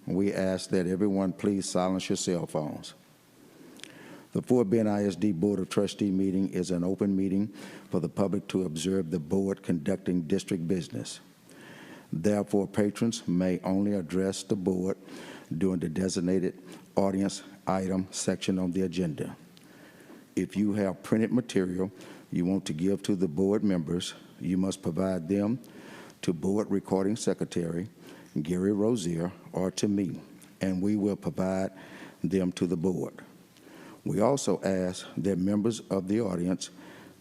We ask that everyone please silence your cell phones. The Fort Bend ISD Board of Trustee meeting is an open meeting for the public to observe the board conducting district business. Therefore, patrons may only address the board during the designated audience item section on the agenda. If you have printed material you want to give to the board members, you must provide them to Board Recording Secretary Gary Rozier or to me, and we will provide them to the board. We also ask that members of the audience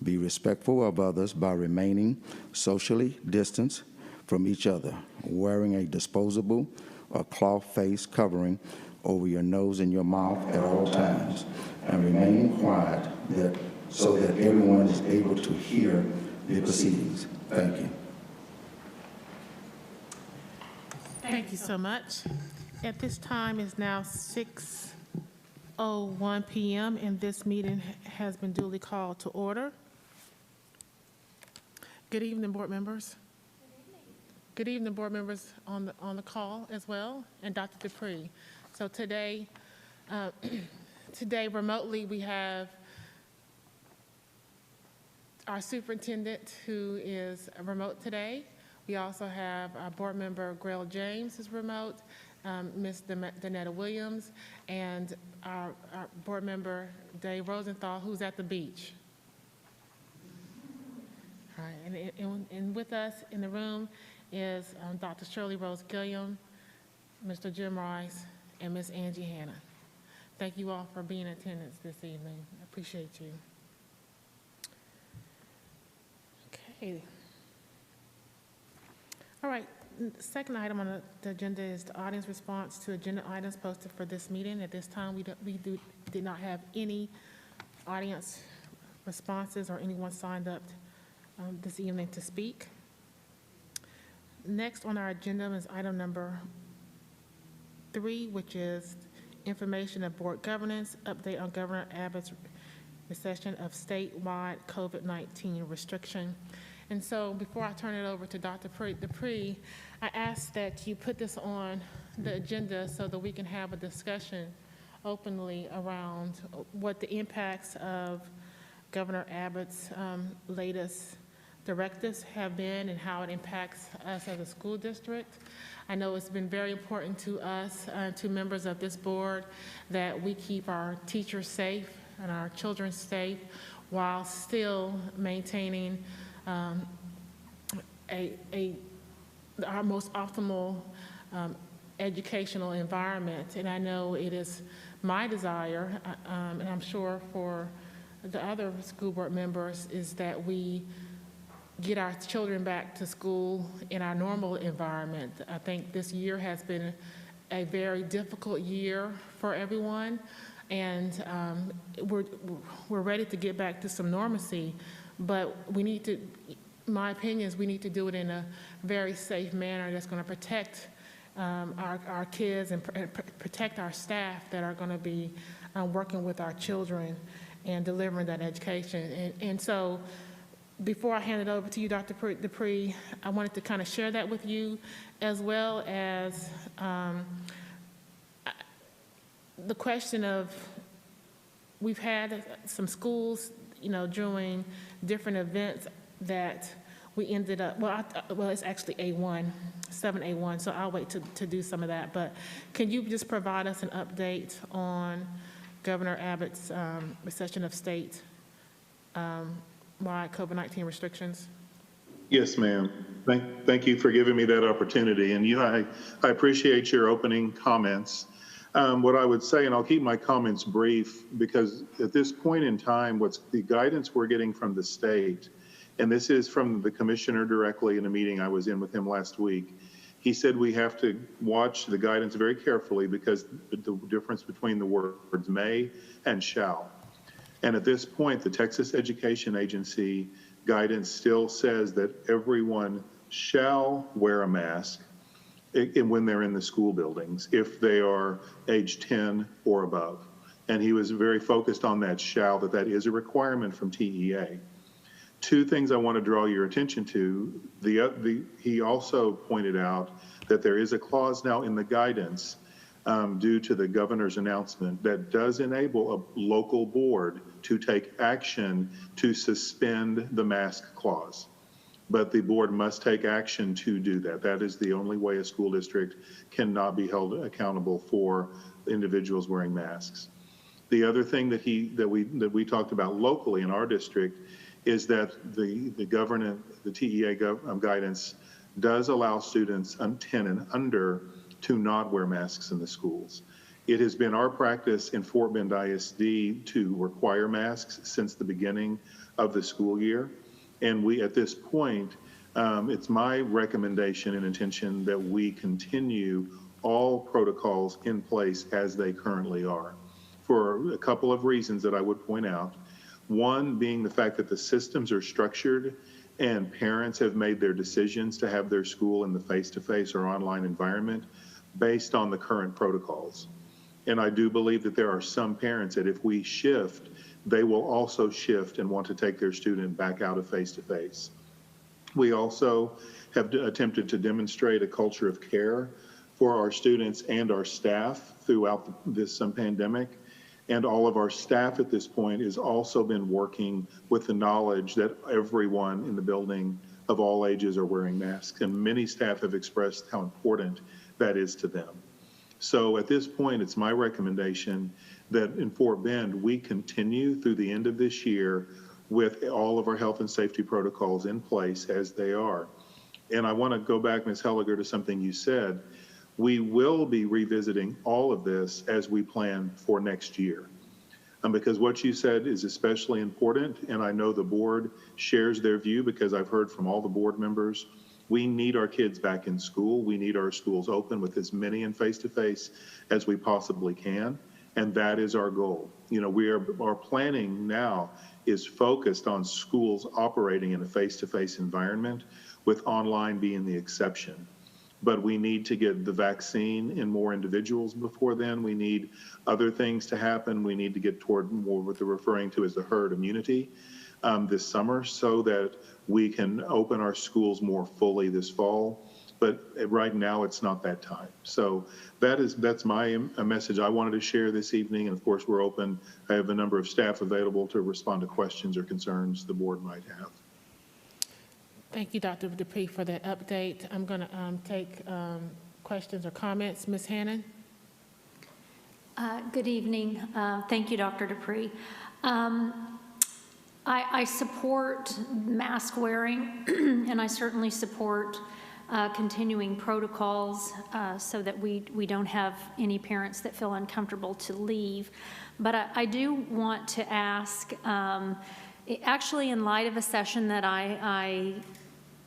be respectful of others by remaining socially distanced from each other, wearing a disposable or cloth face covering over your nose and your mouth at all times, and remaining quiet so that everyone is able to hear the proceedings. Thank you. Thank you so much. At this time is now 6:01 p.m. and this meeting has been duly called to order. Good evening, board members. Good evening, board members on the call as well, and Dr. Dupree. So today remotely we have our superintendent who is remote today. We also have our board member Grail James is remote, Ms. Danetta Williams, and our board member Dave Rosenthal, who's at the beach. All right, and with us in the room is Dr. Shirley Rose Gilliam, Mr. Jim Rice, and Ms. Angie Hanna. Thank you all for being in attendance this evening. I appreciate you. Okay. All right, the second item on the agenda is the audience response to agenda items posted for this meeting. At this time, we did not have any audience responses or anyone signed up this evening to speak. Next on our agenda is item number 3, which is information of board governance, update on Governor Abbott's recession of statewide COVID-19 restriction. And so before I turn it over to Dr. Dupree, I ask that you put this on the agenda so that we can have a discussion openly around what the impacts of Governor Abbott's latest directives have been and how it impacts us as a school district. I know it's been very important to us, to members of this board, that we keep our teachers safe and our children safe while still maintaining our most optimal educational environment. And I know it is my desire, and I'm sure for the other school board members, is that we get our children back to school in our normal environment. I think this year has been a very difficult year for everyone, and we're ready to get back to some normalcy, but we need to, my opinion is we need to do it in a very safe manner that's going to protect our kids and protect our staff that are going to be working with our children and delivering that education. And so before I hand it over to you, Dr. Dupree, I wanted to kind of share that with you, as well as the question of, we've had some schools, during different events that we ended up, well, it's actually A1, 7A1, so I'll wait to do some of that. But can you just provide us an update on Governor Abbott's recession of state wide COVID-19 restrictions? Yes, ma'am. Thank you for giving me that opportunity. And I appreciate your opening comments. What I would say, and I'll keep my comments brief, because at this point in time, what's the guidance we're getting from the state, and this is from the commissioner directly in a meeting I was in with him last week. He said we have to watch the guidance very carefully because the difference between the words may and shall. And at this point, the Texas Education Agency guidance still says that everyone shall wear a mask when they're in the school buildings, if they are age 10 or above. And he was very focused on that shall, that is a requirement from TEA. Two things I want to draw your attention to. He also pointed out that there is a clause now in the guidance due to the governor's announcement that does enable a local board to take action to suspend the mask clause. But the board must take action to do that. That is the only way a school district cannot be held accountable for individuals wearing masks. The other thing that we talked about locally in our district is that the TEA guidance does allow students 10 and under to not wear masks in the schools. It has been our practice in Fort Bend ISD to require masks since the beginning of the school year. And we, at this point, it's my recommendation and intention that we continue all protocols in place as they currently are, for a couple of reasons that I would point out. One being the fact that the systems are structured and parents have made their decisions to have their school in the face-to-face or online environment based on the current protocols. And I do believe that there are some parents that if we shift, they will also shift and want to take their student back out of face-to-face. We also have attempted to demonstrate a culture of care for our students and our staff throughout this pandemic. And all of our staff at this point has also been working with the knowledge that everyone in the building of all ages are wearing masks. And many staff have expressed how important that is to them. So at this point, it's my recommendation that in Fort Bend, we continue through the end of this year with all of our health and safety protocols in place as they are. And I want to go back, Ms. Helliger, to something you said. We will be revisiting all of this as we plan for next year. Because what you said is especially important, and I know the board shares their view because I've heard from all the board members. We need our kids back in school. We need our schools open with as many in face-to-face as we possibly can, and that is our goal. You know, our planning now is focused on schools operating in a face-to-face environment, with online being the exception. But we need to get the vaccine in more individuals before then. We need other things to happen. We need to get toward more what they're referring to as the herd immunity this summer, so that we can open our schools more fully this fall. But right now, it's not that time. So that's my message I wanted to share this evening. And of course, we're open. I have a number of staff available to respond to questions or concerns the board might have. Thank you, Dr. Dupree, for that update. I'm going to take questions or comments. Ms. Hannon? Good evening. Thank you, Dr. Dupree. I support mask wearing, and I certainly support continuing protocols so that we don't have any parents that feel uncomfortable to leave. But I do want to ask, actually in light of a session that I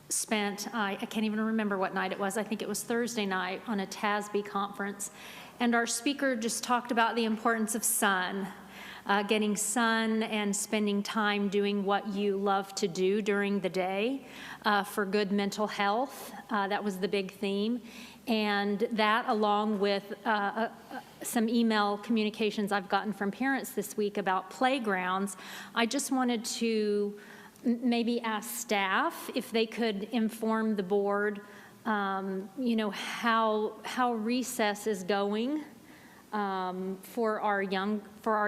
spent, I can't even remember what night it was, I think it was Thursday night on a TASB conference, and our speaker just talked about the importance of sun, getting sun and spending time doing what you love to do during the day for good mental health. That was the big theme. And that, along with some email communications I've gotten from parents this week about playgrounds, I just wanted to maybe ask staff if they could inform the board, you know, how recess is going for our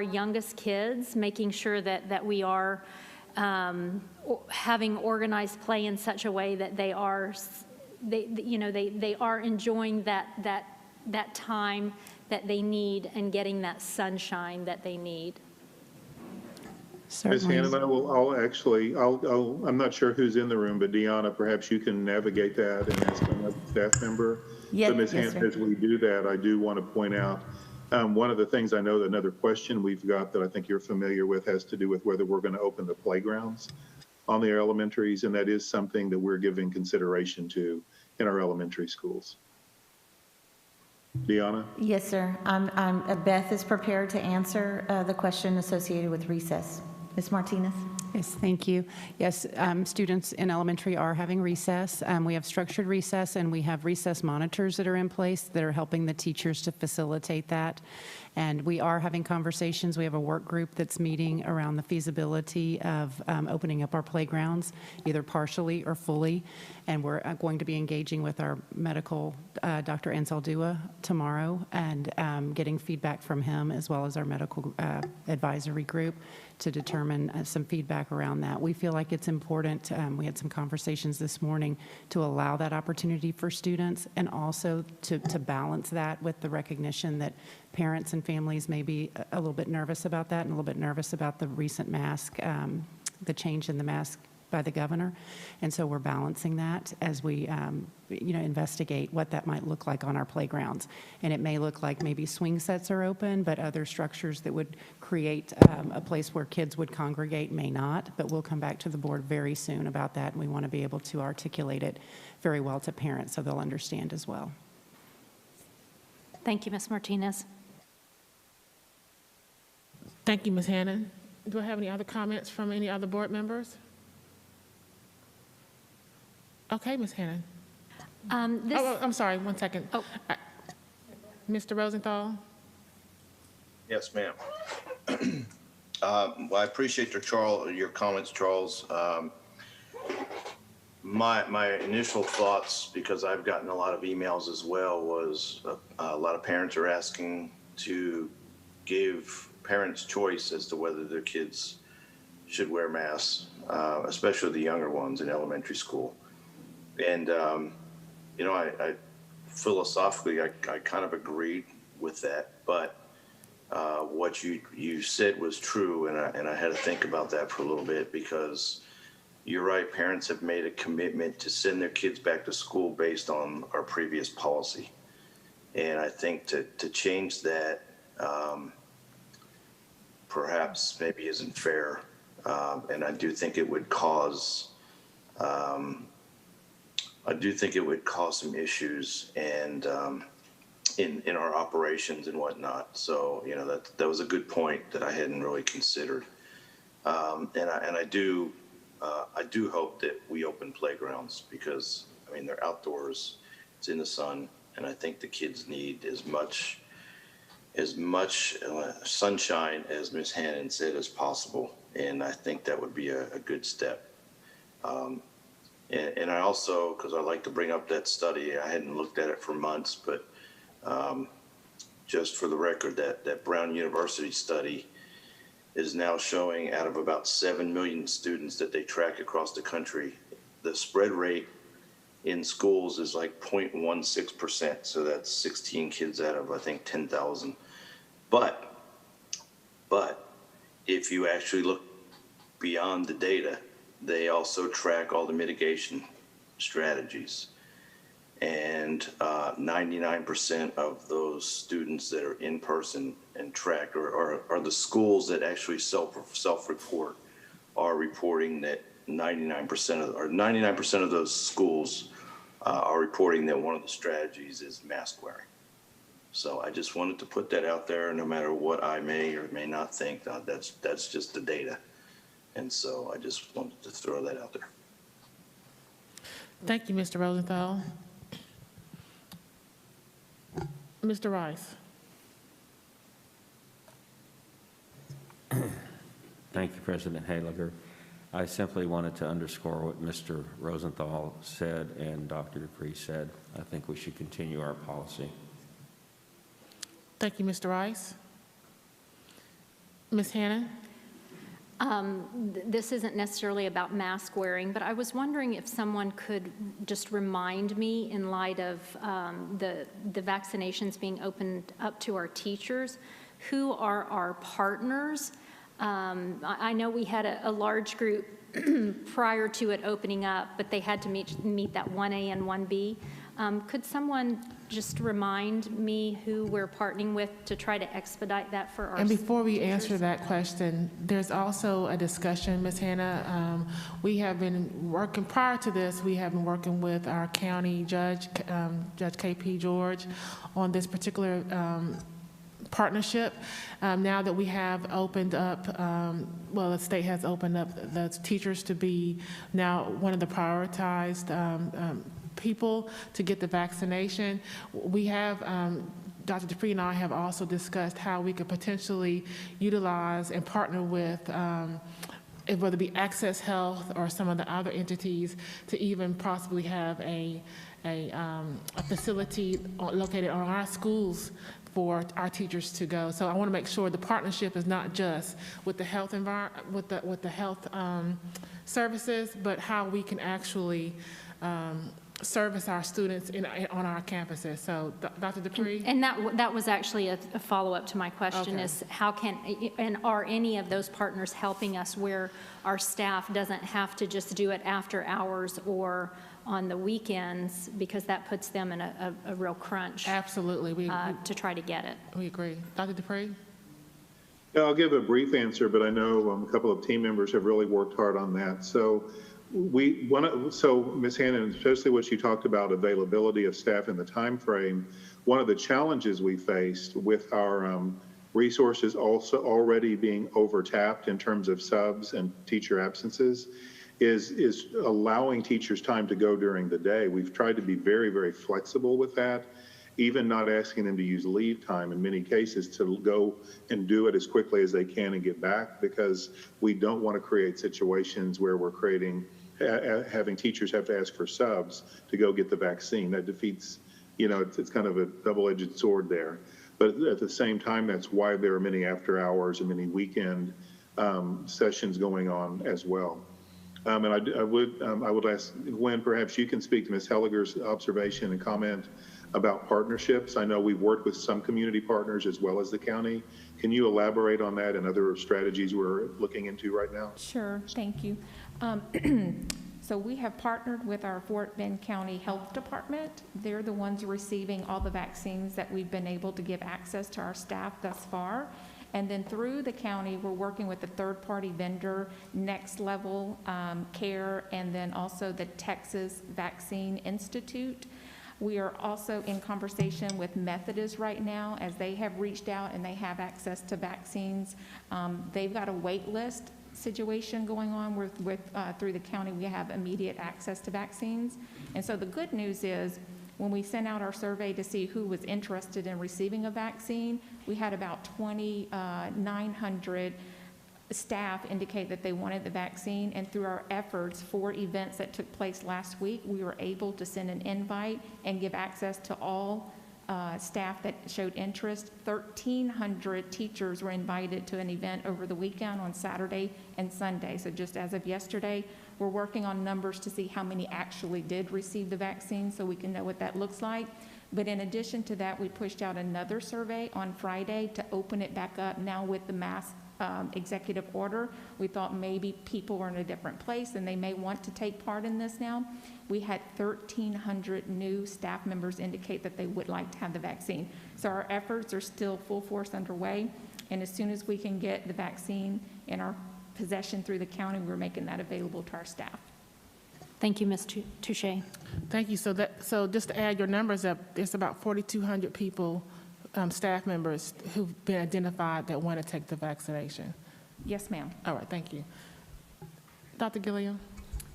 youngest kids, making sure that we are having organized play in such a way that they are enjoying that time that they need and getting that sunshine that they need. Ms. Hannon, I'm not sure who's in the room, but Deanna, perhaps you can navigate that and ask another staff member. Yes, so Ms. yes, Hannon, as we do that, I do want to point out one of the things I know, another question we've got that I think you're familiar with has to do with whether we're going to open the playgrounds on the elementaries, and that is something that we're giving consideration to in our elementary schools. Deanna? Yes, sir. Beth is prepared to answer the question associated with recess. Ms. Martinez? Yes, thank you. Yes, students in elementary are having recess. We have structured recess, and we have recess monitors that are in place that are helping the teachers to facilitate that. And we are having conversations. We have a work group that's meeting around the feasibility of opening up our playgrounds, either partially or fully. And we're going to be engaging with our medical, Dr. Ansaldua, tomorrow, and getting feedback from him, as well as our medical advisory group, to determine some feedback around that. We feel like it's important. We had some conversations this morning to allow that opportunity for students, and also to balance that with the recognition that parents and families may be a little bit nervous about that, and a little bit nervous about the recent mask, the change in the mask by the governor. And so we're balancing that as we investigate what that might look like on our playgrounds. And it may look like maybe swing sets are open, but other structures that would create a place where kids would congregate may not. But we'll come back to the board very soon about that, and we want to be able to articulate it very well to parents so they'll understand as well. Thank you, Ms. Martinez. Thank you, Ms. Hannon. Do I have any other comments from any other board members? Okay, Ms. Hannon. I'm sorry, one second. Oh. Mr. Rosenthal? Yes, ma'am. Well, I appreciate your comments, Charles. My initial thoughts, because I've gotten a lot of emails as well, was a lot of parents are asking to give parents choice as to whether their kids should wear masks, especially the younger ones in elementary school. And, I philosophically, I kind of agreed with that, but what you said was true, and I had to think about that for a little bit, because you're right, parents have made a commitment to send their kids back to school based on our previous policy. And I think to change that perhaps maybe isn't fair, and I do think it would cause some issues and in our operations and whatnot. So that was a good point that I hadn't really considered. And I do hope that we open playgrounds, because they're outdoors, it's in the sun, and I think the kids need as much sunshine, as Ms. Hannon said, as possible. And I think that would be a good step. And I also, because I like to bring up that study, I hadn't looked at it for months, but just for the record, that Brown University study is now showing, out of about 7 million students that they track across the country, the spread rate in schools is like 0.16%. So that's 16 kids out of, I think, 10,000. But if you actually look beyond the data, they also track all the mitigation strategies. And 99% of those students that are in person and tracked, or the schools that actually self-report, are reporting that 99% of those schools are reporting that one of the strategies is mask wearing. So I just wanted to put that out there. No matter what I may or may not think, that's just the data. And so I just wanted to throw that out there. Thank you, Mr. Rosenthal. Mr. Rice. Thank you, President Haliger. I simply wanted to underscore what Mr. Rosenthal said and Dr. Dupree said. I think we should continue our policy. Thank you, Mr. Rice. Ms. Hannon? This isn't necessarily about mask wearing, but I was wondering if someone could just remind me, in light of the vaccinations being opened up to our teachers, who are our partners? I know we had a large group prior to it opening up, but they had to meet that 1A and 1B. Could someone just remind me who we're partnering with to try to expedite that for our And before we teachers? answer that question, there's also a discussion, Ms. Hannah. We have been working, prior to this, we have been working with our county judge, Judge K.P. George, on this particular partnership. Now that we have opened up, well, the state has opened up the teachers to be now one of the prioritized people to get the vaccination. We have, Dr. Dupree and I have also discussed how we could potentially utilize and partner with whether it be Access Health or some of the other entities to even possibly have a facility located on our schools for our teachers to go. So I want to make sure the partnership is not just with the health with the health services, but how we can actually service our students on our campuses. So, Dr. Dupree? And that was actually a follow-up to my question, Okay. is how can, and are any of those partners helping us where our staff doesn't have to just do it after hours or on the weekends, because that puts them in a real crunch Absolutely. to try to get it. We agree. Dr. Dupree? Yeah, I'll give a brief answer, but I know a couple of team members have really worked hard on that. So Ms. Hannon, especially what you talked about availability of staff in the time frame, one of the challenges we faced with our resources also already being overtapped in terms of subs and teacher absences is allowing teachers time to go during the day. We've tried to be very, very flexible with that, even not asking them to use leave time in many cases to go and do it as quickly as they can and get back, because we don't want to create situations where we're having teachers have to ask for subs to go get the vaccine. That defeats, it's kind of a double-edged sword there. But at the same time, that's why there are many after hours and many weekend sessions going on as well. And I would ask Gwen, perhaps you can speak to Ms. Helliger's observation and comment about partnerships. I know we've worked with some community partners as well as the county. Can you elaborate on that and other strategies we're looking into right now? Sure, thank you. So we have partnered with our Fort Bend County Health Department. They're the ones receiving all the vaccines that we've been able to give access to our staff thus far. And then through the county, we're working with the third-party vendor, Next Level Care, and then also the Texas Vaccine Institute. We are also in conversation with Methodist right now, as they have reached out and they have access to vaccines. They've got a wait list situation going on through the county. We have immediate access to vaccines. And so the good news is, when we sent out our survey to see who was interested in receiving a vaccine, we had about 2,900 staff indicate that they wanted the vaccine, and through our efforts for events that took place last week, we were able to send an invite and give access to all staff that showed interest. 1,300 teachers were invited to an event over the weekend on Saturday and Sunday. So just as of yesterday, we're working on numbers to see how many actually did receive the vaccine so we can know what that looks like. But in addition to that, we pushed out another survey on Friday to open it back up now with the mask executive order. We thought maybe people were in a different place and they may want to take part in this now. We had 1,300 new staff members indicate that they would like to have the vaccine. So our efforts are still full force underway, and as soon as we can get the vaccine in our possession through the county, we're making that available to our staff. Thank you, Ms. Touche. Thank you. So just to add your numbers up, there's about 4,200 people, staff members, who've been identified that want to take the vaccination. Yes, ma'am. All right, thank you. Dr. Gilliam?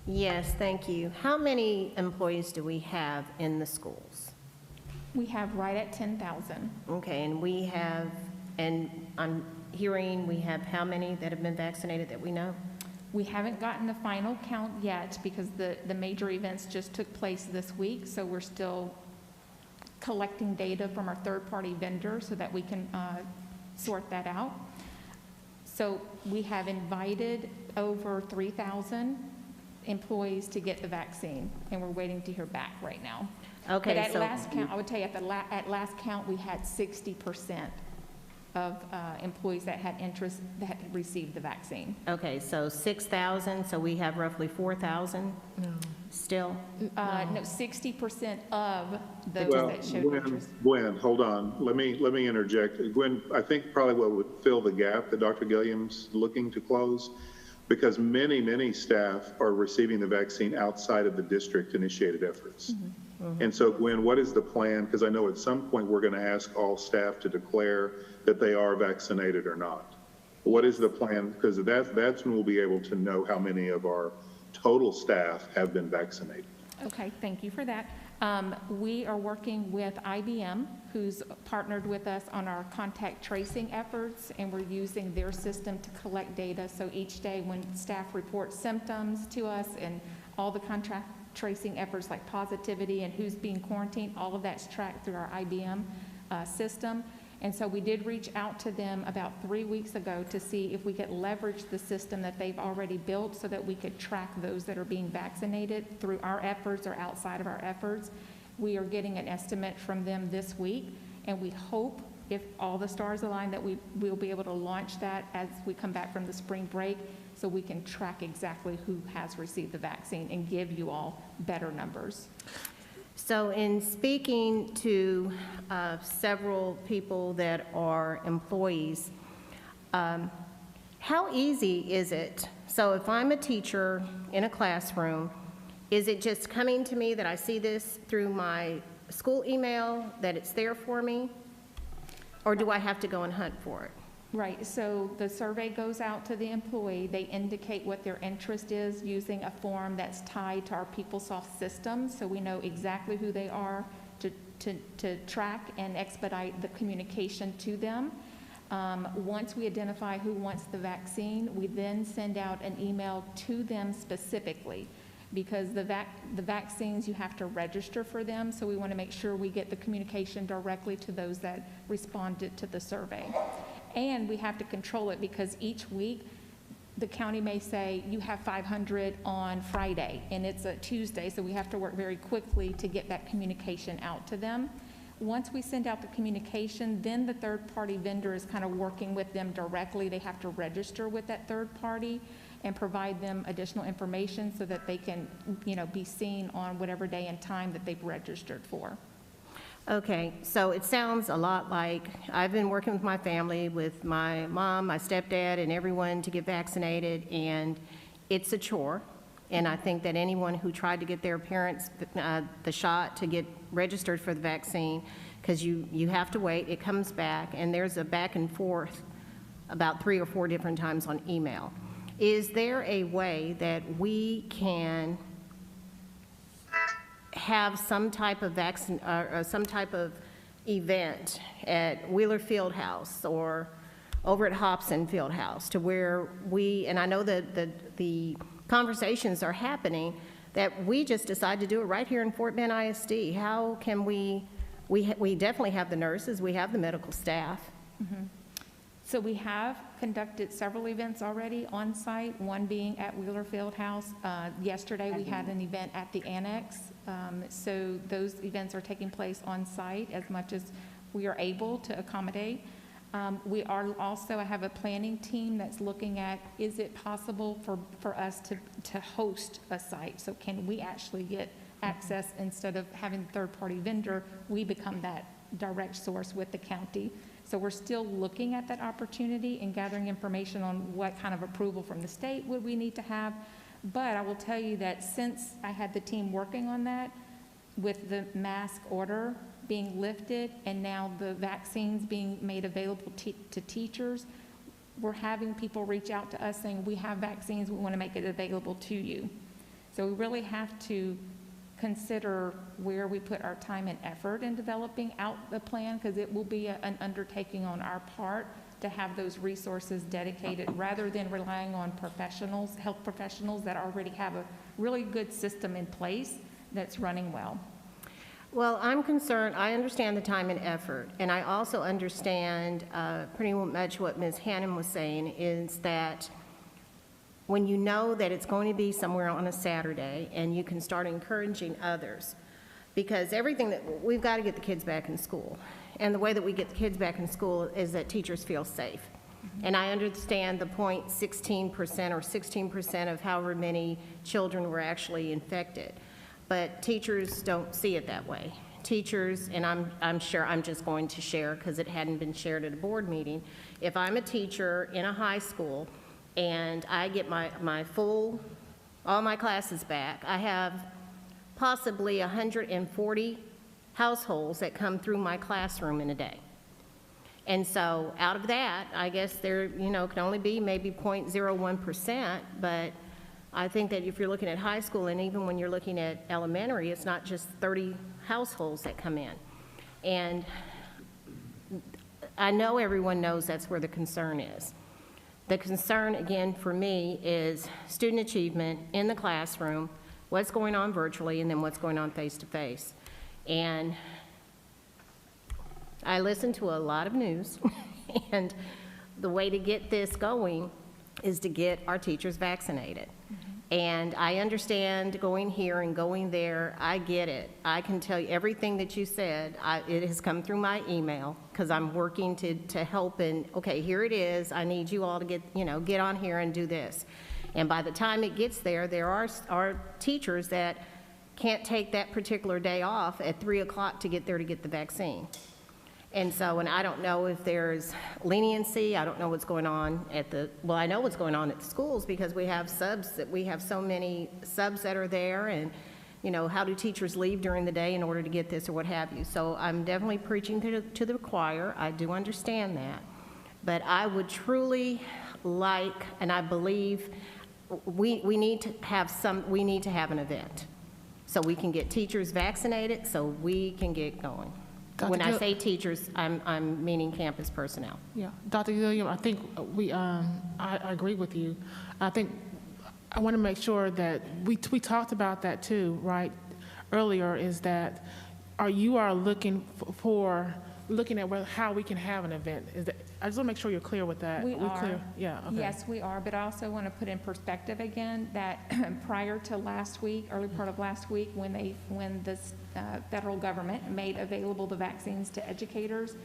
Yes, thank you. How many employees do we have in the schools? We have right at 10,000. Okay, and I'm hearing we have how many that have been vaccinated that we know? We haven't gotten the final count yet because the major events just took place this week, so we're still collecting data from our third-party vendor so that we can sort that out. So we have invited over 3,000 employees to get the vaccine, and we're waiting to hear back right now. Okay, but at so last count, I would tell you at last count, we had 60% of employees that had interest that had received the vaccine. okay, so 6,000, so we have roughly 4,000 still? No, 60% of those Well, that showed interest. Gwen, hold on. Let me interject. Gwen, I think probably what would fill the gap that Dr. Gilliam's looking to close, because many staff are receiving the vaccine outside of the district-initiated efforts. And so, Gwen, what is the plan? Because I know at some point we're going to ask all staff to declare that they are vaccinated or not. What is the plan? Because that's when we'll be able to know how many of our total staff have been vaccinated. Okay, thank you for that. We are working with IBM, who's partnered with us on our contact tracing efforts, and we're using their system to collect data. So each day when staff report symptoms to us and all the contact tracing efforts like positivity and who's being quarantined, all of that's tracked through our IBM system. And so we did reach out to them about 3 weeks ago to see if we could leverage the system that they've already built so that we could track those that are being vaccinated through our efforts or outside of our efforts. We are getting an estimate from them this week, and we hope, if all the stars align, that we'll be able to launch that as we come back from the spring break so we can track exactly who has received the vaccine and give you all better numbers. So in speaking to several people that are employees, how easy is it? So if I'm a teacher in a classroom, is it just coming to me that I see this through my school email, that it's there for me? Or do I have to go and hunt for it? Right, so the survey goes out to the employee. They indicate what their interest is using a form that's tied to our PeopleSoft system, so we know exactly who they are to track and expedite the communication to them. Once we identify who wants the vaccine, we then send out an email to them specifically, because the vaccines, you have to register for them, so we want to make sure we get the communication directly to those that responded to the survey. And we have to control it, because each week the county may say you have 500 on Friday and it's a Tuesday, so we have to work very quickly to get that communication out to them. Once we send out the communication, then the third-party vendor is kind of working with them directly. They have to register with that third party and provide them additional information so that they can, be seen on whatever day and time that they've registered for. Okay, so it sounds a lot like I've been working with my family, with my mom, my stepdad, and everyone to get vaccinated, and it's a chore. And I think that anyone who tried to get their parents the shot to get registered for the vaccine, because you have to wait, it comes back, and there's a back and forth about 3 or 4 different times on email. Is there a way that we can have some type of some type of event at Wheeler Fieldhouse or over at Hobson Fieldhouse, to where and I know that the conversations are happening, that we just decide to do it right here in Fort Bend ISD? How can we definitely have the nurses, we have the medical staff. Mm-hmm. So we have conducted several events already on site, one being at Wheeler Fieldhouse. Yesterday we had an event at the Annex. So those events are taking place on site as much as we are able to accommodate. We are also, I have a planning team that's looking at, is it possible for us to host a site? So can we actually get access instead of having a third-party vendor? We become that direct source with the county. So we're still looking at that opportunity and gathering information on what kind of approval from the state would we need to have. But I will tell you that since I had the team working on that, with the mask order being lifted and now the vaccines being made available to teachers, we're having people reach out to us saying, we have vaccines, we want to make it available to you. So we really have to consider where we put our time and effort in developing out the plan, because it will be an undertaking on our part to have those resources dedicated rather than relying on professionals, health professionals that already have a really good system in place that's running well. Well, I'm concerned, I understand the time and effort, and I also understand pretty much what Ms. Hannon was saying, is that when you know that it's going to be somewhere on a Saturday, and you can start encouraging others, because everything that, we've got to get the kids back in school. And the way that we get the kids back in school is that teachers feel safe. Mm-hmm. And I understand the 16% or 16% of however many children were actually infected. But teachers don't see it that way. Teachers, and I'm sure I'm just going to share because it hadn't been shared at a board meeting. If I'm a teacher in a high school and I get all my classes back, I have possibly 140 households that come through my classroom in a day. And so out of that, I guess there, can only be maybe 0.01%, but I think that if you're looking at high school and even when you're looking at elementary, it's not just 30 households that come in. And I know everyone knows that's where the concern is. The concern, again, for me is student achievement in the classroom, what's going on virtually, and then what's going on face-to-face. And I listen to a lot of news, and the way to get this going is to get our teachers vaccinated. And I understand going here and going there. I get it. I can tell you everything that you said. It has come through my email because I'm working to help. And okay, here it is. I need you all to get on here and do this. And by the time it gets there, there are teachers that can't take that particular day off at 3 o'clock to get there to get the vaccine. And so, and I don't know if there's leniency. I don't know what's going on well, I know what's going on at the schools because we have so many subs that are there, and, how do teachers leave during the day in order to get this or what have you. So I'm definitely preaching to the choir. I do understand that. But I would truly like, and I believe we need to have an event so we can get teachers vaccinated so we can get going. When I say teachers, I'm meaning campus personnel. Yeah, Dr. Gilliam, I think I agree with you. I think I want to make sure that we talked about that too, right? Earlier is that you are looking at how we can have an event. I just want to make sure you're clear with that. We are. Clear? Yeah. Okay. Yes, we are. But I also want to put in perspective again that prior to last week, early part of last week, when the federal government made available the vaccines to educators,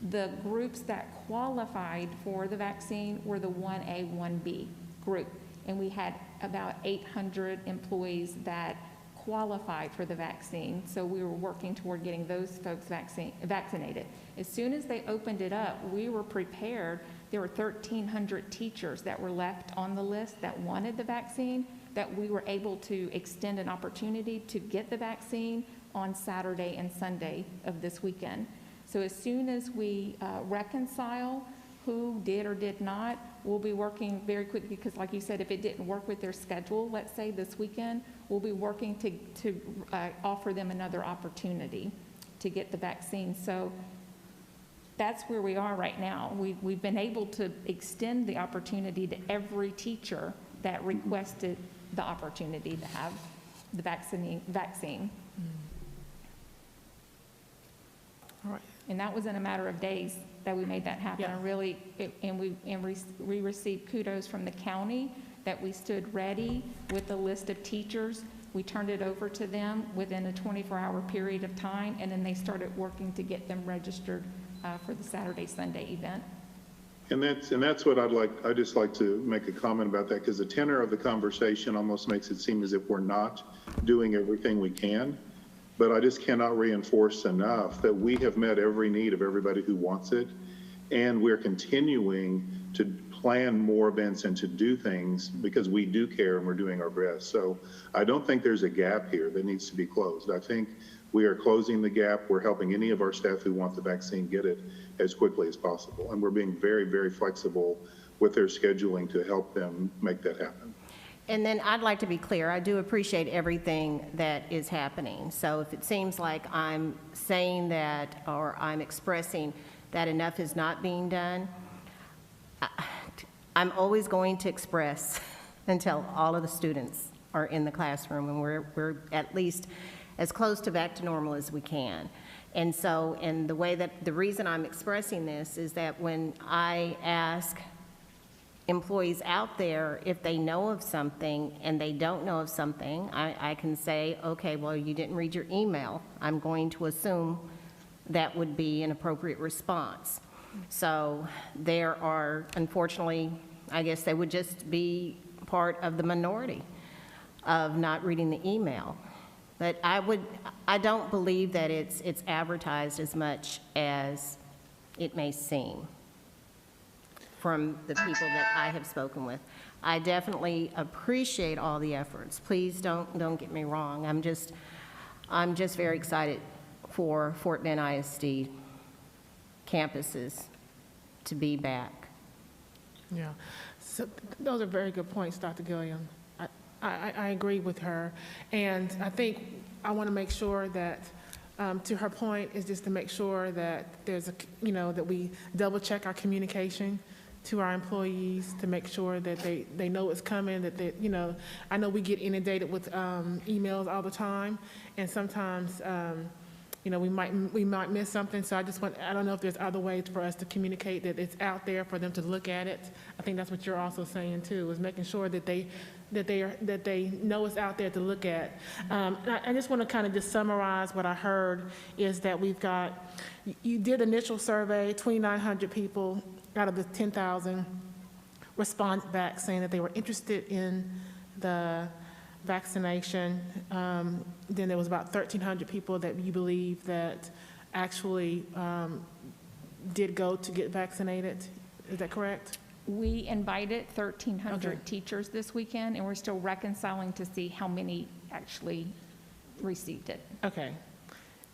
the groups that qualified for the vaccine were the 1A, 1B group. And we had about 800 employees that qualified for the vaccine, so we were working toward getting those folks vaccinated. As soon as they opened it up, we were prepared. There were 1,300 teachers that were left on the list that wanted the vaccine, that we were able to extend an opportunity to get the vaccine on Saturday and Sunday of this weekend. So as soon as we reconcile who did or did not, we'll be working very quickly because, like you said, if it didn't work with their schedule, let's say this weekend, we'll be working to offer them another opportunity to get the vaccine. So that's where we are right now. We've been able to extend the opportunity to every teacher that requested the opportunity to have the vaccine. All right. And that was in a matter of days that we made that happen. Yeah. We received kudos from the county that we stood ready with a list of teachers. We turned it over to them within a 24-hour period of time, and then they started working to get them registered for the Saturday, Sunday event. And that's what I'd just like to make a comment about that, because the tenor of the conversation almost makes it seem as if we're not doing everything we can. But I just cannot reinforce enough that we have met every need of everybody who wants it, and we're continuing to plan more events and to do things because we do care and we're doing our best. So I don't think there's a gap here that needs to be closed. I think we are closing the gap. We're helping any of our staff who want the vaccine get it as quickly as possible, and we're being very, very flexible with their scheduling to help them make that happen. And then I'd like to be clear, I do appreciate everything that is happening. So if it seems like I'm saying that or I'm expressing that enough is not being done, I'm always going to express until all of the students are in the classroom and we're at least as close to back to normal as we can. And so, and the reason I'm expressing this is that when I ask employees out there, if they know of something and they don't know of something, I can say, okay, well, you didn't read your email. I'm going to assume that would be an appropriate response. So there are, unfortunately, I guess they would just be part of the minority of not reading the email. But I don't believe that it's advertised as much as it may seem from the people that I have spoken with. I definitely appreciate all the efforts. Please don't get me wrong. I'm just very excited for Fort Bend ISD campuses to be back. Yeah, so those are very good points, Dr. Gilliam. I agree with her, and I think I want to make sure that, to her point, is just to make sure that there's that we double check our communication to our employees to make sure that they know it's coming, that they, I know we get inundated with emails all the time, and sometimes we might miss something. So I don't know if there's other ways for us to communicate that it's out there for them to look at it. I think that's what you're also saying too, is making sure that they know it's out there to look at. I just want to kind of just summarize what I heard is that you did initial survey, 2,900 people out of the 10,000 responded back saying that they were interested in the vaccination. Then there was about 1,300 people that you believe that actually did go to get vaccinated. Is that correct? We invited 1,300 teachers this weekend, and we're still reconciling to see how many actually received it. Okay.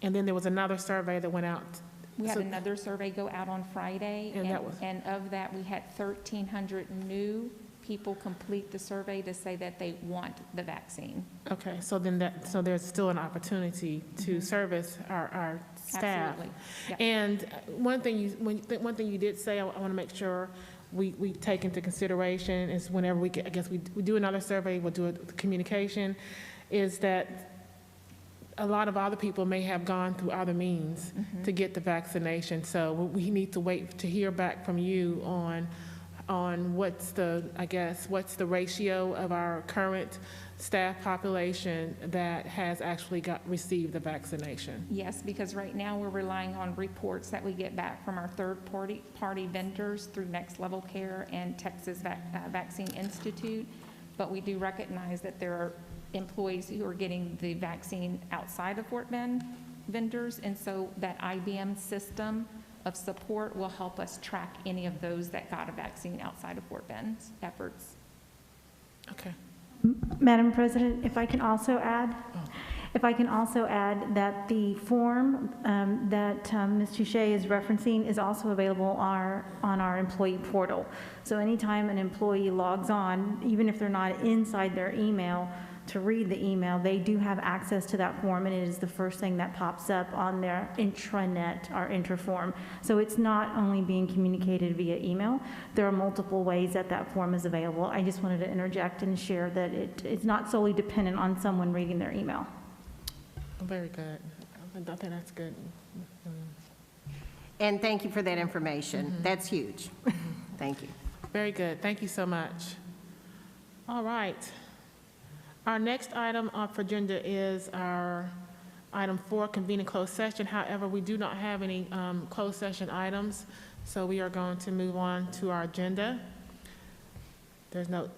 And then there was another survey that went out. We had another survey go out on Friday, and of that, we had 1,300 new people complete the survey to say that they want the vaccine. Okay, so there's still an opportunity to service our staff. Absolutely. Yeah. And one thing you did say, I want to make sure we take into consideration is whenever we do another survey, we'll do a communication, is that a lot of other people may have gone through other means to get the vaccination. So we need to wait to hear back from you on what's the ratio of our current staff population that has actually received the vaccination. Yes, because right now we're relying on reports that we get back from our third-party vendors through Next Level Care and Texas Vaccine Institute. But we do recognize that there are employees who are getting the vaccine outside of Fort Bend vendors, and so that IBM system of support will help us track any of those that got a vaccine outside of Fort Bend's efforts. Okay. Madam President, if I can also add that the form that Ms. Touche is referencing is also available on our employee portal. So anytime an employee logs on, even if they're not inside their email to read the email, they do have access to that form, and it is the first thing that pops up on their intranet, our interform. So it's not only being communicated via email. There are multiple ways that form is available. I just wanted to interject and share that it's not solely dependent on someone reading their email. Very good. I think that's good. And thank you for that information. That's huge. Thank you. Very good. Thank you so much. All right. Our next item on our agenda is our item 4, convening closed session. However, we do not have any closed session items, so we are going to move on to our agenda. There's no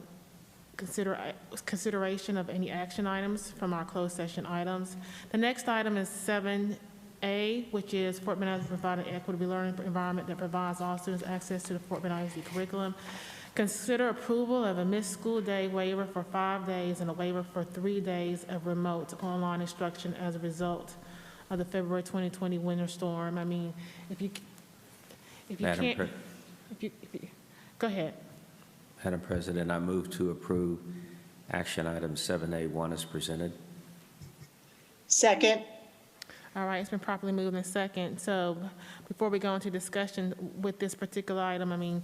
consideration of any action items from our closed session items. The next item is 7A, which is Fort Bend ISD providing an equitable learning environment that provides all students access to the Fort Bend ISD curriculum. Consider approval of a missed school day waiver for 5 days and a waiver for 3 days of remote online instruction as a result of the February 2020 winter storm. I mean, if you can't, go ahead. Madam President, I move to approve action item 7A1 as presented. Second. All right, it's been properly moved in second. So before we go into discussion with this particular item, I mean,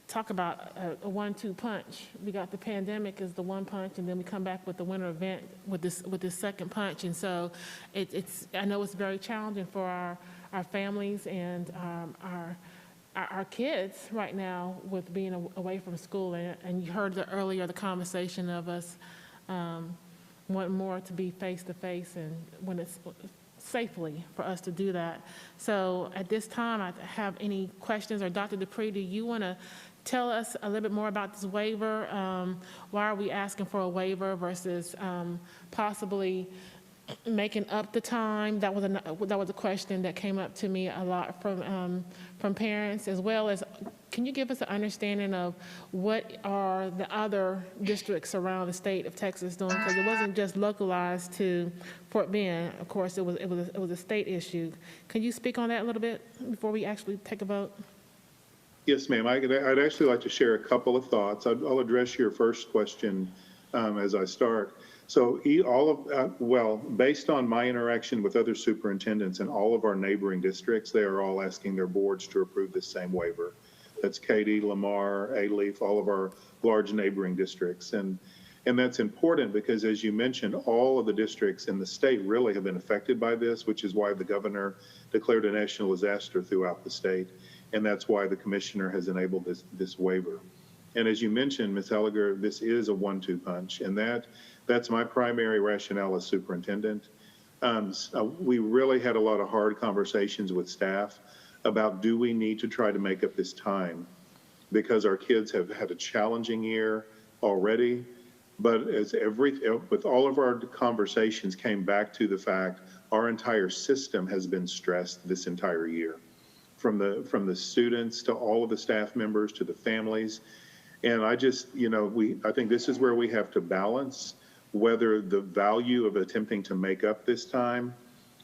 talk about a 1-2 punch. We got the pandemic as the one punch, and then we come back with the winter event with this second punch. And so I know it's very challenging for our families and our kids right now with being away from school. And you heard earlier the conversation of us wanting more to be face-to-face and when it's safely for us to do that. So at this time, I have any questions, or Dr. Dupree, do you want to tell us a little bit more about this waiver? Why are we asking for a waiver versus possibly making up the time? That was a question that came up to me a lot from parents, as well as can you give us an understanding of what are the other districts around the state of Texas doing? Because it wasn't just localized to Fort Bend. Of course, it was a state issue. Can you speak on that a little bit before we actually take a vote? Yes, ma'am. I'd actually like to share a couple of thoughts. I'll address your first question as I start. So based on my interaction with other superintendents in all of our neighboring districts, they are all asking their boards to approve this same waiver. That's Katy, Lamar, Alief, all of our large neighboring districts. And that's important because, as you mentioned, all of the districts in the state really have been affected by this, which is why the governor declared a national disaster throughout the state. And that's why the commissioner has enabled this waiver. And as you mentioned, Ms. Helliger, this is a 1-2 punch. And that's my primary rationale as superintendent. We really had a lot of hard conversations with staff about, do we need to try to make up this time? Because our kids have had a challenging year already, but with all of our conversations came back to the fact our entire system has been stressed this entire year, from the students to all of the staff members to the families. And I think this is where we have to balance whether the value of attempting to make up this time,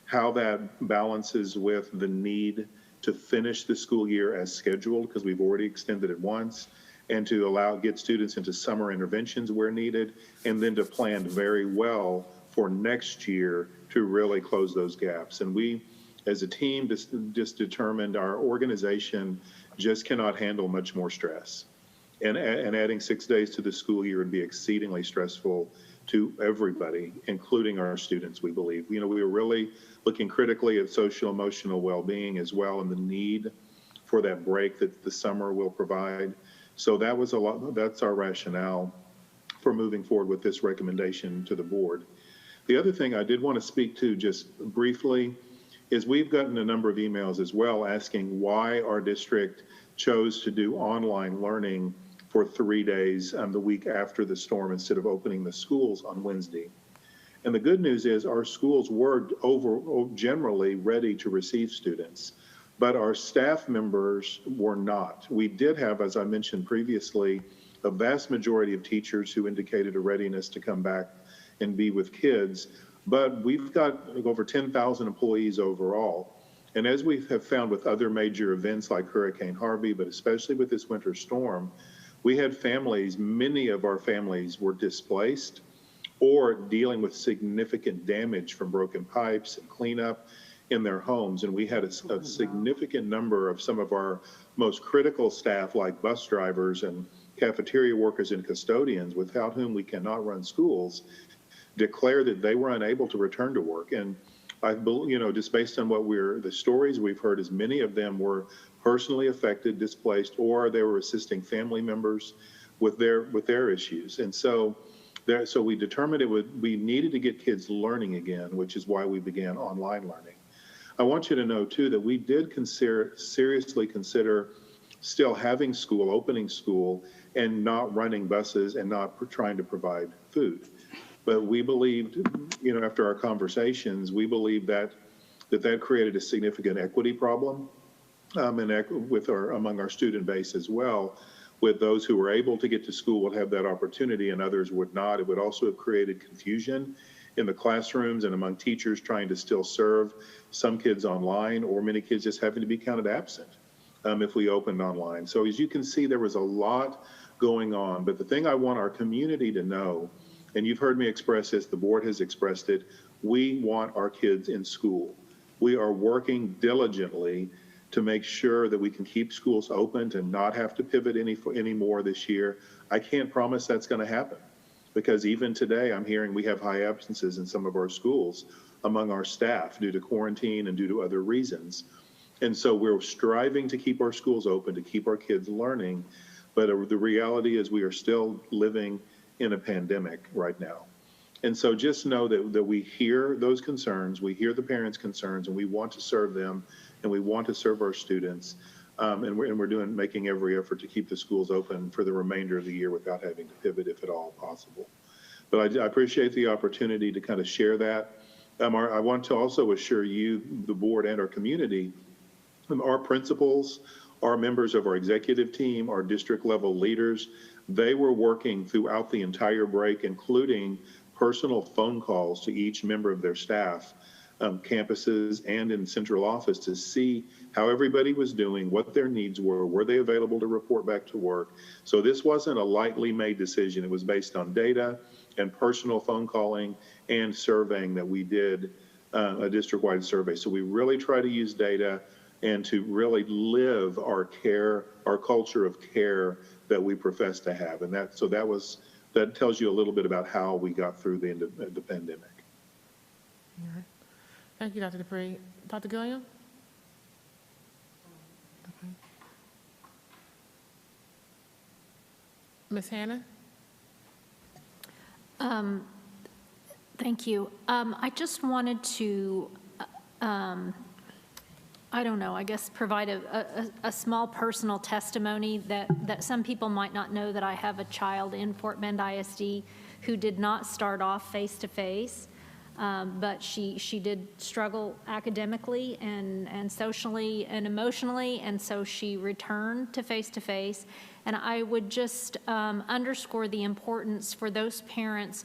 how that balances with the need to finish the school year as scheduled, because we've already extended it once, and to get students into summer interventions where needed, and then to plan very well for next year to really close those gaps. And we, as a team, just determined our organization just cannot handle much more stress. And adding 6 days to the school year would be exceedingly stressful to everybody, including our students, we believe. We were really looking critically at social emotional well-being as well, and the need for that break that the summer will provide. So that's our rationale for moving forward with this recommendation to the board. The other thing I did want to speak to just briefly is we've gotten a number of emails as well asking why our district chose to do online learning for 3 days the week after the storm instead of opening the schools on Wednesday. And the good news is our schools were generally ready to receive students, but our staff members were not. We did have, as I mentioned previously, a vast majority of teachers who indicated a readiness to come back and be with kids, but we've got over 10,000 employees overall. And as we have found with other major events like Hurricane Harvey, but especially with this winter storm, we had families, many of our families were displaced or dealing with significant damage from broken pipes and cleanup in their homes. And we had a significant number of some of our most critical staff, like bus drivers and cafeteria workers and custodians, without whom we cannot run schools, declare that they were unable to return to work. And just based on the stories we've heard, as many of them were personally affected, displaced, or they were assisting family members with their issues. And so we determined we needed to get kids learning again, which is why we began online learning. I want you to know too that we did seriously consider still having school, opening school, and not running buses and not trying to provide food. But we believed, after our conversations, we believed that created a significant equity problem among our student base as well, with those who were able to get to school would have that opportunity and others would not. It would also have created confusion in the classrooms and among teachers trying to still serve some kids online, or many kids just having to be counted absent if we opened online. So as you can see, there was a lot going on. But the thing I want our community to know, and you've heard me express this, the board has expressed it, we want our kids in school. We are working diligently to make sure that we can keep schools open and not have to pivot any more this year. I can't promise that's going to happen, because even today I'm hearing we have high absences in some of our schools among our staff due to quarantine and due to other reasons. And so we're striving to keep our schools open, to keep our kids learning, but the reality is we are still living in a pandemic right now. And so just know that we hear those concerns, we hear the parents' concerns, and we want to serve them, and we want to serve our students, and we're making every effort to keep the schools open for the remainder of the year without having to pivot if at all possible. But I appreciate the opportunity to kind of share that. I want to also assure you, the board and our community, our principals our members of our executive team, our district level leaders, they were working throughout the entire break, including personal phone calls to each member of their staff, campuses and in central office, to see how everybody was doing, what their needs were they available to report back to work. So this wasn't a lightly made decision. It was based on data and personal phone calling and surveying that we did, a district-wide survey. So we really try to use data and to really live our care, our culture of care that we profess to have. And that tells you a little bit about how we got through the pandemic. All right. Thank you, Dr. Dupree. Dr. Gilliam? Okay. Ms. Hannon? Thank you. I just wanted to, I don't know, I guess provide a small personal testimony that some people might not know, that I have a child in Fort Bend ISD who did not start off face-to-face, but she did struggle academically and socially and emotionally, and so she returned to face-to-face. And I would just underscore the importance for those parents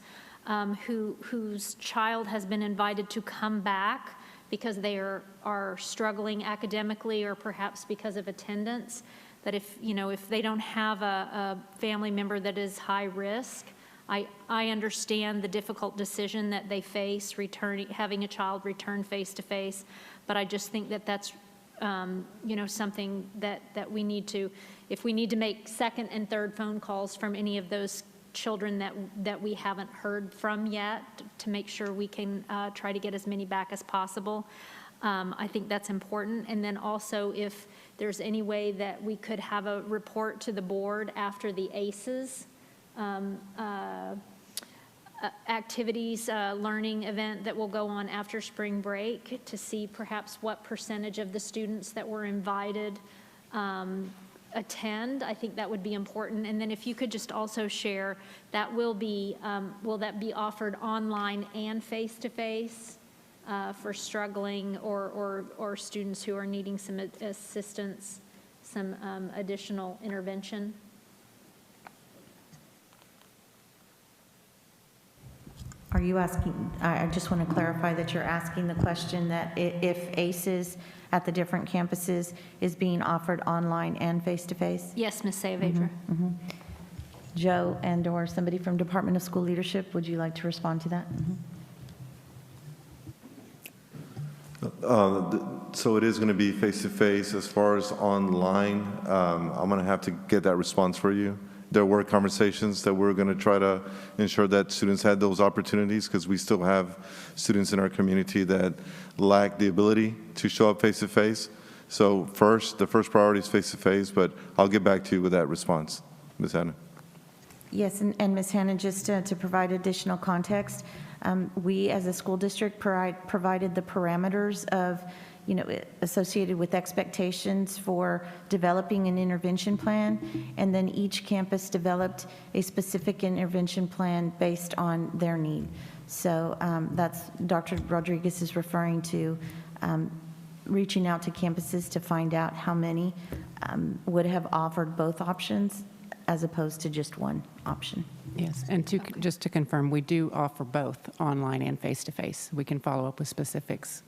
whose child has been invited to come back because they are struggling academically, or perhaps because of attendance, that if they don't have a family member that is high risk, I understand the difficult decision that they face having a child return face-to-face, but I just think that that's something that we need to, if we need to make second and third phone calls from any of those children that we haven't heard from yet, to make sure we can try to get as many back as possible. I think that's important. And then also, if there's any way that we could have a report to the board after the ACEs activities, learning event that will go on after spring break, to see perhaps what percentage of the students that were invited attend. I think that would be important. And then if you could just also share, that will that be offered online and face-to-face for struggling or students who are needing some assistance, some additional intervention? Are you asking, I just want to clarify that you're asking the question that if ACEs at the different campuses is being offered online and face-to-face? Yes, Ms. Saavedra. Joe and/or somebody from Department of School Leadership, would you like to respond to that? So it is going to be face-to-face. As far as online, I'm going to have to get that response for you. There were conversations that we're going to try to ensure that students had those opportunities, because we still have students in our community that lack the ability to show up face-to-face. So the first priority is face-to-face, but I'll get back to you with that response, Ms. Hanna. Yes, and Ms. Hanna, just to provide additional context, we as a school district provided the parameters of, associated with expectations for developing an intervention plan, and then each campus developed a specific intervention plan based on their need. So that's Dr. Rodriguez is referring to reaching out to campuses to find out how many would have offered both options as opposed to just one option. Yes, and just to confirm, we do offer both online and face-to-face. We can follow up with specifics.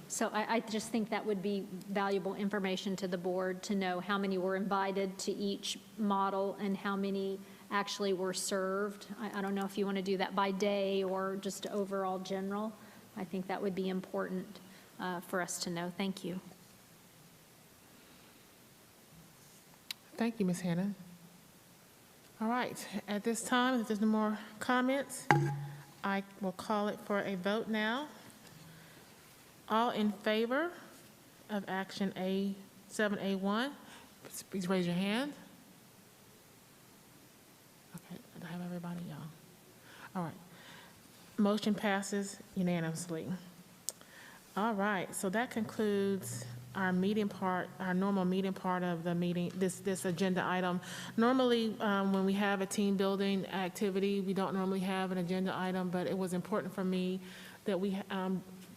So I just think that would be valuable information to the board, to know how many were invited to each model and how many actually were served. I don't know if you want to do that by day or just overall general. I think that would be important for us to know. Thank you. Thank you, Ms. Hannon. All right, at this time, if there's no more comments, I will call it for a vote now. All in favor of action 7A1, please raise your hand. Okay, I have everybody, y'all. All right, motion passes unanimously. All right, so that concludes our meeting part, our normal meeting part of the meeting, this agenda item. Normally, when we have a team building activity, we don't normally have an agenda item, but it was important for me that we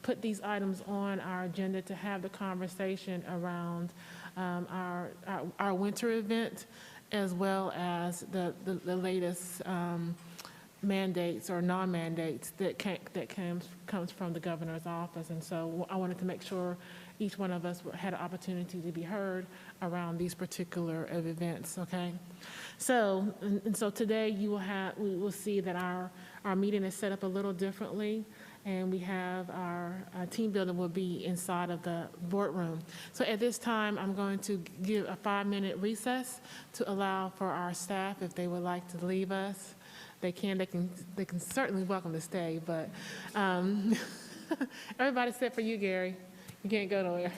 put these items on our agenda to have the conversation around our winter event, as well as the latest mandates or non-mandates that comes from the governor's office. And so I wanted to make sure each one of us had an opportunity to be heard around these particular events, okay? So, and so today we will see that our meeting is set up a little differently, and we have our team building will be inside of the boardroom. So at this time, I'm going to give a 5-minute recess to allow for our staff, if they would like to leave us. They can certainly welcome to stay, but everybody except for you, Gary. You can't go nowhere.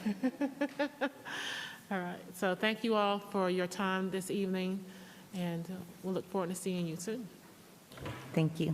All right, so thank you all for your time this evening, and we'll look forward to seeing you soon. Thank you.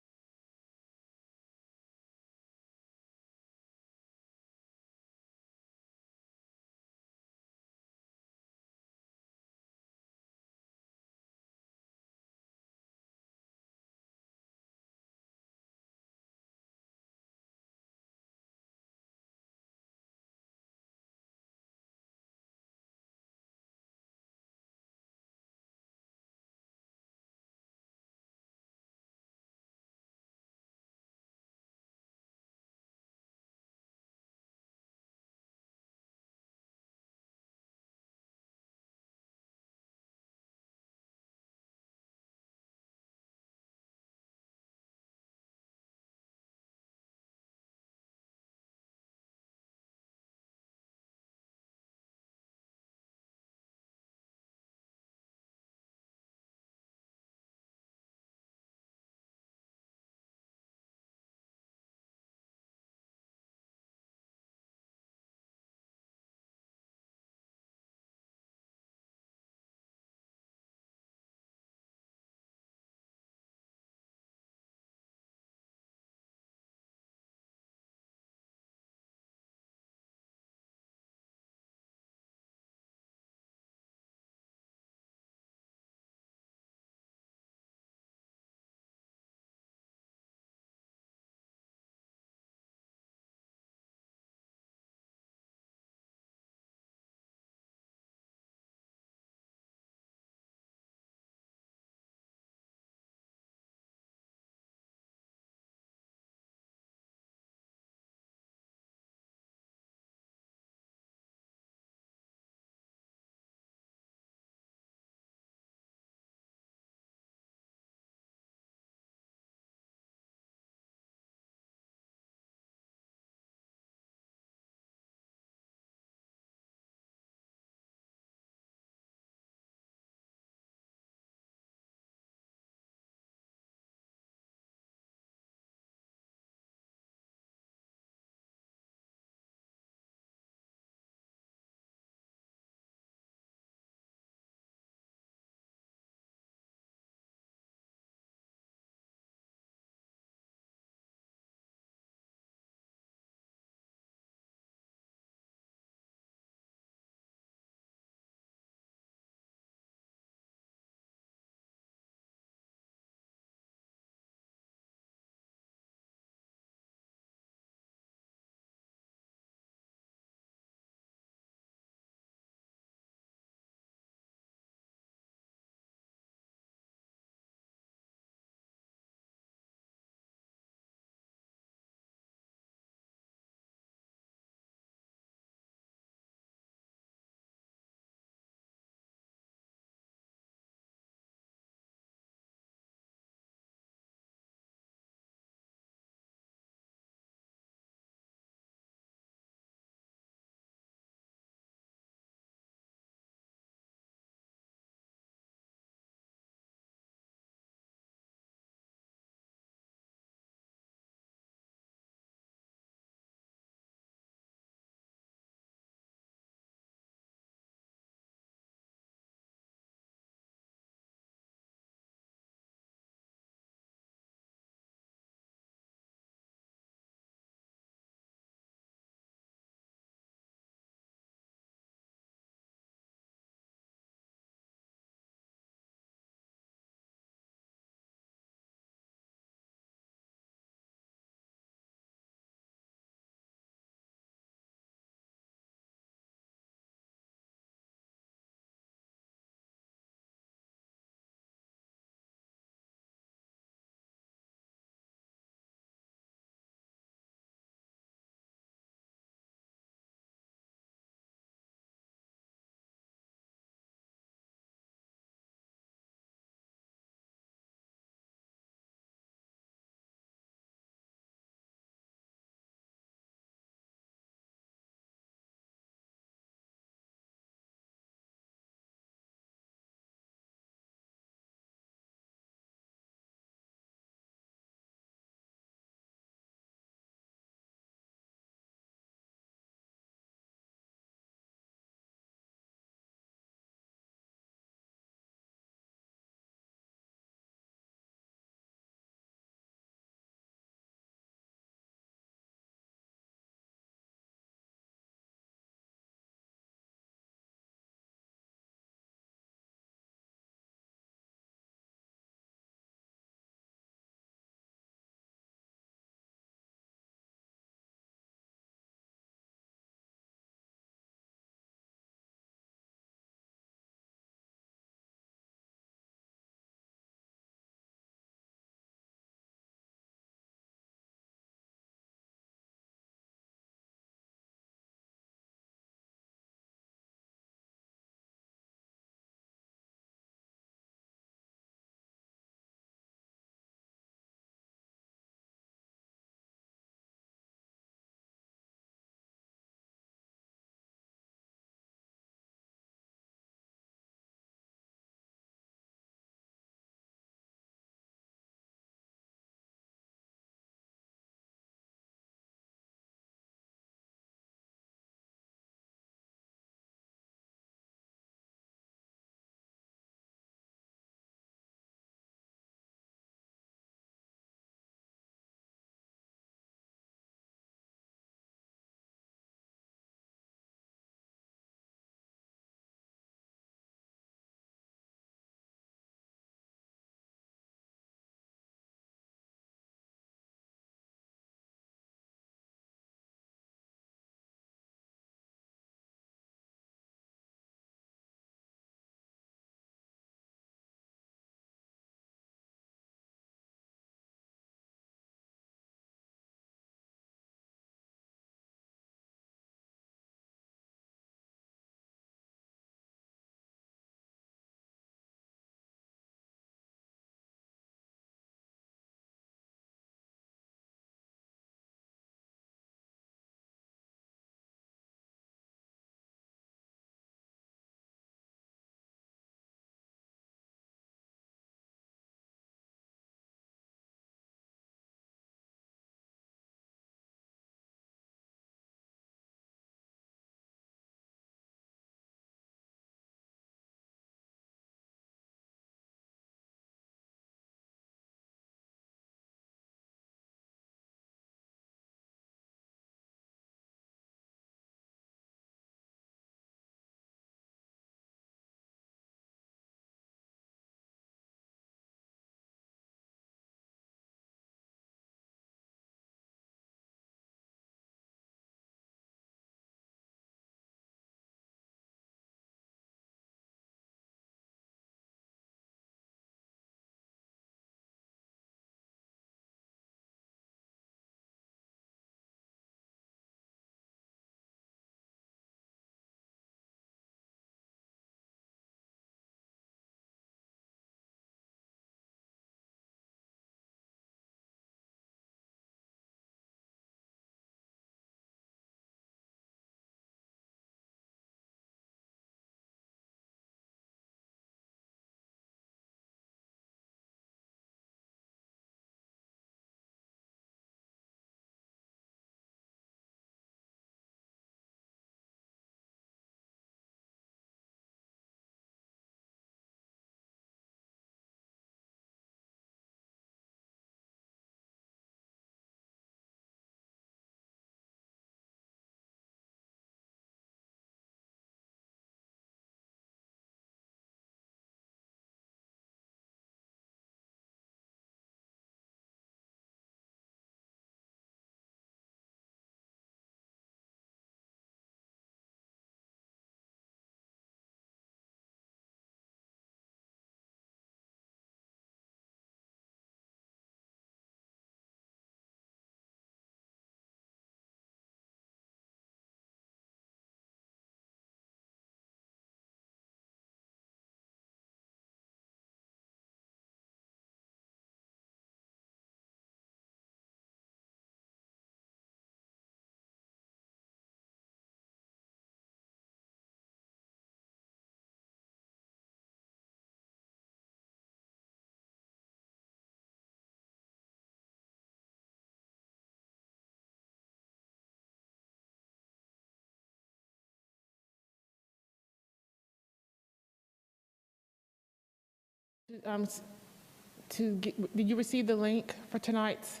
Did you receive the link for tonight's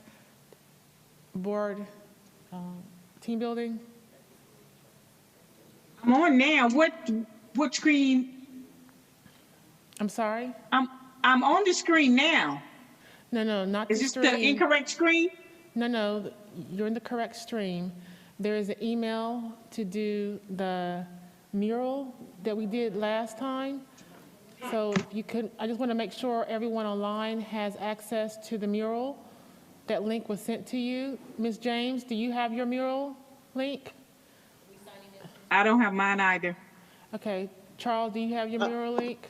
board team building? I'm on now. What screen? I'm sorry? I'm on the screen now. No, not the Is this stream. the incorrect screen? No, you're in the correct stream. There is an email to do the mural that we did last time. So if you could, I just want to make sure everyone online has access to the mural. That link was sent to you. Ms. James, do you have your mural link? I don't have mine either. Okay. Charles, do you have your mural link?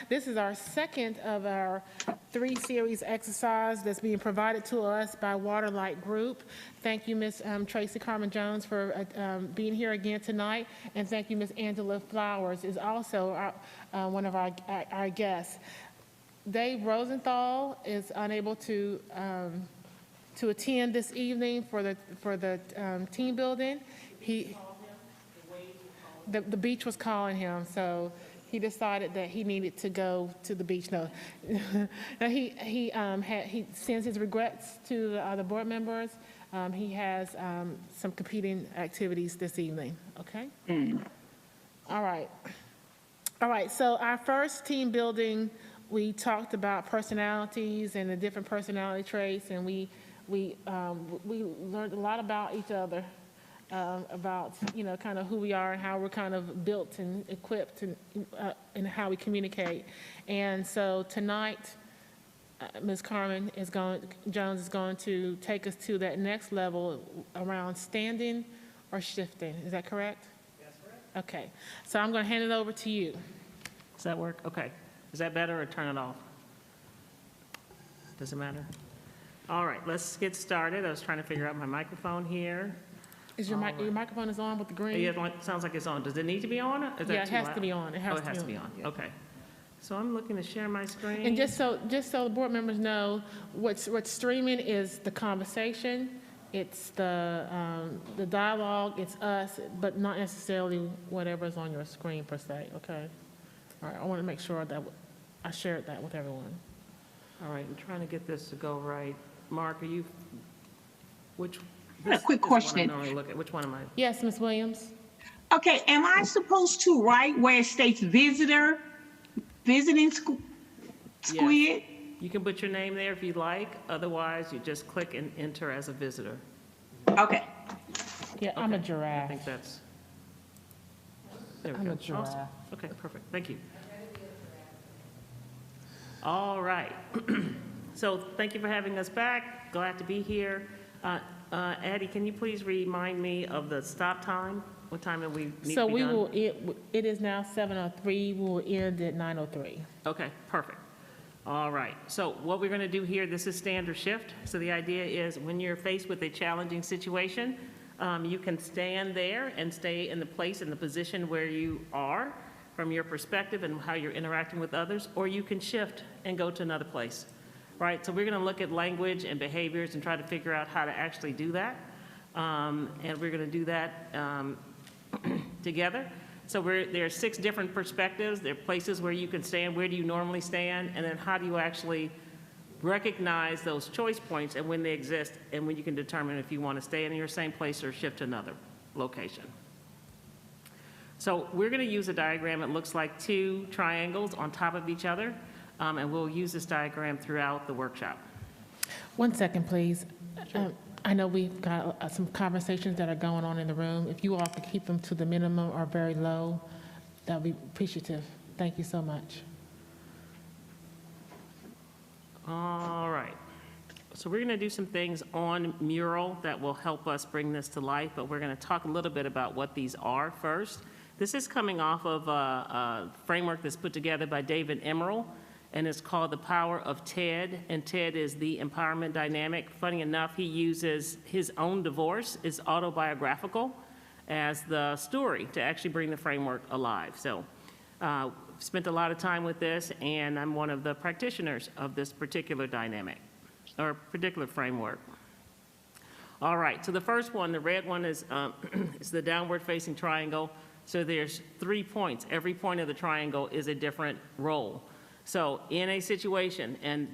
This is our second of our 3-series exercise that's being provided to us by Waterlight Group. Thank you, Ms. Tracy Carmen-Jones, for being here again tonight, and thank you, Ms. Angela Flowers, is also one of our guests. Dave Rosenthal is unable to attend this evening for the team building. The beach was calling him, so he decided that he needed to go to the beach. No, now he sends his regrets to the other board members. He has some competing activities this evening. Okay. All right. So our first team building, we talked about personalities and the different personality traits, and we learned a lot about each other. About, kind of who we are and how we're kind of built and equipped and how we communicate. And so tonight, Ms. Jones is going to take us to that next level around standing or shifting. Is that correct? That's correct. Okay. So I'm going to hand it over to you. Does that work? Okay. Is that better or turn it off? Does it matter? All right, let's get started. I was trying to figure out my microphone here. Is your microphone is on with the green? Yeah, it sounds like it's on. Does it need to be on? Is that it has to be on. It has to be on. Yeah. Okay. So I'm looking to share my screen. And just so the board members know, what's streaming is the conversation, it's the dialogue, it's us, but not necessarily whatever's on your screen per se. Okay. All right. I want to make sure that I shared that with everyone. All right. I'm trying to get this to go right. Mark, A quick question. Which one am I? Yes, Ms. Williams. Okay, am I supposed to write where it states visiting squid? Yes. You can put your name there if you'd like. Otherwise, you just click and enter as a visitor. Okay. Yeah, I'm a giraffe. I think that's. There we I'm go. a giraffe. Awesome. Okay, perfect. Thank you. All right. So thank you for having us back. Glad to be here. Addie, can you please remind me of the stop time? What time do we need So to be we done? will, it is now 7:03, we will end at 9:03. Okay, perfect. All right, so what we're going to do here, this is standard shift. So the idea is when you're faced with a challenging situation, you can stand there and stay in the place, in the position where you are from your perspective and how you're interacting with others, or you can shift and go to another place, right? So we're going to look at language and behaviors and try to figure out how to actually do that. And we're going to do that together. So there are 6 different perspectives. There are places where you can stand. Where do you normally stand? And then how do you actually recognize those choice points and when they exist and when you can determine if you want to stay in your same place or shift to another location. So we're going to use a diagram. It looks like 2 triangles on top of each other. And we'll use this diagram throughout the workshop. 1 second, please. I know we've got some conversations that are going on in the room. If you all could keep them to the minimum or very low, that would be appreciative. Thank you so much. All right. So we're going to do some things on mural that will help us bring this to life, but we're going to talk a little bit about what these are first. This is coming off of a framework that's put together by David Emerald, and it's called The Power of TED, and TED is the empowerment dynamic. Funny enough, he uses his own divorce, it's autobiographical, as the story to actually bring the framework alive. So spent a lot of time with this, and I'm one of the practitioners of this particular dynamic, or particular framework. All right, so the first one, the red one is, is the downward facing triangle. So there's 3 points. Every point of the triangle is a different role. So in a situation, and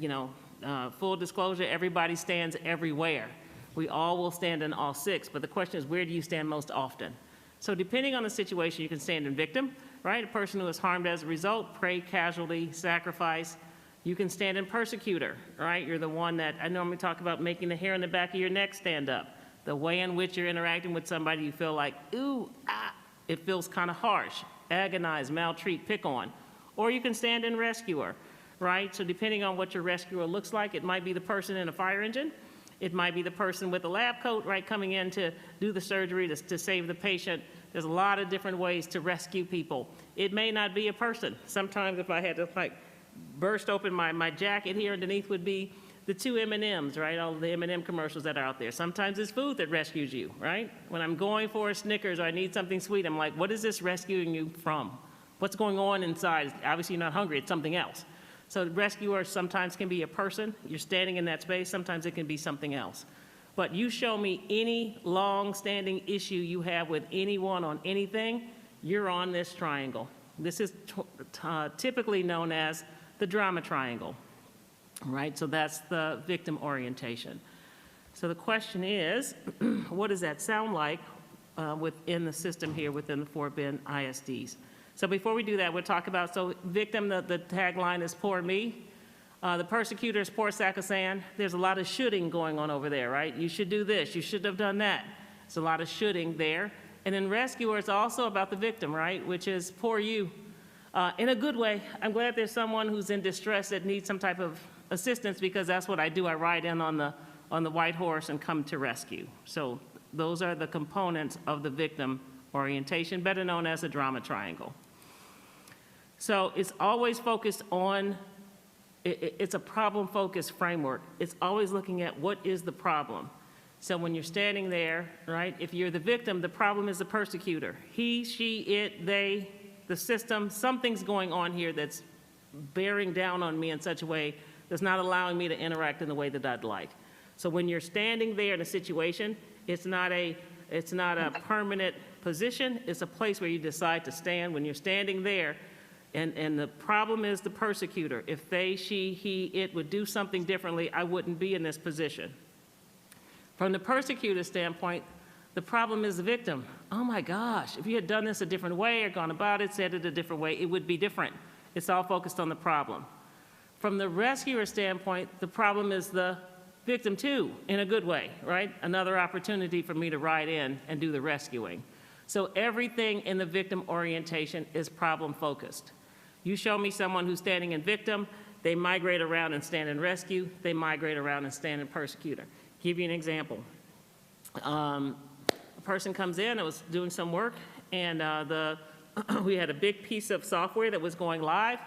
full disclosure, everybody stands everywhere. We all will stand in all 6, but the question is, where do you stand most often? So depending on the situation, you can stand in victim, right? A person who is harmed as a result, prey, casualty, sacrifice. You can stand in persecutor, right? You're the one that I normally talk about making the hair on the back of your neck stand up. The way in which you're interacting with somebody, you feel like, ooh, ah, it feels kind of harsh, agonize, maltreat, pick on. Or you can stand in rescuer, right? So depending on what your rescuer looks like, it might be the person in a fire engine. It might be the person with a lab coat, right, coming in to do the surgery to save the patient. There's a lot of different ways to rescue people. It may not be a person. Sometimes if I had to burst open my jacket here underneath would be the 2 M&Ms, right? All the M&M commercials that are out there. Sometimes it's food that rescues you, right? When I'm going for a Snickers or I need something sweet, I'm like, what is this rescuing you from? What's going on inside? Obviously you're not hungry, it's something else. So the rescuer sometimes can be a person. You're standing in that space. Sometimes it can be something else. But you show me any long-standing issue you have with anyone on anything, you're on this triangle. This is typically known as the drama triangle, right? So that's the victim orientation. So the question is, what does that sound like within the system here, within the 4 bin ISDs? So before we do that, we'll talk about, so victim, the tagline is poor me. The persecutor is poor sack of sand. There's a lot of shoulding going on over there, right? You should do this, you should have done that. There's a lot of shoulding there. And then rescuer is also about the victim, right? Which is poor you. In a good way. I'm glad there's someone who's in distress that needs some type of assistance, because that's what I do. I ride in on the white horse and come to rescue. So those are the components of the victim orientation, better known as a drama triangle. So it's always focused on, it's a problem-focused framework. It's always looking at what is the problem. So when you're standing there, right, if you're the victim, the problem is the persecutor. He, she, it, they, the system, something's going on here that's bearing down on me in such a way that's not allowing me to interact in the way that I'd like. So when you're standing there in a situation, it's not a permanent position. It's a place where you decide to stand. When you're standing there, and the problem is the persecutor. If they, she, he, it would do something differently, I wouldn't be in this position. From the persecutor standpoint, the problem is the victim. Oh my gosh, if you had done this a different way or gone about it, said it a different way, it would be different. It's all focused on the problem. From the rescuer standpoint, the problem is the victim too, in a good way, right? Another opportunity for me to ride in and do the rescuing. So everything in the victim orientation is problem focused. You show me someone who's standing in victim, they migrate around and stand in rescue, they migrate around and stand in persecutor. Give you an example. A person comes in that was doing some work, and we had a big piece of software that was going live,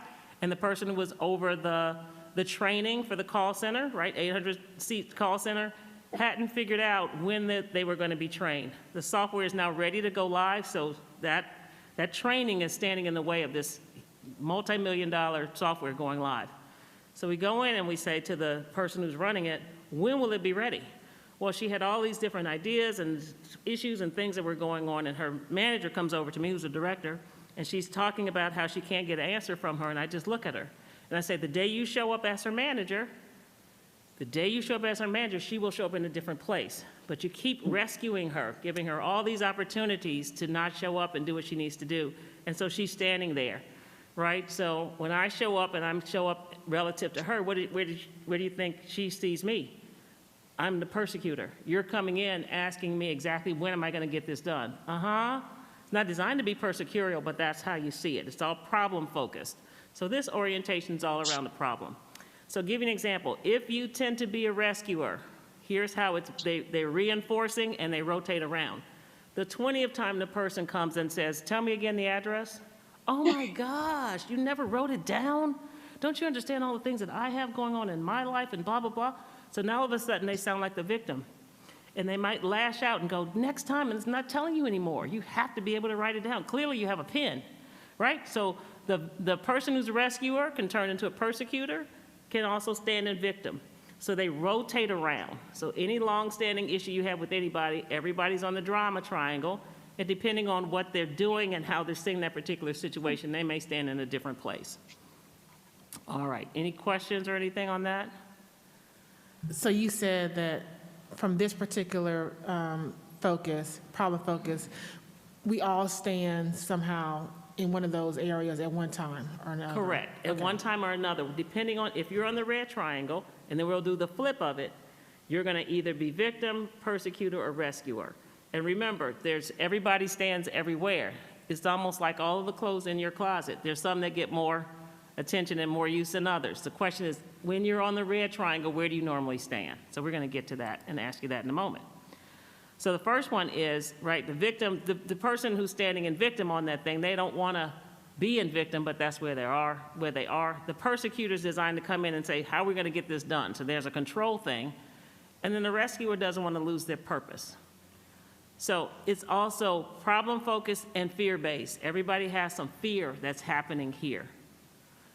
and the person who was over the training for the call center, right, 800-seat call center, hadn't figured out when they were going to be trained. The software is now ready to go live, so that training is standing in the way of this multi-million-dollar software going live. So we go in and we say to the person who's running it, when will it be ready? Well, she had all these different ideas and issues and things that were going on, and her manager comes over to me, who's a director, and she's talking about how she can't get an answer from her, and I just look at her. And I say, the day you show up as her manager, she will show up in a different place. But you keep rescuing her, giving her all these opportunities to not show up and do what she needs to do. And so she's standing there, right? So when I show up and I show up relative to her, where do you think she sees me? I'm the persecutor. You're coming in asking me exactly when am I going to get this done? It's not designed to be persecutorial, but that's how you see it. It's all problem focused. So this orientation is all around the problem. So give you an example. If you tend to be a rescuer, here's how they're reinforcing and they rotate around. The 20th time the person comes and says, tell me again the address. Oh my gosh, you never wrote it down? Don't you understand all the things that I have going on in my life and blah, blah, blah? So now all of a sudden they sound like the victim. And they might lash out and go, next time, and it's not telling you anymore. You have to be able to write it down. Clearly you have a pen, right? So the person who's a rescuer can turn into a persecutor, can also stand in victim. So they rotate around. So any long-standing issue you have with anybody, everybody's on the drama triangle, and depending on what they're doing and how they're seeing that particular situation, they may stand in a different place. All right, any questions or anything on that? So you said that from this particular problem focus, we all stand somehow in one of those areas at one time or another? Correct, at one time or another, depending on if you're on the red triangle, and then we'll do the flip of it, you're going to either be victim, persecutor, or rescuer. And remember, everybody stands everywhere. It's almost like all of the clothes in your closet. There's some that get more attention and more use than others. The question is, when you're on the red triangle, where do you normally stand? So we're going to get to that and ask you that in a moment. So the first one is, right, the victim, the person who's standing in victim on that thing, they don't want to be in victim, but that's where they are. The persecutor is designed to come in and say, how are we going to get this done? So there's a control thing. And then the rescuer doesn't want to lose their purpose. So it's also problem-focused and fear-based. Everybody has some fear that's happening here.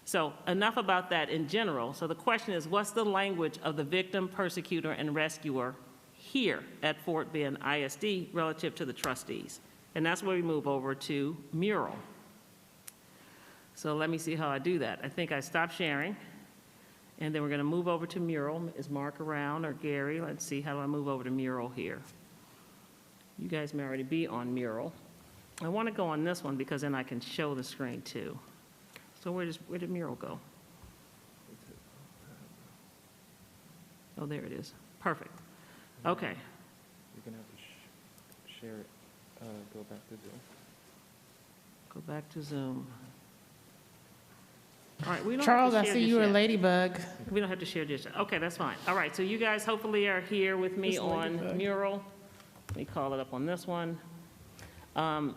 So enough about that in general. So the question is, what's the language of the victim, persecutor, and rescuer here at Fort Bend ISD relative to the trustees? And that's where we move over to mural. So let me see how I do that. I think I stop sharing, and then we're going to move over to mural. Is Mark around, or Gary? Let's see, how do I move over to mural here? You guys may already be on mural. I want to go on this one because then I can show the screen too. So where did mural go? Oh, there it is. Perfect. Okay. You're going to have to share it. Go back to Zoom. Go back to Zoom. All right, we don't Charles, have I to share see just you a yet. ladybug. We don't have to share just yet. Okay, that's fine. All right, so you guys hopefully are here with me This on ladybug. mural. Let me call it up on this one. And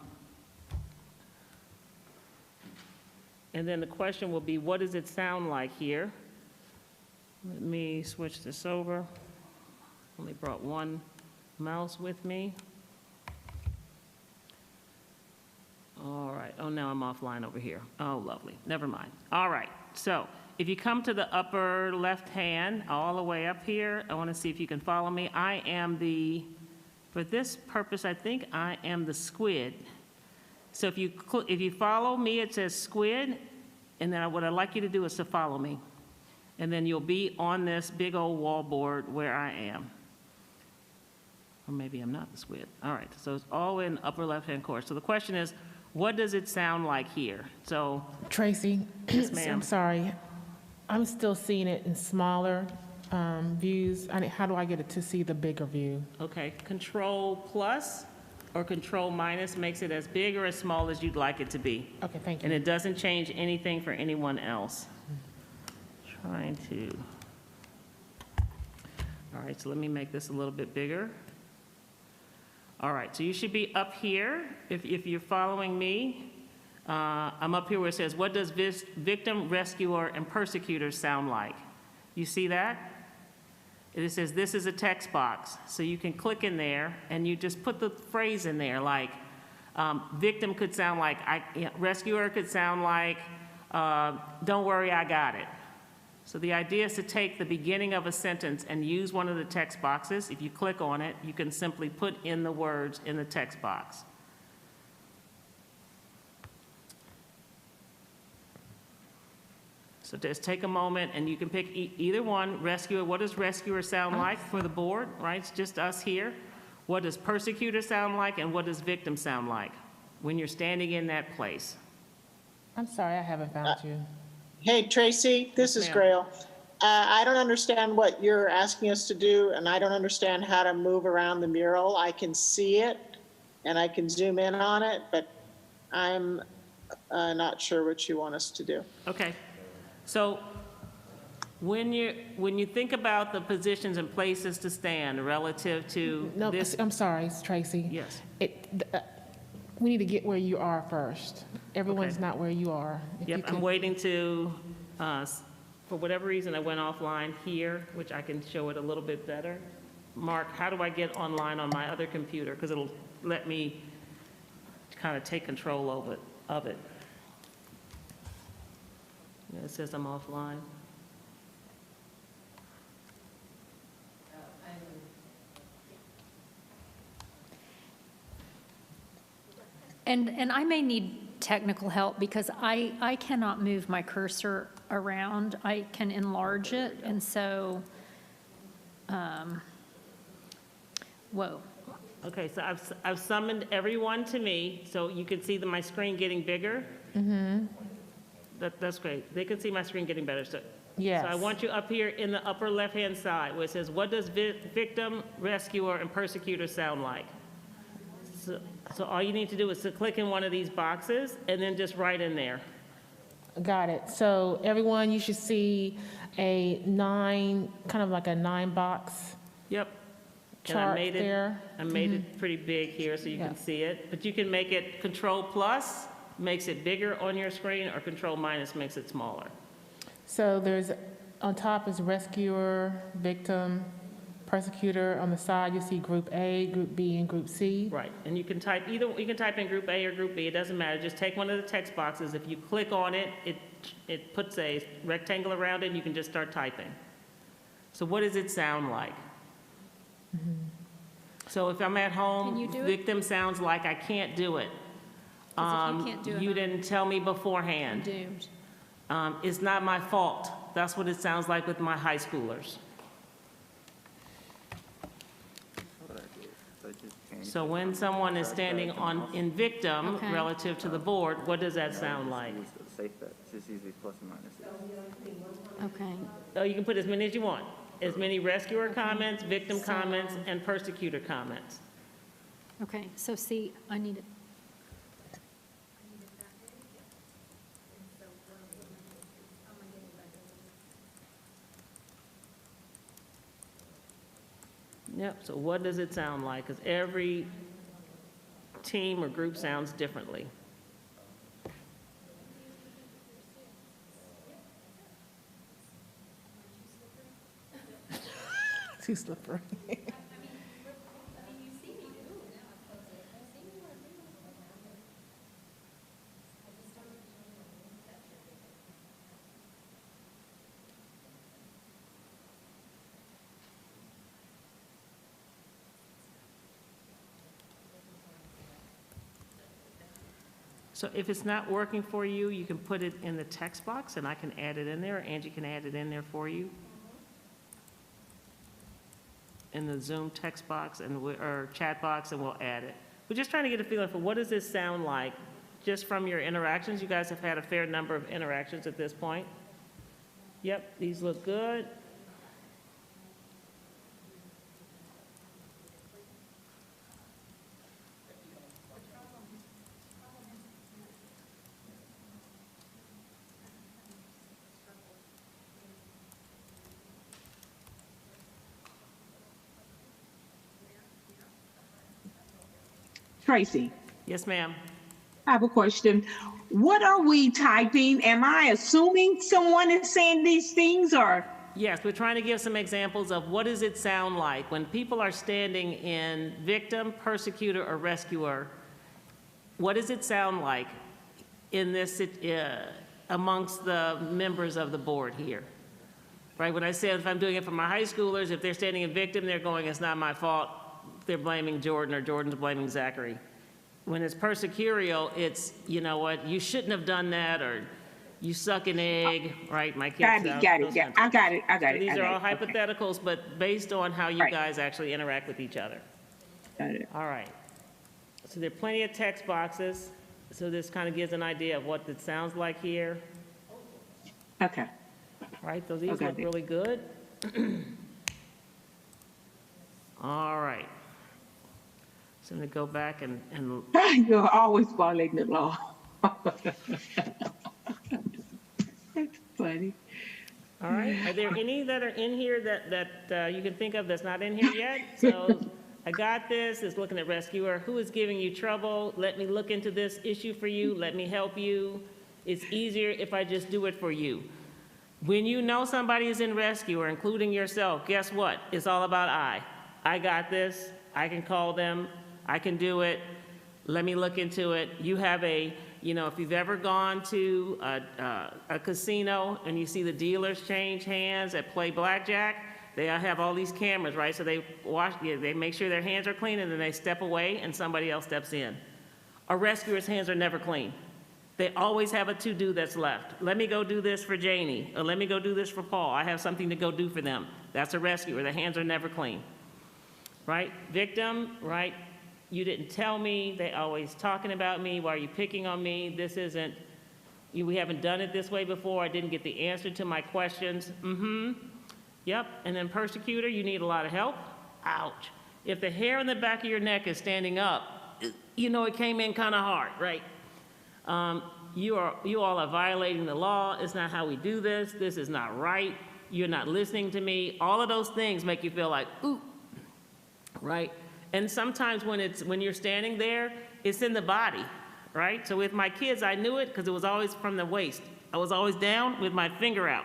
then the question will be, what does it sound like here? Let me switch this over. Only brought one mouse with me. All right. Oh, now I'm offline over here. Oh, lovely. Never mind. All right. So if you come to the upper left hand, all the way up here, I want to see if you can follow me. I am for this purpose, I think I am the squid. So if you follow me, it says squid, and then what I'd like you to do is to follow me. And then you'll be on this big old wall board where I am. Or maybe I'm not the squid. All right, so it's all in upper left-hand corner. So the question is, what does it sound like here? So, Tracy, yes, ma'am. I'm sorry. I'm still seeing it in smaller views. How do I get it to see the bigger view? Okay, Control plus or Control minus makes it as big or as small as you'd like it to be. Okay, thank you. And it doesn't change anything for anyone else. Trying to. All right, so let me make this a little bit bigger. All right, so you should be up here, if you're following me. I'm up here where it says, what does victim, rescuer, and persecutor sound like? You see that? It says this is a text box, so you can click in there and you just put the phrase in there, like victim could sound like, rescuer could sound like, don't worry, I got it. So the idea is to take the beginning of a sentence and use one of the text boxes. If you click on it, you can simply put in the words in the text box. So just take a moment and you can pick either one. Rescuer, what does rescuer sound like for the board, right? It's just us here. What does persecutor sound like and what does victim sound like when you're standing in that place? I'm sorry, I haven't found you. Hey, Tracy, this is ma'am. Grail. I don't understand what you're asking us to do, and I don't understand how to move around the mural. I can see it, and I can zoom in on it, but I'm not sure what you want us to do. Okay. So when you think about the positions and places to stand relative to No, this. I'm sorry, Tracy. Yes. We need to get where you are first. Everyone's Okay. not where you are. If you Yep, could- I'm waiting to, for whatever reason, I went offline here, which I can show it a little bit better. Mark, how do I get online on my other computer? Because it'll let me kind of take control of it. Yeah, it says I'm offline. And I may need technical help because I cannot move my cursor around. I can enlarge it, and so, whoa. Okay, so I've summoned everyone to me, so you can see my screen getting bigger. Mm-hmm. That's great. They can see my screen getting better. So Yes. I want you up here in the upper left-hand side where it says, what does victim, rescuer, and persecutor sound like? So all you need to do is to click in one of these boxes and then just write in there. Got it. So everyone, you should see a kind of like a 9-box Yep. chart there. I made it pretty big here so you can see it. But you can make it Control plus, makes it bigger on your screen, or Control minus makes it smaller. So there's, on top is rescuer, victim, persecutor. On the side, you see Group A, Group B, and Group C. Right, and you can type you can type in Group A or Group B, it doesn't matter. Just take one of the text boxes. If you click on it, it puts a rectangle around it, and you can just start typing. So what does it sound like? So if I'm at home, Can you do it? victim sounds like I can't do it. 'Cause if you can't do it, You I'm didn't tell me beforehand. doomed. It's not my fault. That's what it sounds like with my high schoolers. So when someone is standing in victim Okay. relative to the board, what does that sound like? Safe bet, just use these plus and minuses. Okay. Oh, you can put as many as you want. As many rescuer comments, victim comments, and persecutor comments. Okay, so see, I need it. Yep, so what does it sound like? Because every team or group sounds differently. Too slippery. So if it's not working for you, you can put it in the text box and I can add it in there, or Angie can add it in there for you. In the Zoom text box or chat box, and we'll add it. We're just trying to get a feeling for what does this sound like just from your interactions. You guys have had a fair number of interactions at this point. Yep, these look good. Tracy, Yes, ma'am. I have a question. What are we typing? Am I assuming someone is saying these things or? Yes, we're trying to give some examples of what does it sound like when people are standing in victim, persecutor, or rescuer. What does it sound like in this amongst the members of the board here? Right, when I said if I'm doing it for my high schoolers, if they're standing in victim, they're going, it's not my fault. They're blaming Jordan or Jordan's blaming Zachary. When it's persecurial, it's, you know what, you shouldn't have done that, or you suck an egg, right? My kids. Got it. Yeah, I got it. So these are all hypotheticals, but based on how you guys actually interact with each other. Got it. All right. So there are plenty of text boxes. So this kind of gives an idea of what it sounds like here. Okay. Right, so these look really good. All right. So I'm gonna go back and You're always violating the law. That's funny. all right, are there any that are in here that you can think of that's not in here yet? So I got this, is looking at rescuer. Who is giving you trouble? Let me look into this issue for you. Let me help you. It's easier if I just do it for you. When you know somebody is in rescuer, including yourself, guess what? It's all about I. I got this. I can call them. I can do it. Let me look into it. You have a, you know, if you've ever gone to a casino and you see the dealers change hands at play blackjack, they have all these cameras, right? So they watch, they make sure their hands are clean, and then they step away and somebody else steps in. A rescuer's hands are never clean. They always have a to-do that's left. Let me go do this for Janie, or let me go do this for Paul. I have something to go do for them. That's a rescuer. Their hands are never clean, right? Victim, right? You didn't tell me. They always talking about me. Why are you picking on me? This isn't, we haven't done it this way before. I didn't get the answer to my questions. Yep, and then persecutor, you need a lot of help. Ouch. If the hair on the back of your neck is standing up, you know it came in kind of hard, right? You all are violating the law. It's not how we do this. This is not right. You're not listening to me. All of those things make you feel like, ooh, right? And sometimes when you're standing there, it's in the body, right? So with my kids, I knew it because it was always from the waist. I was always down with my finger out,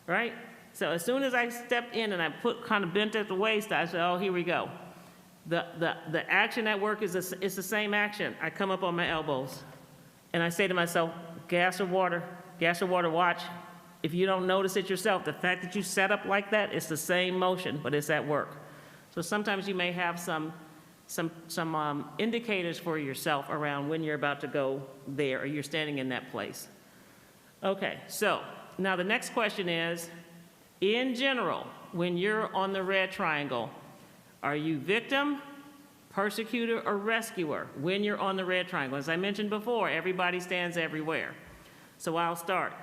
right? So as soon as I stepped in and I kind of bent at the waist, I said, oh, here we go. The action at work is it's the same action. I come up on my elbows. And I say to myself, gas or water, watch. If you don't notice it yourself, the fact that you set up like that, it's the same motion, but it's at work. So sometimes you may have some indicators for yourself around when you're about to go there or you're standing in that place. Okay, so now the next question is, in general, when you're on the red triangle, are you victim, persecutor, or rescuer when you're on the red triangle? As I mentioned before, everybody stands everywhere. So I'll start,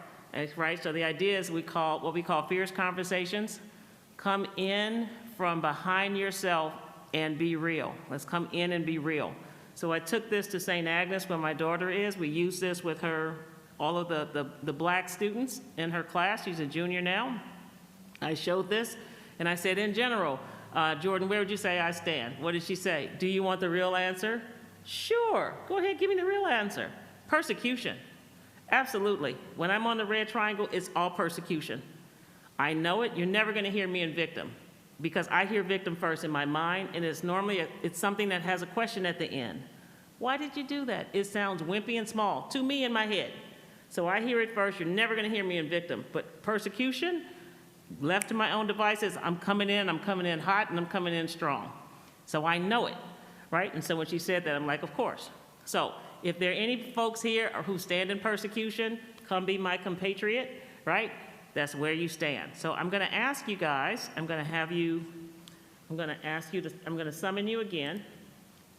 right? So the idea is what we call fierce conversations. Come in from behind yourself and be real. Let's come in and be real. So I took this to St. Agnes where my daughter is. We use this with her, all of the black students in her class. She's a junior now. I showed this and I said, in general, Jordan, where would you say I stand? What did she say? Do you want the real answer? Sure, go ahead, give me the real answer. Persecution, absolutely. When I'm on the red triangle, it's all persecution. I know it, you're never gonna hear me in victim because I hear victim first in my mind, and it's normally, it's something that has a question at the end. Why did you do that? It sounds wimpy and small to me in my head. So I hear it first, you're never gonna hear me in victim, but persecution, left to my own devices, I'm coming in hot, and I'm coming in strong. So I know it, right? And so when she said that, I'm like, of course. So if there are any folks here who stand in persecution, come be my compatriot, right? That's where you stand. So I'm gonna ask you guys, I'm gonna summon you again,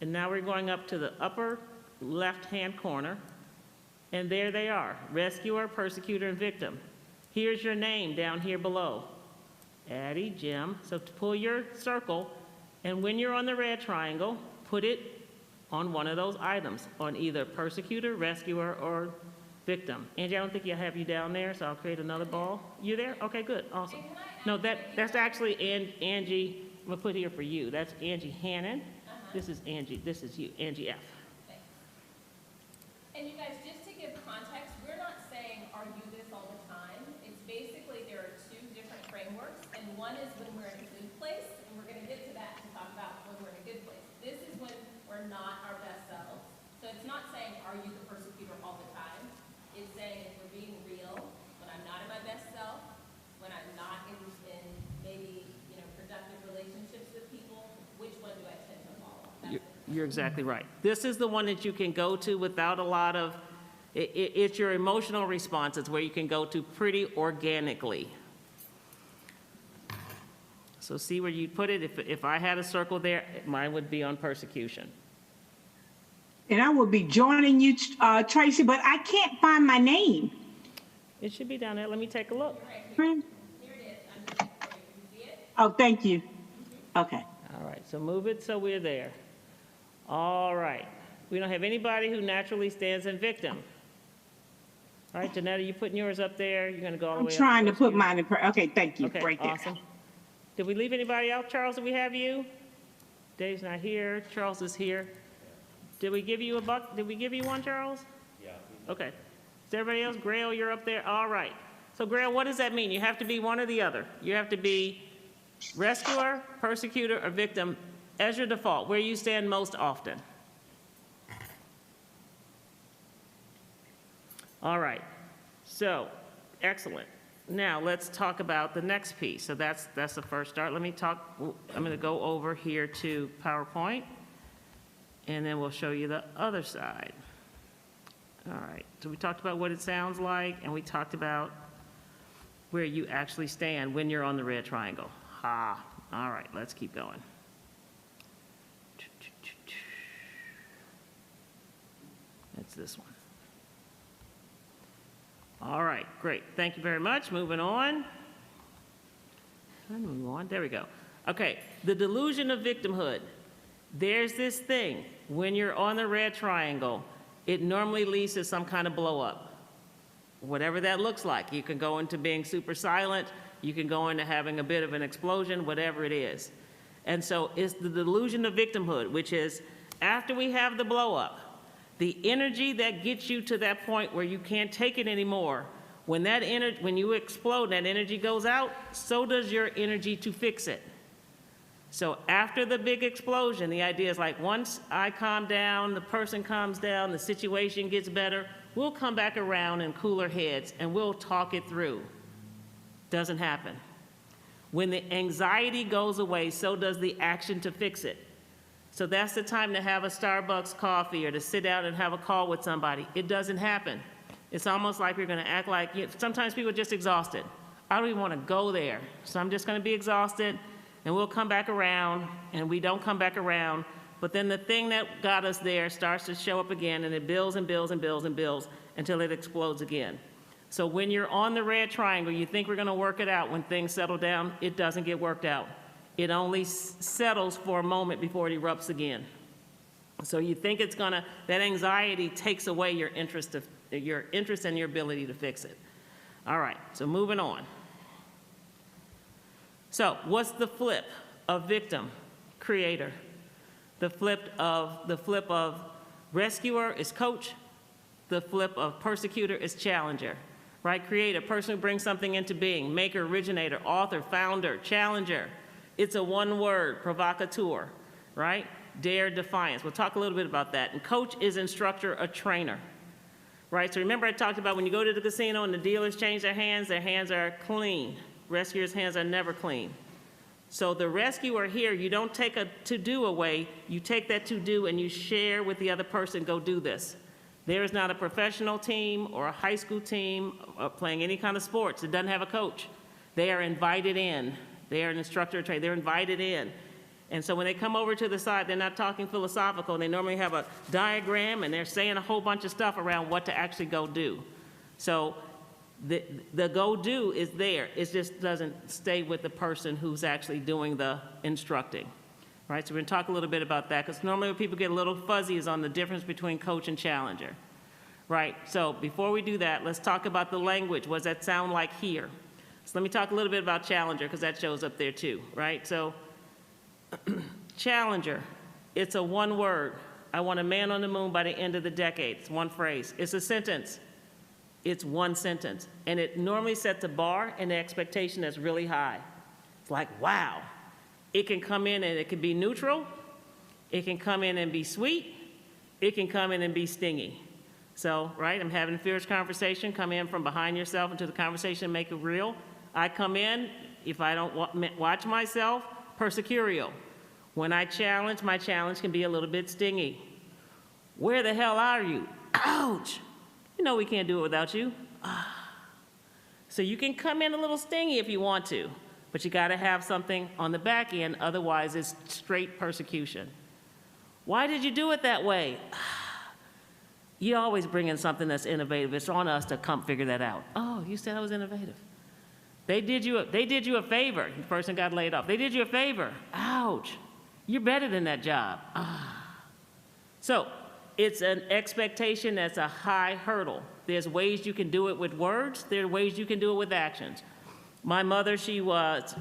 and now we're going up to the upper left-hand corner, and there they are, rescuer, persecutor, and victim. Here's your name down here below. Addie, Jim. So to pull your circle, and when you're on the red triangle, put it on one of those items, on either persecutor, rescuer, or victim. Angie, I don't think I have you down there, so I'll create another ball. You there? Okay, good, awesome. No, that's actually Angie, I'm gonna put here for you. That's Angie Hannon. This is Angie, this is you, Angie F. And you guys, just to give context, we're not saying, are you this all the time? It's basically, there are two different frameworks, and one is when we're in a good place, and we're gonna get to that to talk about when we're in a good place. This is when we're not our best selves. So it's not saying, are you the persecutor all the time? It's saying, if we're being real, when I'm not in my best self, when I'm not in maybe, productive relationships with people, which one do I tend to follow? You're exactly right. This is the one that you can go to without a lot of, it's your emotional responses where you can go to pretty organically. So see where you put it? If I had a circle there, mine would be on persecution. And I will be joining you, Tracy, but I can't find my name. It should be down there. Let me take a look. Oh, thank you. Okay. All right, so move it so we're there. All right. We don't have anybody who naturally stands in victim. All right, Janetta, you putting yours up there? You're going to go all the I'm way up? trying to put mine in, okay, thank you, Okay, right there. awesome. Did we leave anybody out? Charles, did we have you? Dave's not here. Charles is here. Did we give you a buck? Did we give you one, Charles? Yeah. Okay. Is everybody else? Grail, you're up there? All right. So Grail, what does that mean? You have to be one or the other. You have to be rescuer, persecutor, or victim as your default, where you stand most often. All right. So, excellent. Now, let's talk about the next piece. So that's the first start. I'm going to go over here to PowerPoint, and then we'll show you the other side. All right. So we talked about what it sounds like, and we talked about where you actually stand when you're on the red triangle. Ha. All right. Let's keep going. That's this one. All right, great. Thank you very much. Moving on. There we go. Okay, the delusion of victimhood. There's this thing. When you're on the red triangle, it normally leads to some kind of blow up. Whatever that looks like. You can go into being super silent. You can go into having a bit of an explosion, whatever it is. And so it's the delusion of victimhood, which is after we have the blow up, the energy that gets you to that point where you can't take it anymore, when you explode, that energy goes out, so does your energy to fix it. So after the big explosion, the idea is like once I calm down, the person calms down, the situation gets better, we'll come back around in cooler heads and we'll talk it through. Doesn't happen. When the anxiety goes away, so does the action to fix it. So that's the time to have a Starbucks coffee or to sit down and have a call with somebody. It doesn't happen. It's almost like we're going to act like, sometimes people are just exhausted. I don't even want to go there. So I'm just going to be exhausted and we'll come back around, and we don't come back around. But then the thing that got us there starts to show up again, and it builds and builds and builds and builds until it explodes again. So when you're on the red triangle, you think we're going to work it out when things settle down. It doesn't get worked out. It only settles for a moment before it erupts again. So you think it's gonna, that anxiety takes away your interest and your ability to fix it. All right, so moving on. So what's the flip of victim, creator? The flip of rescuer is coach. The flip of persecutor is challenger, right? Creator, person who brings something into being, maker, originator, author, founder, challenger. It's a one word, provocateur, right? Dare, defiance. We'll talk a little bit about that. And coach is instructor, a trainer, right? So remember I talked about when you go to the casino and the dealers change their hands are clean. Rescuer's hands are never clean. So the rescuer here, you don't take a to-do away, you take that to-do and you share with the other person, go do this. There is not a professional team or a high school team playing any kind of sports that doesn't have a coach. They are invited in. They are an instructor or trainer. They're invited in. And so when they come over to the side, they're not talking philosophical. They normally have a diagram, and they're saying a whole bunch of stuff around what to actually go do. So the go do is there. It just doesn't stay with the person who's actually doing the instructing. Right? So we're going to talk a little bit about that, because normally when people get a little fuzzy is on the difference between coach and challenger. Right? So before we do that, let's talk about the language. What does that sound like here? So let me talk a little bit about challenger, because that shows up there too, right? So challenger, It's a one word. I want a man on the moon by the end of the decade. It's one phrase. It's a sentence. It's one sentence. And it normally sets a bar and the expectation that's really high. It's like, wow. It can come in and it can be neutral. It can come in and be sweet. It can come in and be stingy. So, right, I'm having a fierce conversation. Come in from behind yourself into the conversation and make it real. I come in, if I don't watch myself, persecutorial. When I challenge, my challenge can be a little bit stingy. Where the hell are you? Ouch! You know we can't do it without you. So you can come in a little stingy if you want to, but you gotta have something on the back end, otherwise it's straight persecution. Why did you do it that way? You always bring in something that's innovative. It's on us to come figure that out. Oh, you said I was innovative. They did you a favor. The person got laid off. They did you a favor. Ouch. You're better than that job. So it's an expectation that's a high hurdle. There's ways you can do it with words. There are ways you can do it with actions. My mother,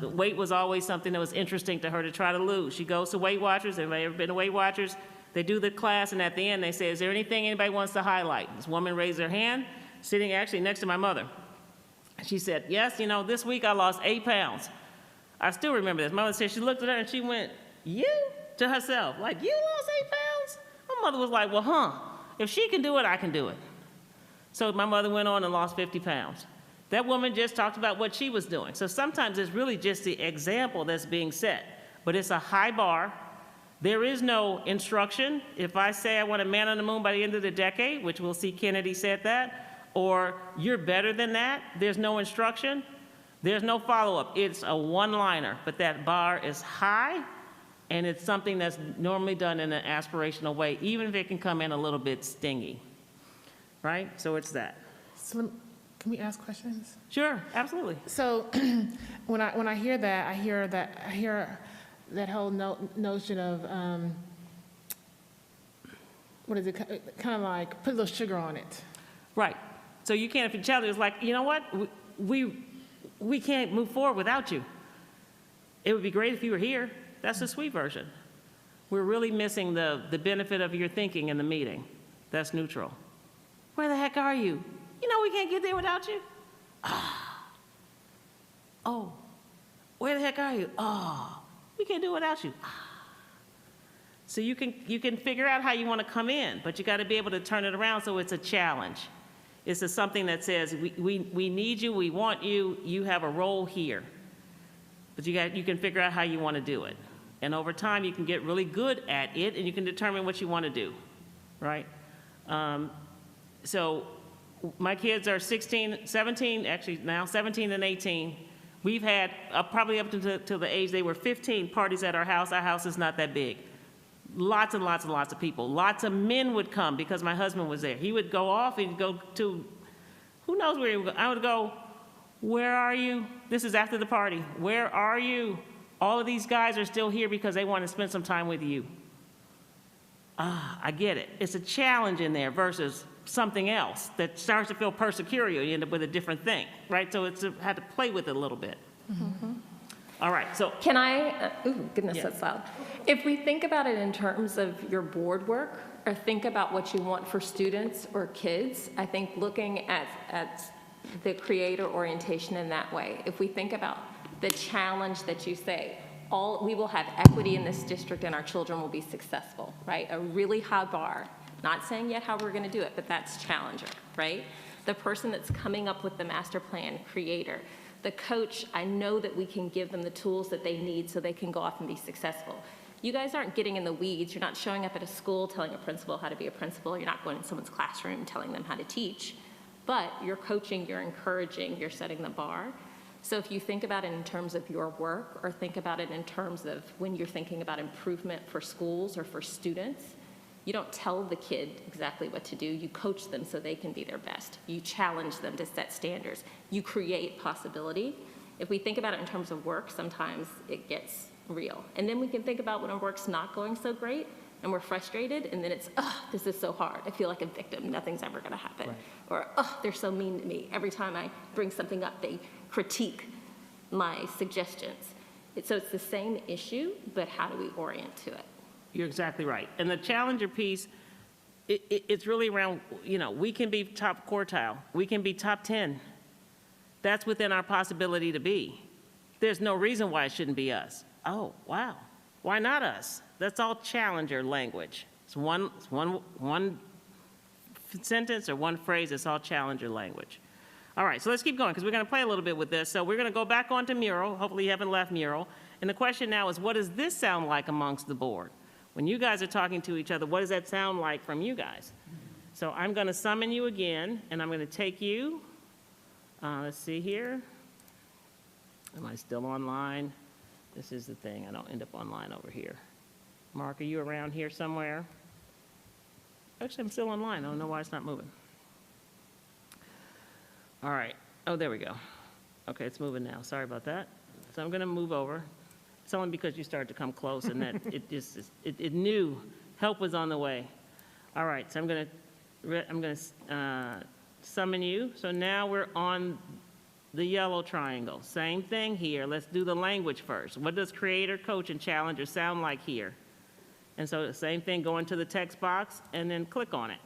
weight was always something that was interesting to her to try to lose. She goes to Weight Watchers. Everybody ever been to Weight Watchers? They do the class, and at the end, they say, is there anything anybody wants to highlight? This woman raised her hand, sitting actually next to my mother. She said, yes, you know, this week I lost 8 pounds. I still remember this. My mother said she looked at her and she went, you? To herself, like, you lost 8 pounds? My mother was like, well, if she can do it, I can do it. So my mother went on and lost 50 pounds. That woman just talked about what she was doing. So sometimes it's really just the example that's being set, but it's a high bar. There is no instruction. If I say I want a man on the moon by the end of the decade, which we'll see Kennedy said that, or you're better than that, there's no instruction. There's no follow-up. It's a one-liner, but that bar is high, and it's something that's normally done in an aspirational way, even if it can come in a little bit stingy, right? So it's that. So can we ask questions? Sure, absolutely. So when I hear that, I hear that whole notion of, what is it, kind of like put a little sugar on it. Right. So you can't, if you challenge, it's like, you know what, we can't move forward without you. It would be great if you were here. That's the sweet version. We're really missing the benefit of your thinking in the meeting. That's neutral. Where the heck are you? You know we can't get there without you. Oh, where the heck are you? Oh, we can't do it without you. So you can figure out how you want to come in, but you got to be able to turn it around so it's a challenge. It's something that says, we need you, we want you, you have a role here. But you can figure out how you want to do it. And over time, you can get really good at it, and you can determine what you want to do, right? So my kids are 17, actually now 17 and 18. We've had probably up to the age they were 15 parties at our house. Our house is not that big. Lots and lots and lots of people. Lots of men would come because my husband was there. He would go off and go to, who knows where he would go. I would go, where are you? This is after the party. Where are you? All of these guys are still here because they want to spend some time with you. I get it. It's a challenge in there versus something else that starts to feel persecutorial. You end up with a different thing, right? So it's had to play with it a little bit. Mm-hmm. All right, so. Can I, goodness, that's loud. If we think about it in terms of your board work, or think about what you want for students or kids, I think looking at the creator orientation in that way, if we think about the challenge that you say, we will have equity in this district and our children will be successful, right? A really high bar. Not saying yet how we're going to do it, but that's challenger, right? The person that's coming up with the master plan, creator. The coach, I know that we can give them the tools that they need so they can go off and be successful. You guys aren't getting in the weeds. You're not showing up at a school telling a principal how to be a principal. You're not going in someone's classroom telling them how to teach. But you're coaching, you're encouraging, you're setting the bar. So if you think about it in terms of your work, or think about it in terms of when you're thinking about improvement for schools or for students, you don't tell the kid exactly what to do. You coach them so they can be their best. You challenge them to set standards. You create possibility. If we think about it in terms of work, sometimes it gets real. And then we can think about when our work's not going so great and we're frustrated, and then it's, this is so hard. I feel like a victim. Nothing's ever going to happen. Right. Or, they're so mean to me. Every time I bring something up, they critique my suggestions. So it's the same issue, but how do we orient to it? You're exactly right. And the challenger piece, it's really around, you know, we can be top quartile. We can be top 10. That's within our possibility to be. There's no reason why it shouldn't be us. Oh, wow. Why not us? That's all challenger language. It's one sentence or one phrase. It's all challenger language. All right, so let's keep going because we're going to play a little bit with this. So we're going to go back onto mural. Hopefully you haven't left mural. And the question now is, what does this sound like amongst the board? When you guys are talking to each other, what does that sound like from you guys? So I'm going to summon you again, and I'm going to take you. Let's see here. Am I still online? This is the thing. I don't end up online over here. Mark, are you around here somewhere? Actually, I'm still online. I don't know why it's not moving. All right. Oh, there we go. Okay, it's moving now. Sorry about that. So I'm going to move over. It's only because you started to come close and that it knew help was on the way. All right, so I'm going to summon you. So now we're on the yellow triangle. Same thing here. Let's do the language first. What does creator, coach, and challenger sound like here? And so the same thing, go into the text box and then click on it.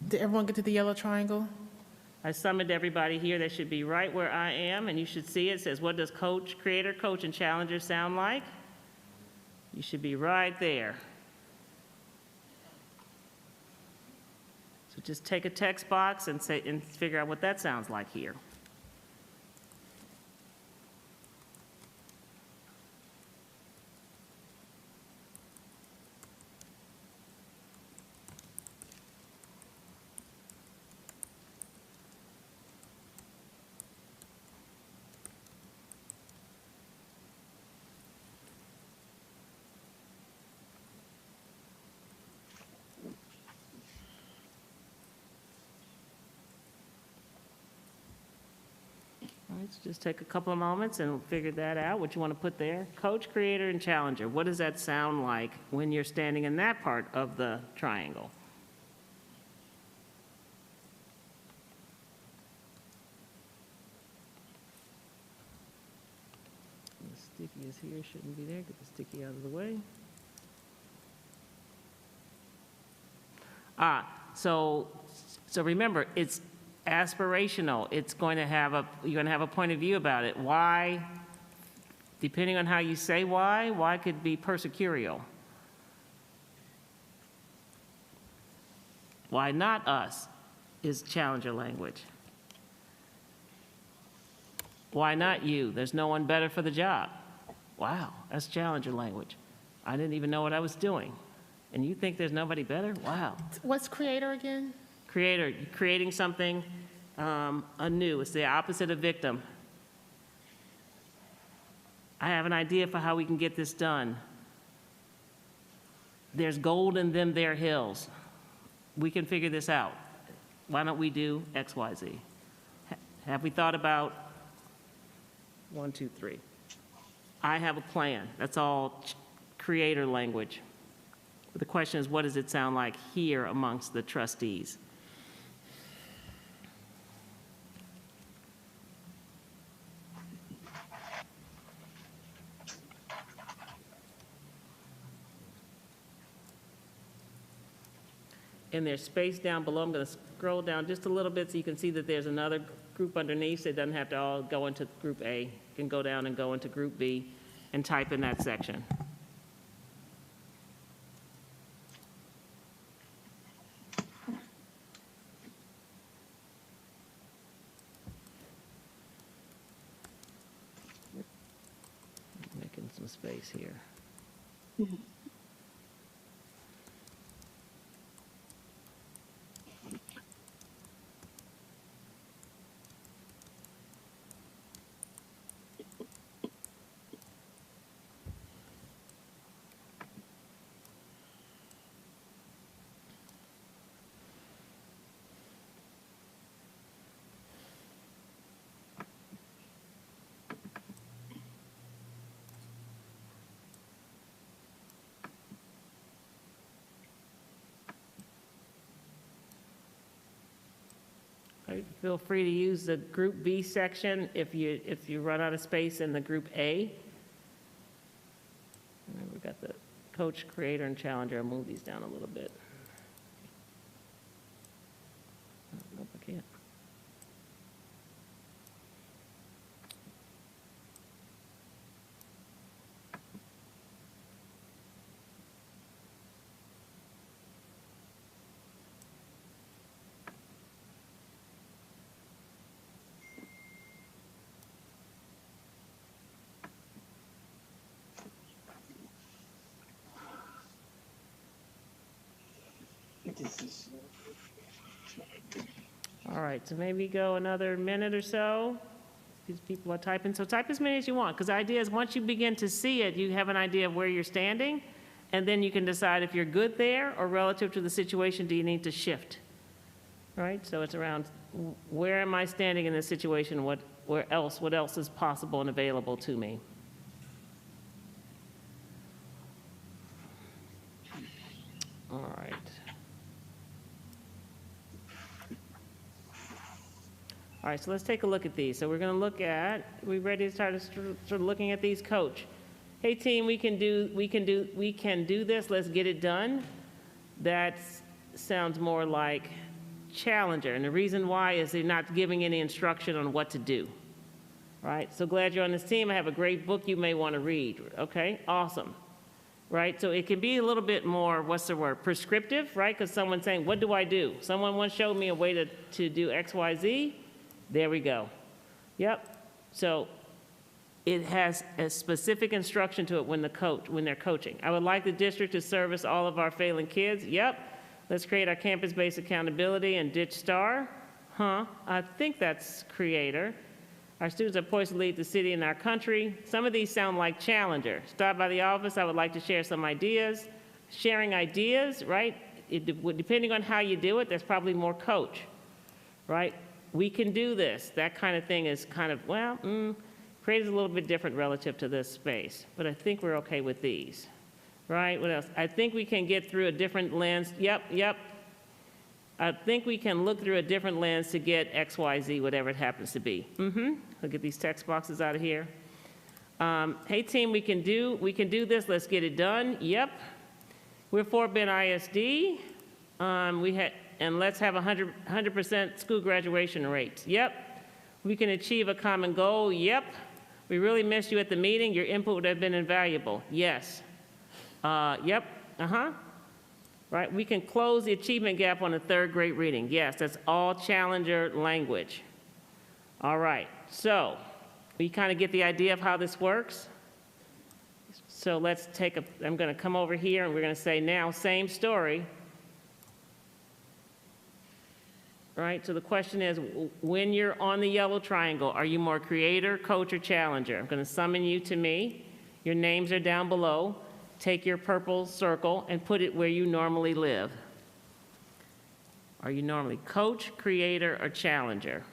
Did everyone get to the yellow triangle? I summoned everybody here. They should be right where I am, and you should see it says, what does coach, creator, coach, and challenger sound like? You should be right there. So just take a text box and figure out what that sounds like here. All right, so just take a couple of moments and figure that out, what you want to put there. Coach, creator, and challenger. What does that sound like when you're standing in that part of the triangle? The sticky is here, shouldn't be there. Get the sticky out of the way. So remember, it's aspirational. It's going to have you're going to have a point of view about it. Why, depending on how you say why could be persecurial. Why not us is challenger language. Why not you? There's no one better for the job. Wow, that's challenger language. I didn't even know what I was doing. And you think there's nobody better? Wow. What's creator again? Creator, creating something anew. It's the opposite of victim. I have an idea for how we can get this done. There's gold in them there hills. We can figure this out. Why don't we do X, Y, Z? Have we thought about 1, 2, 3? I have a plan. That's all creator language. But the question is, what does it sound like here amongst the trustees? And there's space down below. I'm going to scroll down just a little bit so you can see that there's another group underneath. So it doesn't have to all go into group A. You can go down and go into group B and type in that section. Making some space here. Right, feel free to use the Group B section if you run out of space in the Group A. And then we've got the Coach, creator, and challenger. I'll move these down a little bit. Nope, I can't. All right, so maybe go another minute or so. These people are typing, so type as many as you want, because the idea is once you begin to see it, you have an idea of where you're standing, and then you can decide if you're good there or relative to the situation, do you need to shift? All right, so it's around where am I standing in this situation, what else is possible and available to me? All right. All right, so let's take a look at these. So we're going to look at, we ready to start looking at these, Coach? Hey team, we can do this, let's get it done. That sounds more like challenger. And the reason why is they're not giving any instruction on what to do. Right, so glad you're on this team. I have a great book you may want to read. Okay, awesome. Right, so it can be a little bit more, what's the word, prescriptive, right? Because someone's saying, what do I do? Someone once showed me a way to do X, Y, Z. There we go. Yep. So it has a specific instruction to it when they're coaching. I would like the district to service all of our failing kids. Yep. Let's create our campus-based accountability and ditch STAR. I think that's creator. Our students are poised to lead the city and our country. Some of these sound like challenger. Stop by the office. I would like to share some ideas. Sharing ideas, right? Depending on how you do it, that's probably more coach, right? We can do this. That kind of thing is kind of, well, creative is a little bit different relative to this space, but I think we're okay with these, right? What else? I think we can get through a different lens. Yep. I think we can look through a different lens to get X, Y, Z, whatever it happens to be. I'll get these text boxes out of here. Hey team, we can do this. Let's get it done. Yep. We're for Ben ISD. And let's have 100% school graduation rates. Yep. We can achieve a common goal. Yep. We really missed you at the meeting. Your input would have been invaluable. Yes. Yep. Right. We can close the achievement gap on the third grade reading. Yes, that's all challenger language. All right. So we kind of get the idea of how this works. So let's I'm going to come over here and we're going to say now, same story. Right, so the question is, when you're on the yellow triangle, are you more creator, coach, or challenger? I'm going to summon you to me. Your names are down below. Take your purple circle and put it where you normally live. Are you normally coach, creator, or challenger?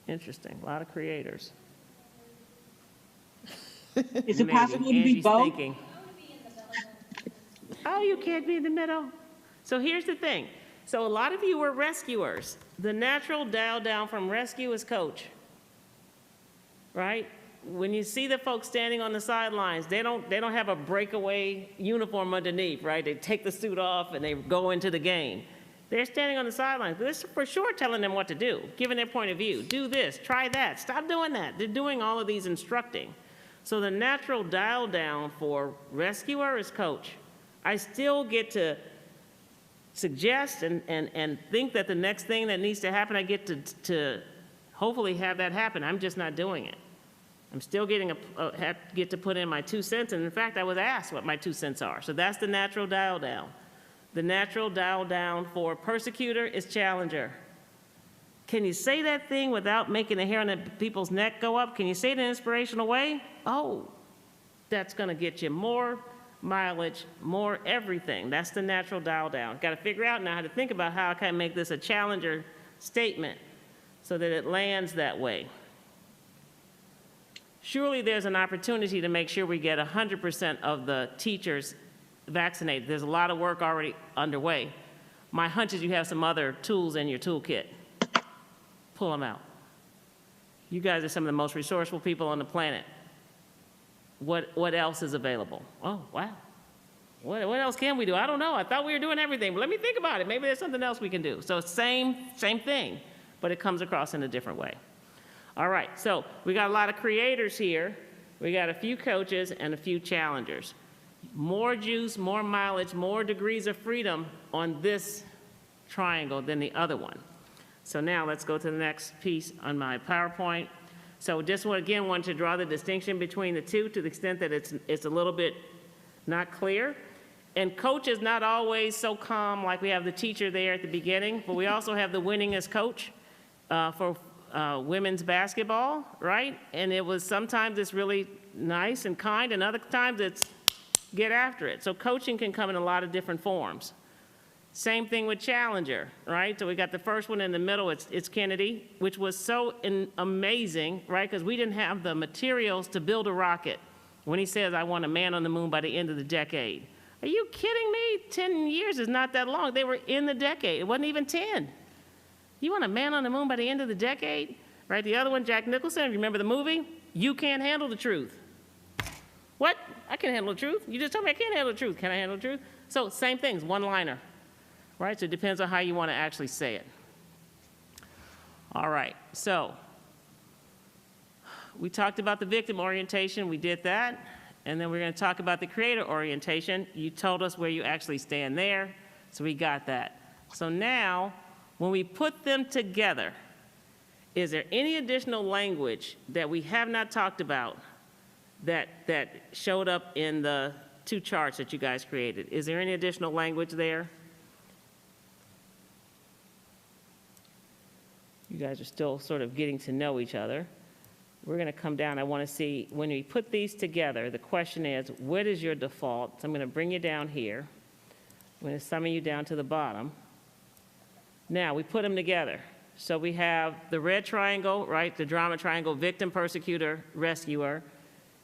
Interesting, a lot of creators. Is it possible to be Angie's both? Thinking. Oh, you can't be in the middle? So here's the thing. So a lot of you were rescuers. The natural dial down from rescue is coach, right? When you see the folks standing on the sidelines, they don't have a breakaway uniform underneath, right? They take the suit off and they go into the game. They're standing on the sidelines. They're for sure telling them what to do, giving their point of view. Do this, try that, stop doing that. They're doing all of these instructing. So the natural dial down for rescuer is coach. I still get to suggest and think that the next thing that needs to happen, I get to hopefully have that happen. I'm just not doing it. I'm still get to put in my 2 cents. And in fact, I was asked what my 2 cents are. So that's the natural dial down. The natural dial down for persecutor is challenger. Can you say that thing without making the hair on the people's neck go up? Can you say it in an inspirational way? Oh, that's going to get you more mileage, more everything. That's the natural dial down. Got to figure out now how to think about how I can make this a challenger statement so that it lands that way. Surely there's an opportunity to make sure we get 100% of the teachers vaccinated. There's a lot of work already underway. My hunch is you have some other tools in your toolkit. Pull them out. You guys are some of the most resourceful people on the planet. What else is available? Oh, wow. What else can we do? I don't know. I thought we were doing everything, but let me think about it. Maybe there's something else we can do. So same thing, but it comes across in a different way. All right, so we got a lot of creators here. We got a few coaches and a few challengers. More juice, more mileage, more degrees of freedom on this triangle than the other one. So now let's go to the next piece on my PowerPoint. So just again want to draw the distinction between the two to the extent that it's a little bit not clear. And coach is not always so calm like we have the teacher there at the beginning, but we also have the winningest coach for women's basketball, right? And it was sometimes it's really nice and kind, and other times it's get after it. So coaching can come in a lot of different forms. Same thing with challenger, right? So we got the first one in the middle, it's Kennedy, which was so amazing, right? Because we didn't have the materials to build a rocket when he says, I want a man on the moon by the end of the decade. Are you kidding me? 10 years is not that long. They were in the decade. It wasn't even 10. You want a man on the moon by the end of the decade? Right? The other one, Jack Nicholson, remember the movie? You can't handle the truth. What? I can't handle the truth. You just told me I can't handle the truth. Can I handle the truth? So same things, one-liner. Right? So it depends on how you want to actually say it. All right. So we talked about the victim orientation. We did that. And then we're going to talk about the creator orientation. You told us where you actually stand there, so we got that. So now, when we put them together, is there any additional language that we have not talked about that showed up in the two charts that you guys created? Is there any additional language there? You guys are still sort of getting to know each other. We're going to come down. I want to see, when we put these together, the question is, what is your default? So I'm going to bring you down here. I'm going to summon you down to the bottom. Now, we put them together. So we have the red triangle, right, the drama triangle, victim, persecutor, rescuer.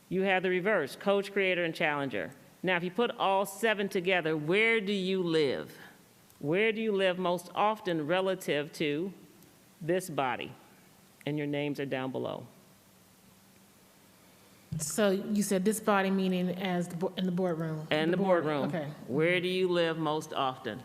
You have the reverse, coach, creator, and challenger. Now, if you put all 7 together, where do you live? Where do you live most often relative to this body? And your names are down below. So you said this body meaning as in the boardroom? And the boardroom. Okay. Where do you live most often?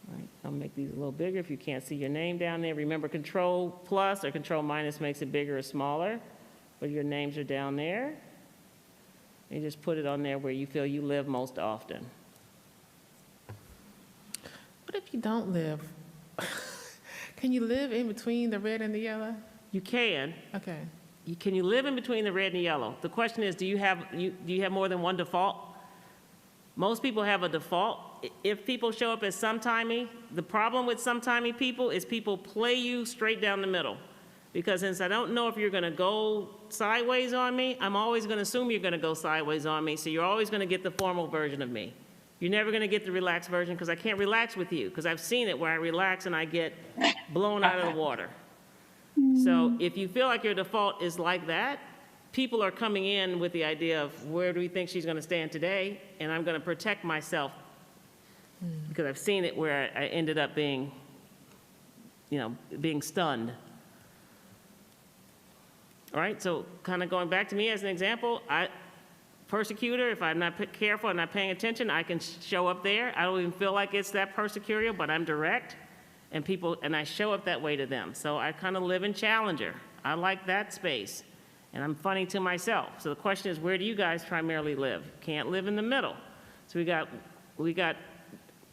All right, I'll make these a little bigger if you can't see your name down there. Remember, Control plus or Control minus makes it bigger or smaller. But your names are down there. You just put it on there where you feel you live most often. What if you don't live? Can you live in between the red and the yellow? You can. Okay. Can you live in between the red and the yellow? The question is, do you have more than one default? Most people have a default. If people show up as sometimey, the problem with sometimey people is people play you straight down the middle. Because since I don't know if you're going to go sideways on me, I'm always going to assume you're going to go sideways on me, so you're always going to get the formal version of me. You're never going to get the relaxed version because I can't relax with you, because I've seen it where I relax and I get blown out of the water. So if you feel like your default is like that, people are coming in with the idea of where do we think she's going to stand today, and I'm going to protect myself because I've seen it where I ended up being, being stunned. All right, so kind of going back to me as an example, persecutor, if I'm not careful and not paying attention, I can show up there. I don't even feel like it's that persecutorial, but I'm direct, and I show up that way to them. So I kind of live in challenger. I like that space, and I'm funny to myself. So the question is, where do you guys primarily live? Can't live in the middle. So we got,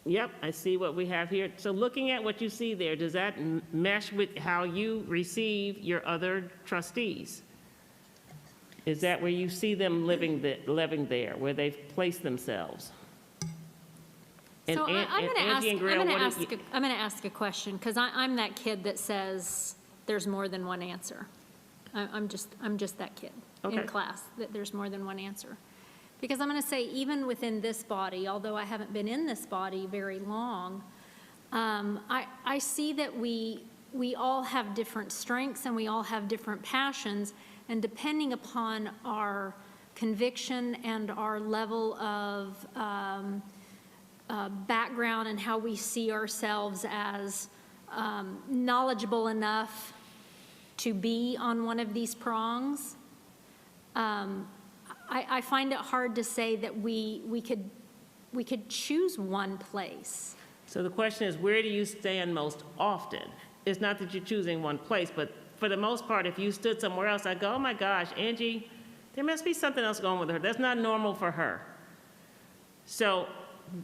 yep, I see what we have here. So looking at what you see there, does that mesh with how you receive your other trustees? Is that where you see them living there, where they've placed themselves? So I'm going to ask, Angie and Grill, I'm going to ask a question, because I'm that kid that says there's more than one answer. I'm just that kid in class, that there's more than one answer. Because I'm going to say, even within this body, although I haven't been in this body very long, I see that we all have different strengths and we all have different passions, and depending upon our conviction and our level of background and how we see ourselves as knowledgeable enough to be on one of these prongs, I find it hard to say that we could choose one place. So the question is, where do you stand most often? It's not that you're choosing one place, but for the most part, if you stood somewhere else, I'd go, oh my gosh, Angie, there must be something else going with her. That's not normal for her. So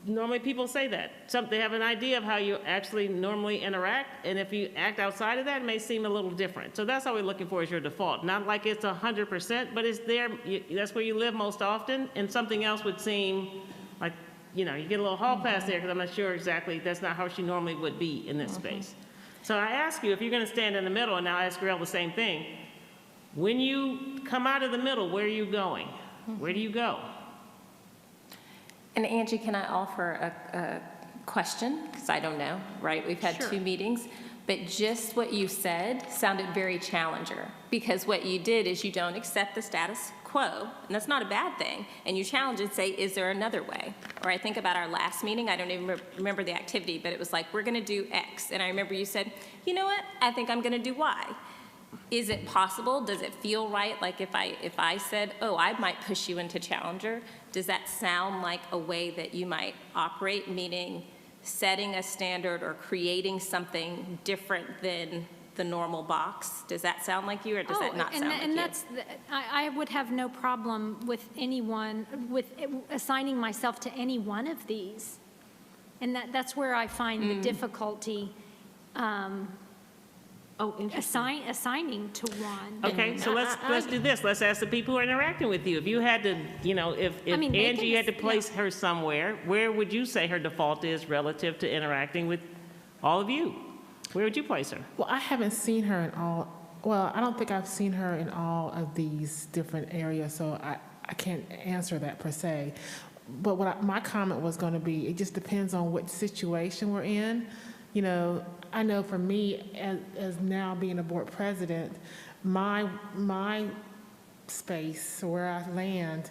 normally people say that. They have an idea of how you actually normally interact, and if you act outside of that, it may seem a little different. So that's all we're looking for, is your default. Not like it's 100%, but it's there. That's where you live most often, and something else would seem like, you get a little hall pass there, because I'm not sure exactly, that's not how she normally would be in this space. So I ask you, if you're going to stand in the middle, and now I ask Grill the same thing, when you come out of the middle, where are you going? Where do you go? And Angie, can I offer a question? Because I don't know, right? We've had 2 meetings, but just what you said sounded very challenger, because what you did is you don't accept the status quo, and that's not a bad thing, and you challenge and say, is there another way? Or I think about our last meeting, I don't even remember the activity, but it was like, we're going to do X, and I remember you said, you know what, I think I'm going to do Y. Is it possible? Does it feel right? Like if I said, oh, I might push you into challenger, does that sound like a way that you might operate, meaning setting a standard or creating something different than the normal box? Does that sound like you, or does that not sound like you? I would have no problem with anyone, with assigning myself to any one of these. And that's where I find the difficulty assigning to one. Okay, so let's do this. Let's ask the people who are interacting with you. If you had to, if Angie had to place her somewhere, where would you say her default is relative to interacting with all of you? Where would you place her? Well, I haven't seen her in all, well, I don't think I've seen her in all of these different areas, so I can't answer that per se. But my comment was going to be, it just depends on what situation we're in. I know for me, as now being a board president, my space, where I land,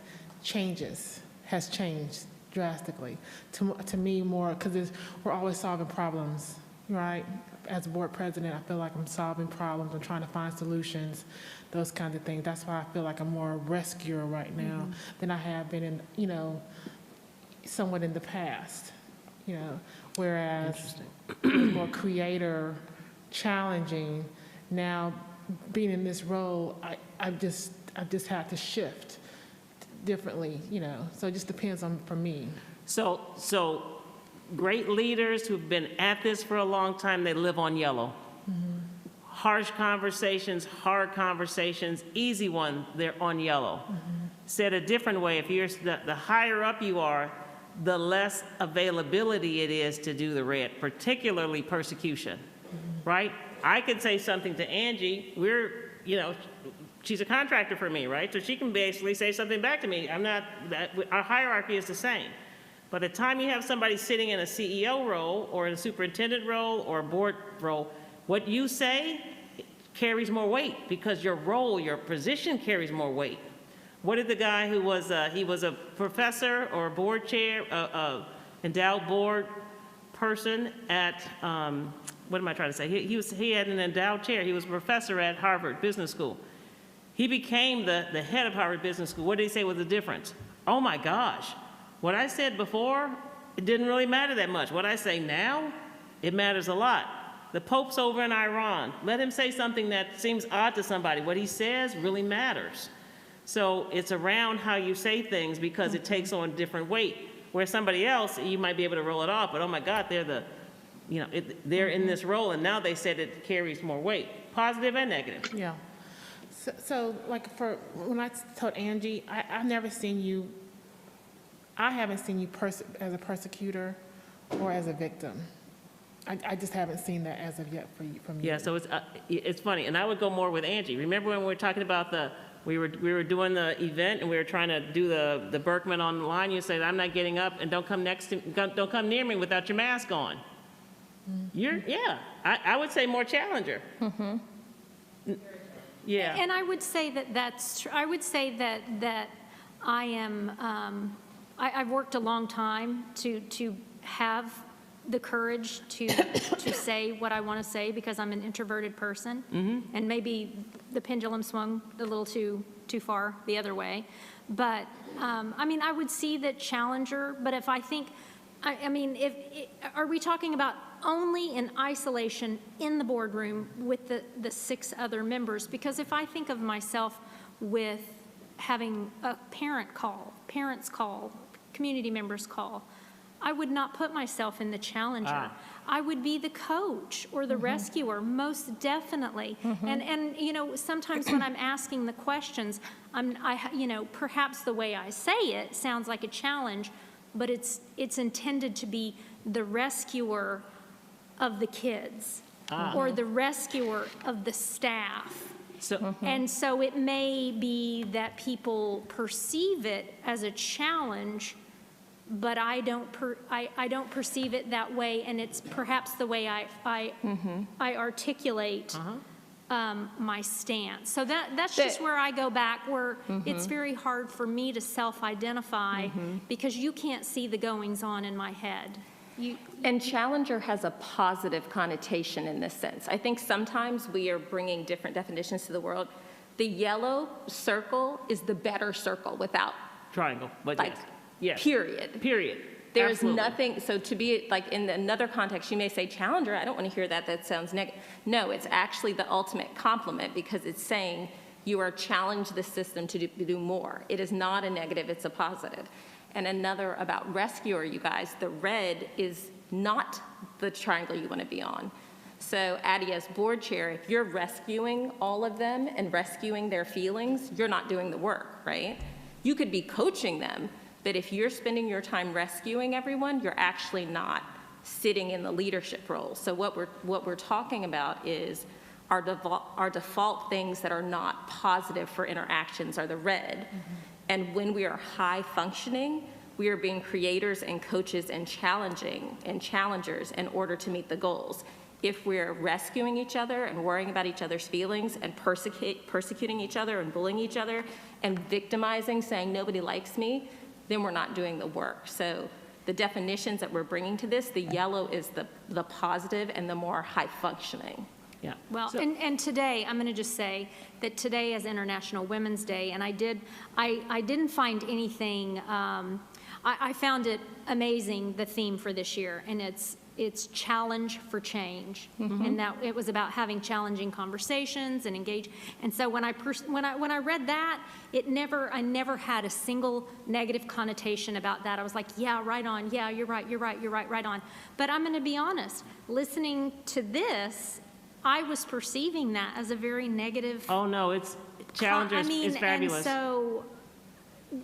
has changed drastically. To me, more, because we're always solving problems, right? As a board president, I feel like I'm solving problems, I'm trying to find solutions, those kinds of things. That's why I feel like I'm more a rescuer right now than I have been in, somewhat in the past, whereas more creator, challenging. Now, being in this role, I've just had to shift differently, so it just depends on, for me. So great leaders who've been at this for a long time, they live on yellow. Harsh conversations, hard conversations, easy one, they're on yellow. Said a different way, if you're the higher up you are, the less availability it is to do the red, particularly persecution, right? I could say something to Angie, she's a contractor for me, right? So she can basically say something back to me. Our hierarchy is the same. By the time you have somebody sitting in a CEO role or in a superintendent role or a board role, what you say carries more weight because your role, your position carries more weight. What did the guy who was, he was a professor or a board chair, endowed board person at, what am I trying to say? He had an endowed chair. He was a professor at Harvard Business School. He became the head of Harvard Business School. What did he say was the difference? Oh my gosh, what I said before, it didn't really matter that much. What I say now, it matters a lot. The Pope's over in Iran. Let him say something that seems odd to somebody. What he says really matters. So it's around how you say things because it takes on different weight. Where somebody else, you might be able to roll it off, but oh my God, they're they're in this role, and now they said it carries more weight, positive and negative. Yeah. So like when I told Angie, I haven't seen you as a persecutor or as a victim? I just haven't seen that as of yet from you. Yeah, so it's funny, and I would go more with Angie. Remember when we were talking about we were doing the event and we were trying to do the Berkman on the line. You said, "I'm not getting up, and don't come near me without your mask on." Mm-hmm. I would say more challenger. Yeah. And I would say that that's true. I would say that I am, I've worked a long time to have the courage to say what I want to say because I'm an introverted person. Mm-hmm. And maybe the pendulum swung a little too far the other way. But, I mean, I would see that challenger, but if I think, are we talking about only in isolation in the boardroom with the 6 other members? Because if I think of myself with having a parents call, community members call, I would not put myself in the challenger. I would be the coach or the rescuer, most definitely. And you know, sometimes when I'm asking the questions, perhaps the way I say it sounds like a challenge, but it's intended to be the rescuer of the kids or the rescuer of the staff. So, And so it may be that people perceive it as a challenge, but I don't perceive it that way, and it's perhaps the way I articulate my stance. So that's just where I go back, where it's very hard for me to self-identify because you can't see the goings-on in my head. And challenger has a positive connotation in this sense. I think sometimes we are bringing different definitions to the world. The yellow circle is the better circle without triangle, but like, yes. Period. There's Absolutely. nothing, so to be like in another context, you may say challenger, I don't want to hear that, that sounds negative. No, it's actually the ultimate compliment because it's saying you are challenge the system to do more. It is not a negative, it's a positive. And another about rescuer, you guys, the red is not the triangle you want to be on. So Addie, as board chair, if you're rescuing all of them and rescuing their feelings, you're not doing the work, right? You could be coaching them, but if you're spending your time rescuing everyone, you're actually not sitting in the leadership role. So what we're talking about is our default things that are not positive for interactions are the red. And when we are high functioning, we are being creators and coaches and challengers in order to meet the goals. If we're rescuing each other and worrying about each other's feelings and persecuting each other and bullying each other and victimizing, saying nobody likes me, then we're not doing the work. So the definitions that we're bringing to this, the yellow is the positive and the more high functioning. Yeah. Well, and today, I'm going to just say that today is International Women's Day, and I didn't find anything, I found it amazing, the theme for this year, and it's challenge for change, and that it was about having challenging conversations and engage. And so when I read that, I never had a single negative connotation about that. I was like, yeah, right on, yeah, you're right, right on. But I'm going to be honest, listening to this, I was perceiving that as a very negative. Oh no, it's challengers is fabulous. And so,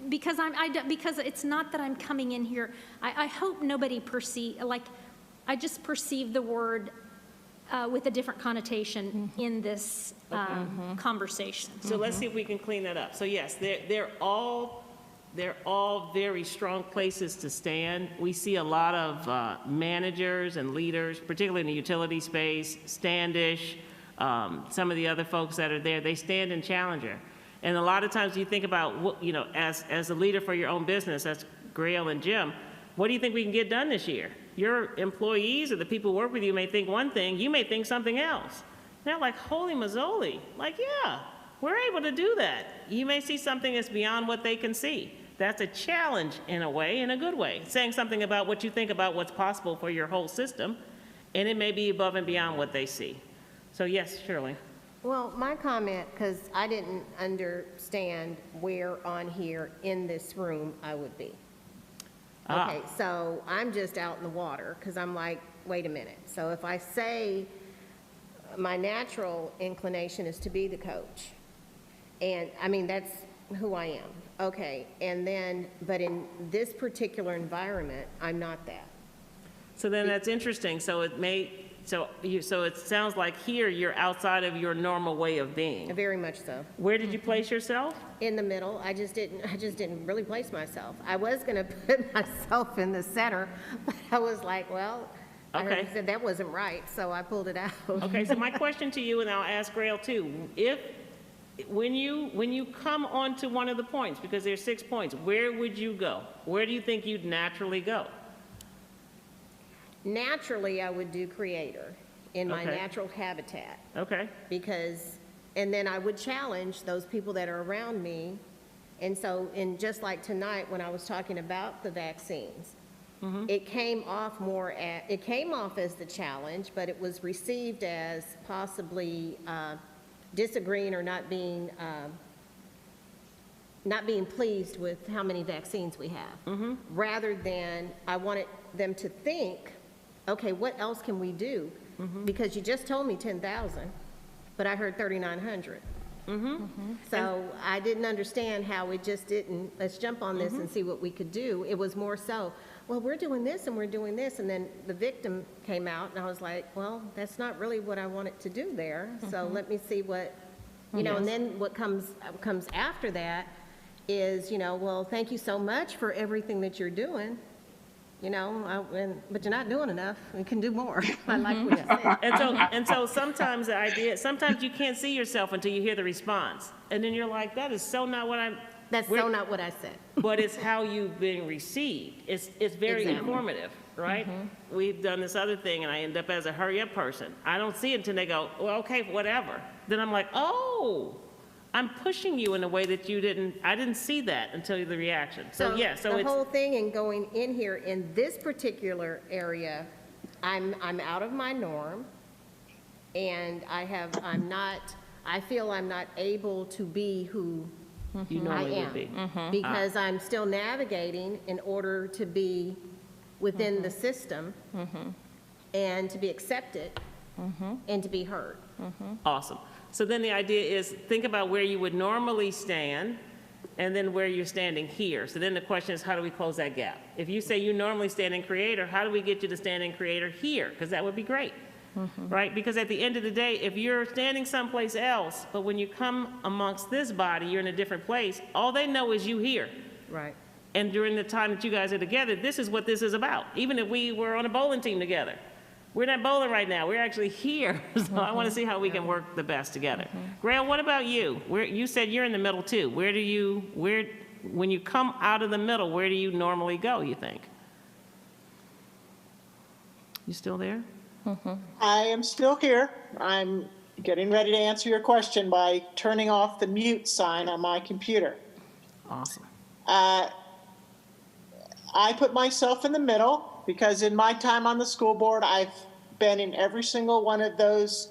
because it's not that I'm coming in here. I hope nobody I just perceive the word with a different connotation in this conversation. So let's see if we can clean that up. So yes, they're all very strong places to stand. We see a lot of managers and leaders, particularly in the utility space, Standish, some of the other folks that are there, they stand in challenger. And a lot of times you think about, what, as a leader for your own business, that's Grail and Jim, what do you think we can get done this year? Your employees or the people who work with you may think one thing, you may think something else. They're like, holy mazzoli, like, yeah, we're able to do that. You may see something that's beyond what they can see. That's a challenge in a way, in a good way, saying something about what you think about what's possible for your whole system, and it may be above and beyond what they see. So yes, Shirley. Well, my comment, because I didn't understand where on here in this room I would be. Okay, so I'm just out in the water because I'm like, wait a minute. So if I say my natural inclination is to be the coach, and I mean, that's who I am. Okay, and then, but in this particular environment, I'm not that. So then that's interesting. So it sounds like here you're outside of your normal way of being. Very much so. Where did you place yourself? In the middle. I just didn't really place myself. I was going to put myself in the center, but I was like, well, I heard Okay. you said that wasn't right, so I pulled it out. Okay, so my question to you, and I'll ask Grail too, when you come onto one of the points, because there's 6 points, where would you go? Where do you think you'd naturally go? Naturally, I would do creator in my Okay. natural habitat. Okay. And then I would challenge those people that are around me. And so, just like tonight, when I was talking about the vaccines, it came off as the challenge, but it was received as possibly disagreeing or not being pleased with how many vaccines we have. Rather than, I wanted them to think, okay, what else can we do? Because you just told me 10,000, but I heard 3,900. So I didn't understand how it just didn't, let's jump on this and see what we could do. It was more so, well, we're doing this and we're doing this. And then the victim came out and I was like, well, that's not really what I wanted to do there. So let me see what, and then what comes after that is, well, thank you so much for everything that you're doing. But you're not doing enough. We can do more. I like what you said. And so sometimes sometimes you can't see yourself until you hear the response. And then you're like, that's so not what I said. But it's how you've been received. It's very informative, right? We've done this other thing and I end up as a hurry up person. I don't see it until they go, well, okay, whatever. Then I'm like, oh, I'm pushing you in a way that I didn't see that until the reaction. So the whole thing in going in here in this particular area, I'm out of my norm, and I feel I'm not able to be who you I normally am, would be. because I'm still navigating in order to be within the system and to be accepted and to be heard. Awesome. So then the idea is, think about where you would normally stand and then where you're standing here. So then the question is, how do we close that gap? If you say you normally stand in creator, how do we get you to stand in creator here? Because that would be great, right? Because at the end of the day, if you're standing someplace else, but when you come amongst this body, you're in a different place, all they know is you here. Right. And during the time that you guys are together, this is what this is about. Even if we were on a bowling team together. We're not bowling right now. We're actually here. So I want to see how we can work the best together. Grail, what about you? You said you're in the middle too. When you come out of the middle, where do you normally go, you think? You still there? I am still here. I'm getting ready to answer your question by turning off the mute sign on my computer. Awesome. I put myself in the middle because in my time on the school board, I've been in every single one of those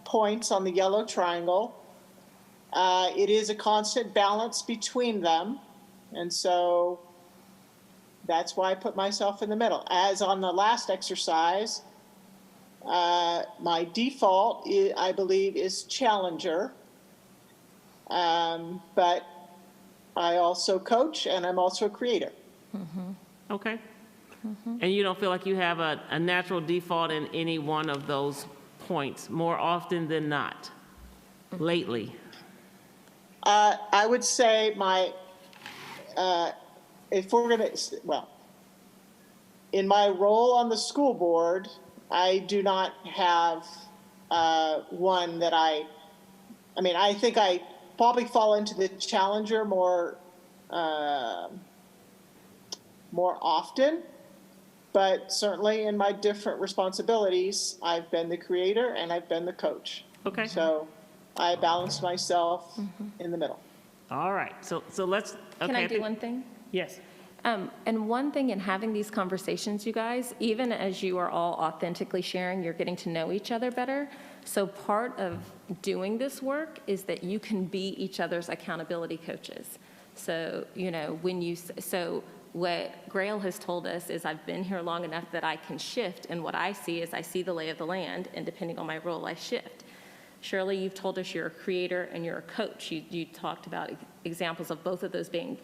points on the yellow triangle. It is a constant balance between them. And so that's why I put myself in the middle. As on the last exercise, my default, I believe, is challenger. But I also coach and I'm also a creator. Okay. And you don't feel like you have a natural default in any one of those points more often than not, lately? I would say if we're going to, in my role on the school board, I do not have one that I think I probably fall into the challenger more often, but certainly in my different responsibilities, I've been the creator and I've been the coach. Okay. So I balance myself in the middle. All right. So let's. Okay, Can I do one thing? Yes. And one thing in having these conversations, you guys, even as you are all authentically sharing, you're getting to know each other better. So part of doing this work is that you can be each other's accountability coaches. So, what Grail has told us is I've been here long enough that I can shift, and what I see is I see the lay of the land, and depending on my role, I shift. Shirley, you've told us you're a creator and you're a coach. You talked about examples of both of those being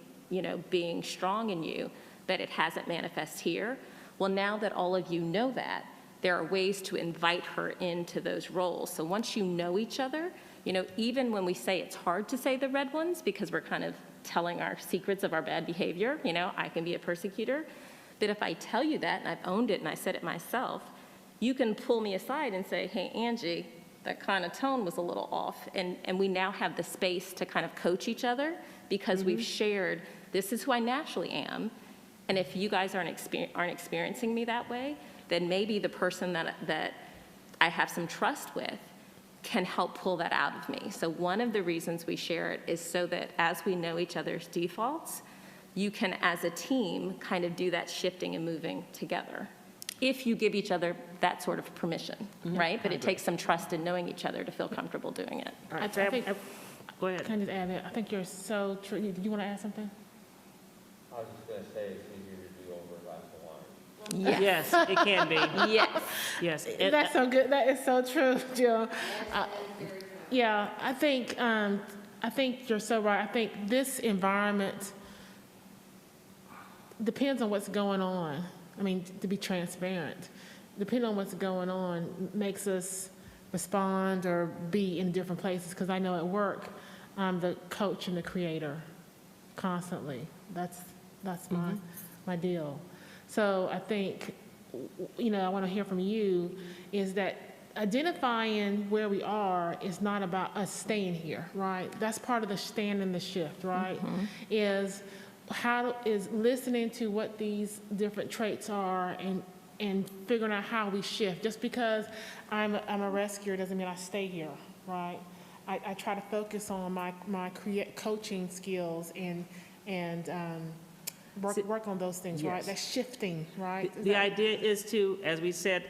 strong in you, but it hasn't manifest here. Well, now that all of you know that, there are ways to invite her into those roles. So once you know each other, even when we say it's hard to say the red ones because we're kind of telling our secrets of our bad behavior, I can be a persecutor. But if I tell you that and I've owned it and I said it myself, you can pull me aside and say, hey, Angie, that kind of tone was a little off. And we now have the space to kind of coach each other because we've shared, this is who I naturally am. And if you guys aren't experiencing me that way, then maybe the person that I have some trust with can help pull that out of me. So one of the reasons we share it is so that as we know each other's defaults, you can, as a team, kind of do that shifting and moving together. If you give each other that sort of permission, right? But it takes some trust in knowing each other to feel comfortable doing it. All right, Go ahead. Can I just add that? I think you're so true. You want to add something? I was just going to say it's easier to do over a glass of wine. Yes, it can be. Yes. Yes. That's so good. That is so true, Jill. Yeah, I think you're so right. I think this environment depends on what's going on. I mean, to be transparent, depending on what's going on makes us respond or be in different places. Because I know at work, I'm the coach and the creator constantly. That's my deal. So I think, I want to hear from you is that identifying where we are is not about us staying here, right? That's part of the stand and the shift, right? Is listening to what these different traits are and figuring out how we shift. Just because I'm a rescuer doesn't mean I stay here, right? I try to focus on my coaching skills and work on those things, right? That's shifting, right? The idea is to, as we said,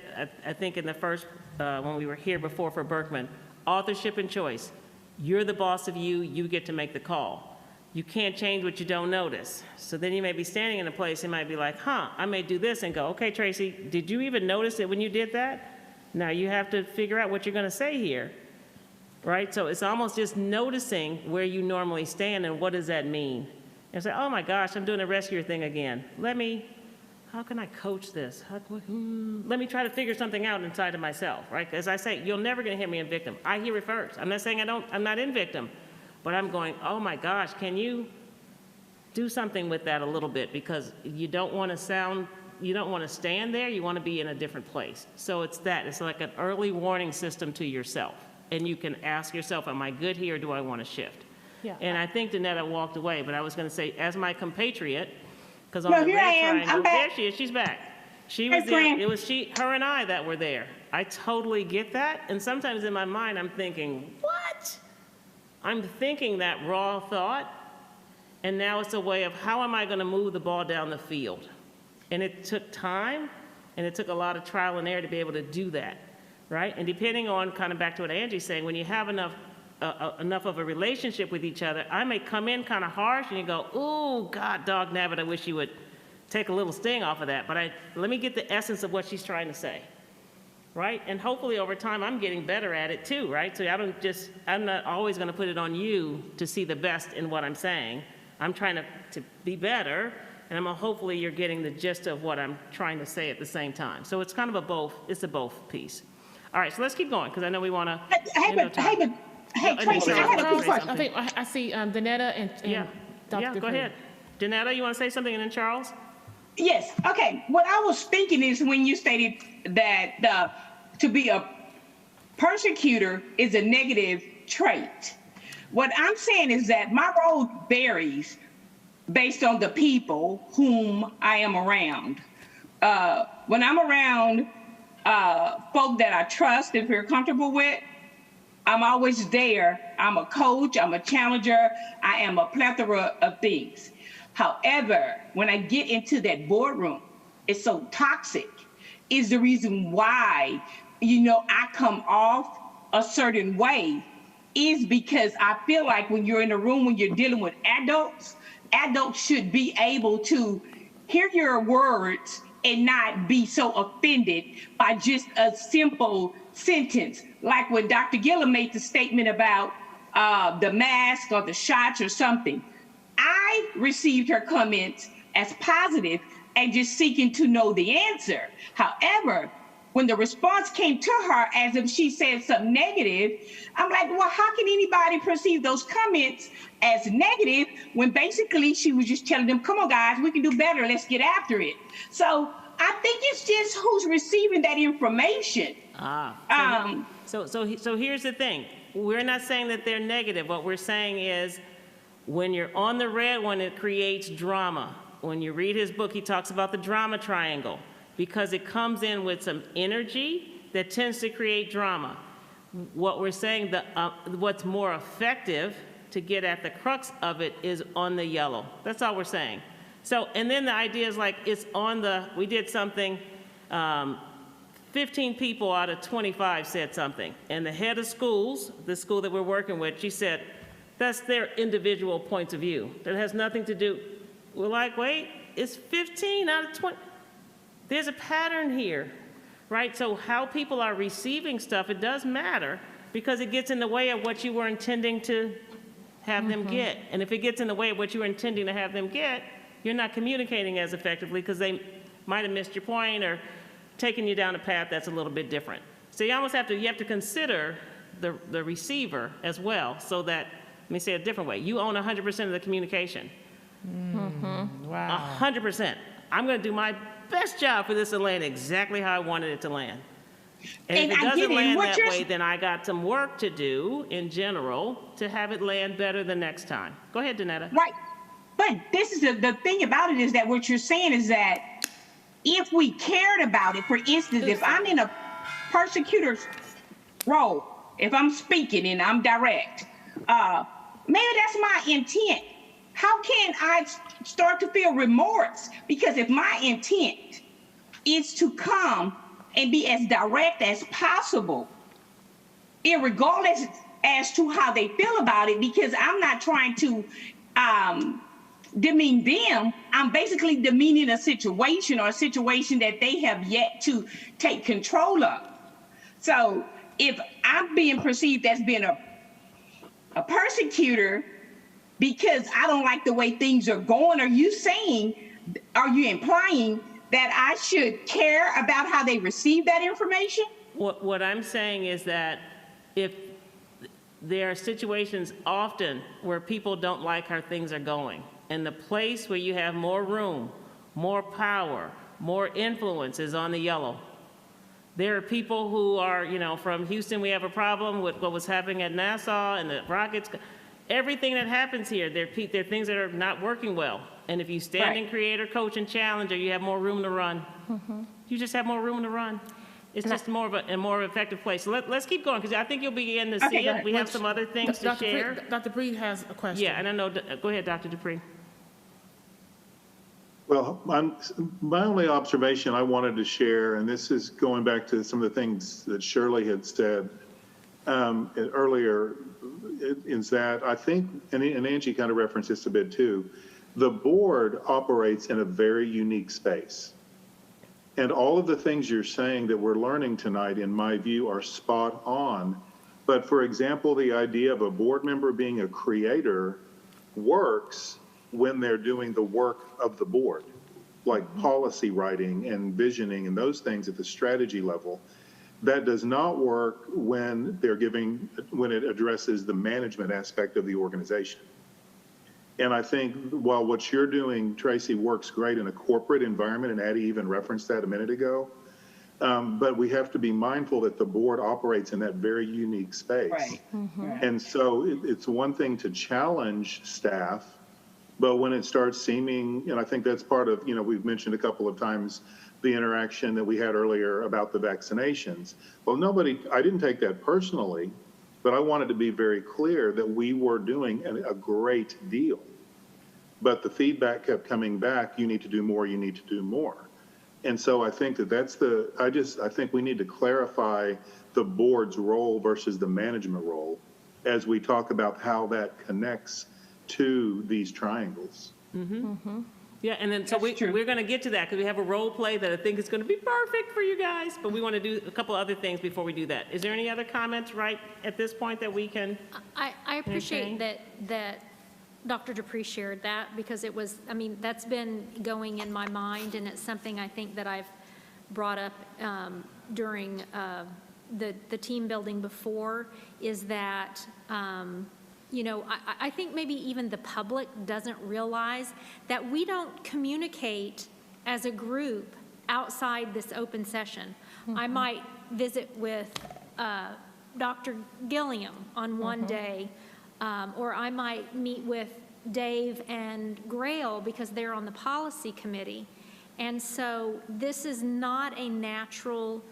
I think in the first, when we were here before for Berkman, authorship and choice. You're the boss of you, you get to make the call. You can't change what you don't notice. So then you may be standing in a place and might be like, I may do this and go, okay, Tracy, did you even notice it when you did that? Now you have to figure out what you're gonna say here, right? So it's almost just noticing where you normally stand and what does that mean? And say, oh my gosh, I'm doing a rescuer thing again. How can I coach this? Let me try to figure something out inside of myself, right? As I say, you're never gonna hear me in victim. I hear it first. I'm not saying I'm not in victim. But I'm going, oh my gosh, can you do something with that a little bit? Because you don't want to stand there, you want to be in a different place. So it's like an early warning system to yourself. And you can ask yourself, am I good here or do I want to shift? Yeah. And I think Danetta walked away, but I was going to say, as my compatriot, because on No, the here red I am. triangle, I'm back. there she is, she's back. She was Hey, there, Fran. it was her and I that were there. I totally get that. And sometimes in my mind, I'm thinking, what? I'm thinking that raw thought, and now it's a way of how am I going to move the ball down the field? And it took time, and it took a lot of trial and error to be able to do that, right? And depending on, kind of back to what Angie's saying, when you have enough of a relationship with each other, I may come in kind of harsh, and you go, ooh, God, dog nabbit, I wish you would take a little sting off of that. But let me get the essence of what she's trying to say. Right? And hopefully over time, I'm getting better at it too, right? So I'm not always going to put it on you to see the best in what I'm saying. I'm trying to be better, and hopefully you're getting the gist of what I'm trying to say at the same time. So it's kind of a both piece. All right, so let's keep going, because I know we want to. Hey, Tracy, I had a quick question. I think I see Danetta and Dr. Yeah, go ahead. Danetta, you want to say something, and then Charles? Yes, okay. What I was thinking is when you stated that to be a persecutor is a negative trait. What I'm saying is that my role varies based on the people whom I am around. When I'm around folk that I trust and feel comfortable with, I'm always there. I'm a coach, I'm a challenger, I am a plethora of things. However, when I get into that boardroom, it's so toxic, is the reason why, I come off a certain way, is because I feel like when you're in a room, when you're dealing with adults should be able to hear your words and not be so offended by just a simple sentence. Like when Dr. Gillum made the statement about the mask or the shots or something. I received her comments as positive and just seeking to know the answer. However, when the response came to her as if she said something negative, I'm like, well, how can anybody perceive those comments as negative when basically she was just telling them, come on, guys, we can do better. Let's get after it. So I think it's just who's receiving that information. So here's the thing. We're not saying that they're negative. What we're saying is when you're on the red one, it creates drama. When you read his book, he talks about the drama triangle because it comes in with some energy that tends to create drama. What we're saying, what's more effective to get at the crux of it is on the yellow. That's all we're saying. So, and then the idea is like, it's on the, we did something, 15 people out of 25 said something. And the head of schools, the school that we're working with, she said, that's their individual points of view. That has nothing to do, we're like, wait, it's 15 out of 20. There's a pattern here, right? So how people are receiving stuff, it does matter because it gets in the way of what you were intending to have them get. And if it gets in the way of what you were intending to have them get, you're not communicating as effectively because they might have missed your point or taken you down a path that's a little bit different. So you almost have to consider the receiver as well so that, let me say it a different way, you own 100% of the communication. Wow. 100%. I'm going to do my best job for this to land exactly how I wanted it to land. And if it doesn't land that way, then I got some work to do in general to have it land better the next time. Go ahead, Danetta. Right. But this is the thing about it is that what you're saying is that if we cared about it, for instance, if I'm in a persecutor's role, if I'm speaking and I'm direct, maybe that's my intent. How can I start to feel remorse? Because if my intent is to come and be as direct as possible, irregardless as to how they feel about it, because I'm not trying to demean them, I'm basically demeaning a situation or a situation that they have yet to take control of. So if I'm being perceived as being a persecutor because I don't like the way things are going, are you implying that I should care about how they receive that information? What I'm saying is that if there are situations often where people don't like how things are going, and the place where you have more room, more power, more influence is on the yellow. There are people who are, from Houston, we have a problem with what was happening at Nassau and the Rockets. Everything that happens here, there are things that are not working well. And if you stand in creator, coach, and challenger, you have more room to run. You just have more room to run. It's just more of a more effective place. So let's keep going, because I think you'll begin to see it. We have some other things to share. Dr. Dupree has a question. Yeah, and I know, go ahead, Dr. Dupree. Well, my only observation I wanted to share, and this is going back to some of the things that Shirley had said earlier, is that I think, and Angie kind of referenced this a bit too, the board operates in a very unique space. And all of the things you're saying that we're learning tonight, in my view, are spot on. But for example, the idea of a board member being a creator works when they're doing the work of the board, like policy writing and visioning and those things at the strategy level. That does not work when when it addresses the management aspect of the organization. And I think while what you're doing, Tracy, works great in a corporate environment, and Addie even referenced that a minute ago, but we have to be mindful that the board operates in that very unique space. Right. And so it's one thing to challenge staff, but when it starts seeming, and I think that's part of, we've mentioned a couple of times the interaction that we had earlier about the vaccinations. Well, I didn't take that personally, but I wanted to be very clear that we were doing a great deal. But the feedback kept coming back, you need to do more, you need to do more. And so I think I think we need to clarify the board's role versus the management role as we talk about how that connects to these triangles. Yeah, and then so we're going to get to that because we have a role play that I think is going to be perfect for you guys, but we want to do a couple other things before we do that. Is there any other comments right at this point that we can? I appreciate that Dr. Dupree shared that, because it was, I mean, that's been going in my mind, and it's something I think that I've brought up during the team building before, is that, you know, I think maybe even the public doesn't realize that we don't communicate as a group outside this open session. I might visit with Dr. Gilliam on one day, or I might meet with Dave and Grail because they're on the policy committee. And so this is not a natural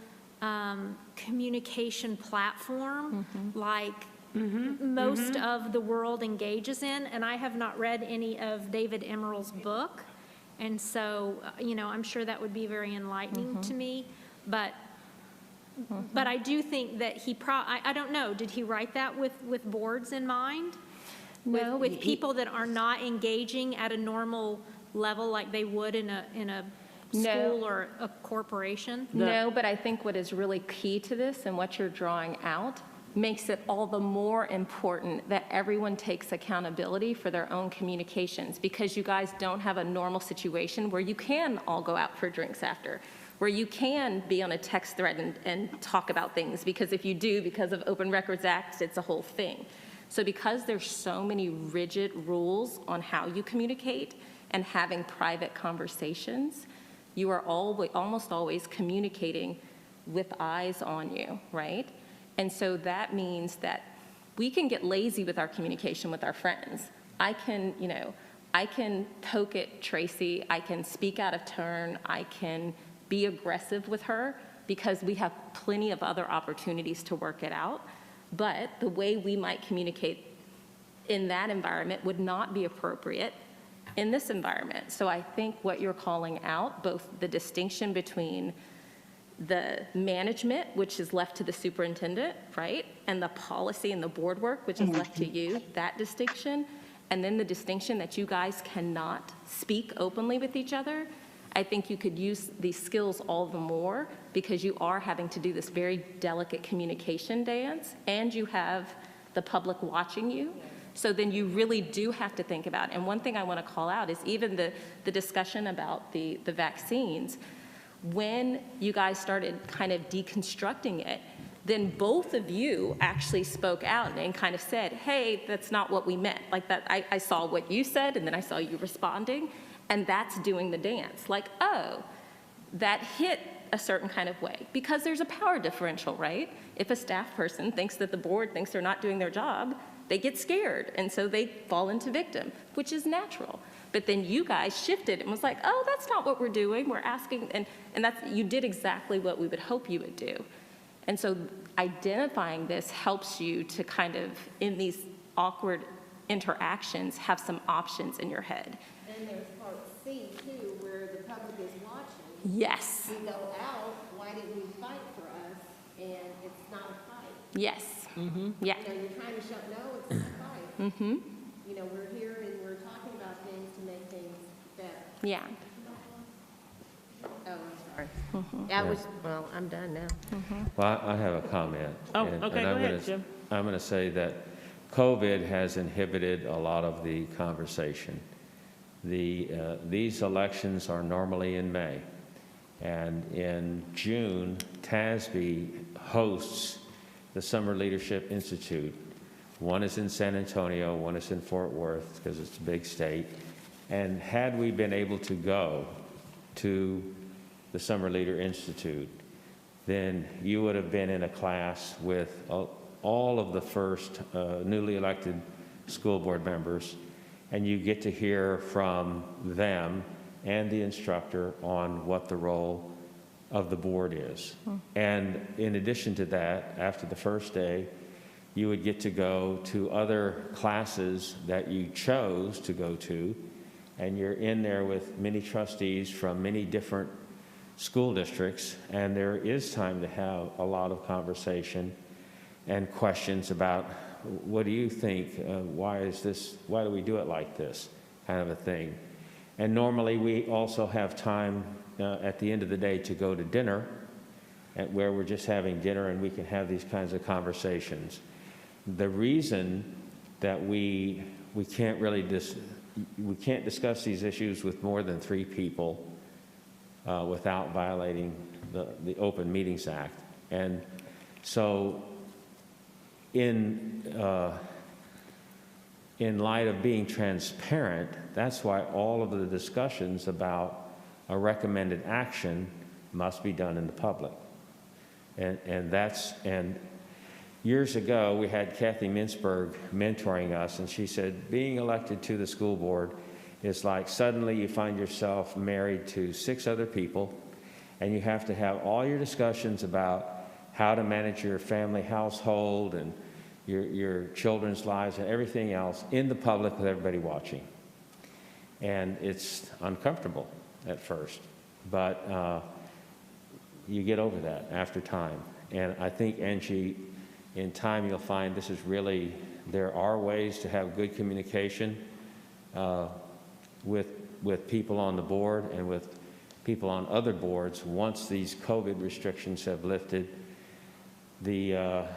communication platform like most of the world engages in. And I have not read any of David Emerald's book. And so, you know, I'm sure that would be very enlightening to me. But I do think that I don't know, did he write that with boards in mind? No. With people that are not engaging at a normal level like they would in a school or a corporation? No, but I think what is really key to this and what you're drawing out makes it all the more important that everyone takes accountability for their own communications, because you guys don't have a normal situation where you can all go out for drinks after, where you can be on a text thread and talk about things, because if you do, because of Open Records Act, it's a whole thing. So because there's so many rigid rules on how you communicate and having private conversations, you are almost always communicating with eyes on you, right? And so that means that we can get lazy with our communication with our friends. I can, you know, I can poke at Tracy, I can speak out of turn, I can be aggressive with her because we have plenty of other opportunities to work it out. But the way we might communicate in that environment would not be appropriate in this environment. So I think what you're calling out, both the distinction between the management, which is left to the superintendent, right? And the policy and the board work, which is left to you, that distinction. And then the distinction that you guys cannot speak openly with each other. I think you could use these skills all the more because you are having to do this very delicate communication dance, and you have the public watching you. So then you really do have to think about, and one thing I want to call out is even the discussion about the vaccines. When you guys started kind of deconstructing it, then both of you actually spoke out and kind of said, hey, that's not what we meant. Like that, I saw what you said, and then I saw you responding, and that's doing the dance. Like, oh, that hit a certain kind of way, because there's a power differential, right? If a staff person thinks that the board thinks they're not doing their job, they get scared, and so they fall into victim, which is natural. But then you guys shifted and was like, oh, that's not what we're doing. We're asking, and that's, you did exactly what we would hope you would do. And so identifying this helps you to kind of, in these awkward interactions, have some options in your head. And there's part C too, where the public is watching. Yes. We go out, why didn't you fight for us? And it's not a fight. Yes. Yeah. You know, you're trying to show, no, it's not a fight. You know, we're here and we're talking about things to make things better. Yeah. Oh, I'm sorry. That was, well, I'm done now. Well, I have a comment. Oh, and- okay, and go I'm ahead, gonna- Jim. I'm going to say that COVID has inhibited a lot of the conversation. These elections are normally in May, and in June, TASB hosts the Summer Leadership Institute. One is in San Antonio, one is in Fort Worth, because it's a big state. And had we been able to go to the Summer Leader Institute, then you would have been in a class with all of the first newly elected school board members, and you get to hear from them and the instructor on what the role of the board is. And in addition to that, after the first day, you would get to go to other classes that you chose to go to, and you're in there with many trustees from many different school districts, and there is time to have a lot of conversation and questions about, what do you think, why do we do it like this, kind of a thing. And normally we also have time at the end of the day to go to dinner, where we're just having dinner and we can have these kinds of conversations. The reason that we we can't really we can't discuss these issues with more than 3 people without violating the Open Meetings Act. And so in light of being transparent, that's why all of the discussions about a recommended action must be done in the public. And years ago, we had Kathy Mintzberg mentoring us, and she said, being elected to the school board is like suddenly you find yourself married to 6 other people, and you have to have all your discussions about how to manage your family household and your children's lives and everything else in the public with everybody watching. And it's uncomfortable at first, but you get over that after time. And I think, Angie, in time you'll find this is really, there are ways to have good communication with people on the board and with people on other boards once these COVID restrictions have lifted. The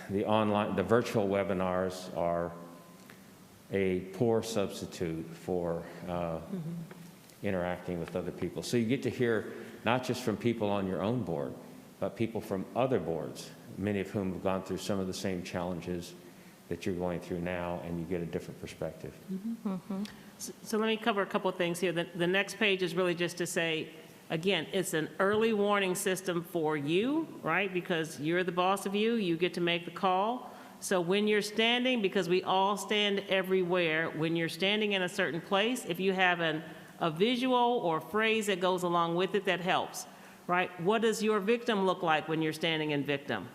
virtual webinars are a poor substitute for interacting with other people. So you get to hear not just from people on your own board, but people from other boards, many of whom have gone through some of the same challenges that you're going through now, and you get a different perspective. So let me cover a couple of things here. The next page is really just to say, again, it's an early warning system for you, right? Because you're the boss of you, you get to make the call. So when you're standing, because we all stand everywhere, when you're standing in a certain place, if you have a visual or phrase that goes along with it, that helps, right? What does your victim look like when you're standing in victim?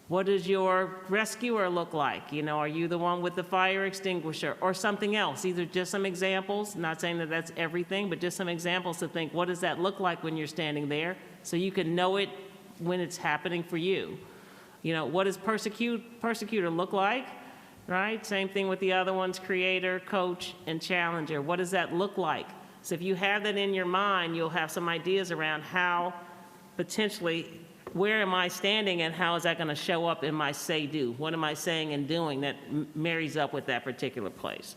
What does your rescuer look like? You know, are you the one with the fire extinguisher or something else? These are just some examples, not saying that that's everything, but just some examples to think, what does that look like when you're standing there? So you can know it when it's happening for you. You know, what does persecutor look like, right? Same thing with the other ones, creator, coach, and challenger. What does that look like? So if you have that in your mind, you'll have some ideas around how potentially, where am I standing and how is that going to show up in my say-do? What am I saying and doing that marries up with that particular place?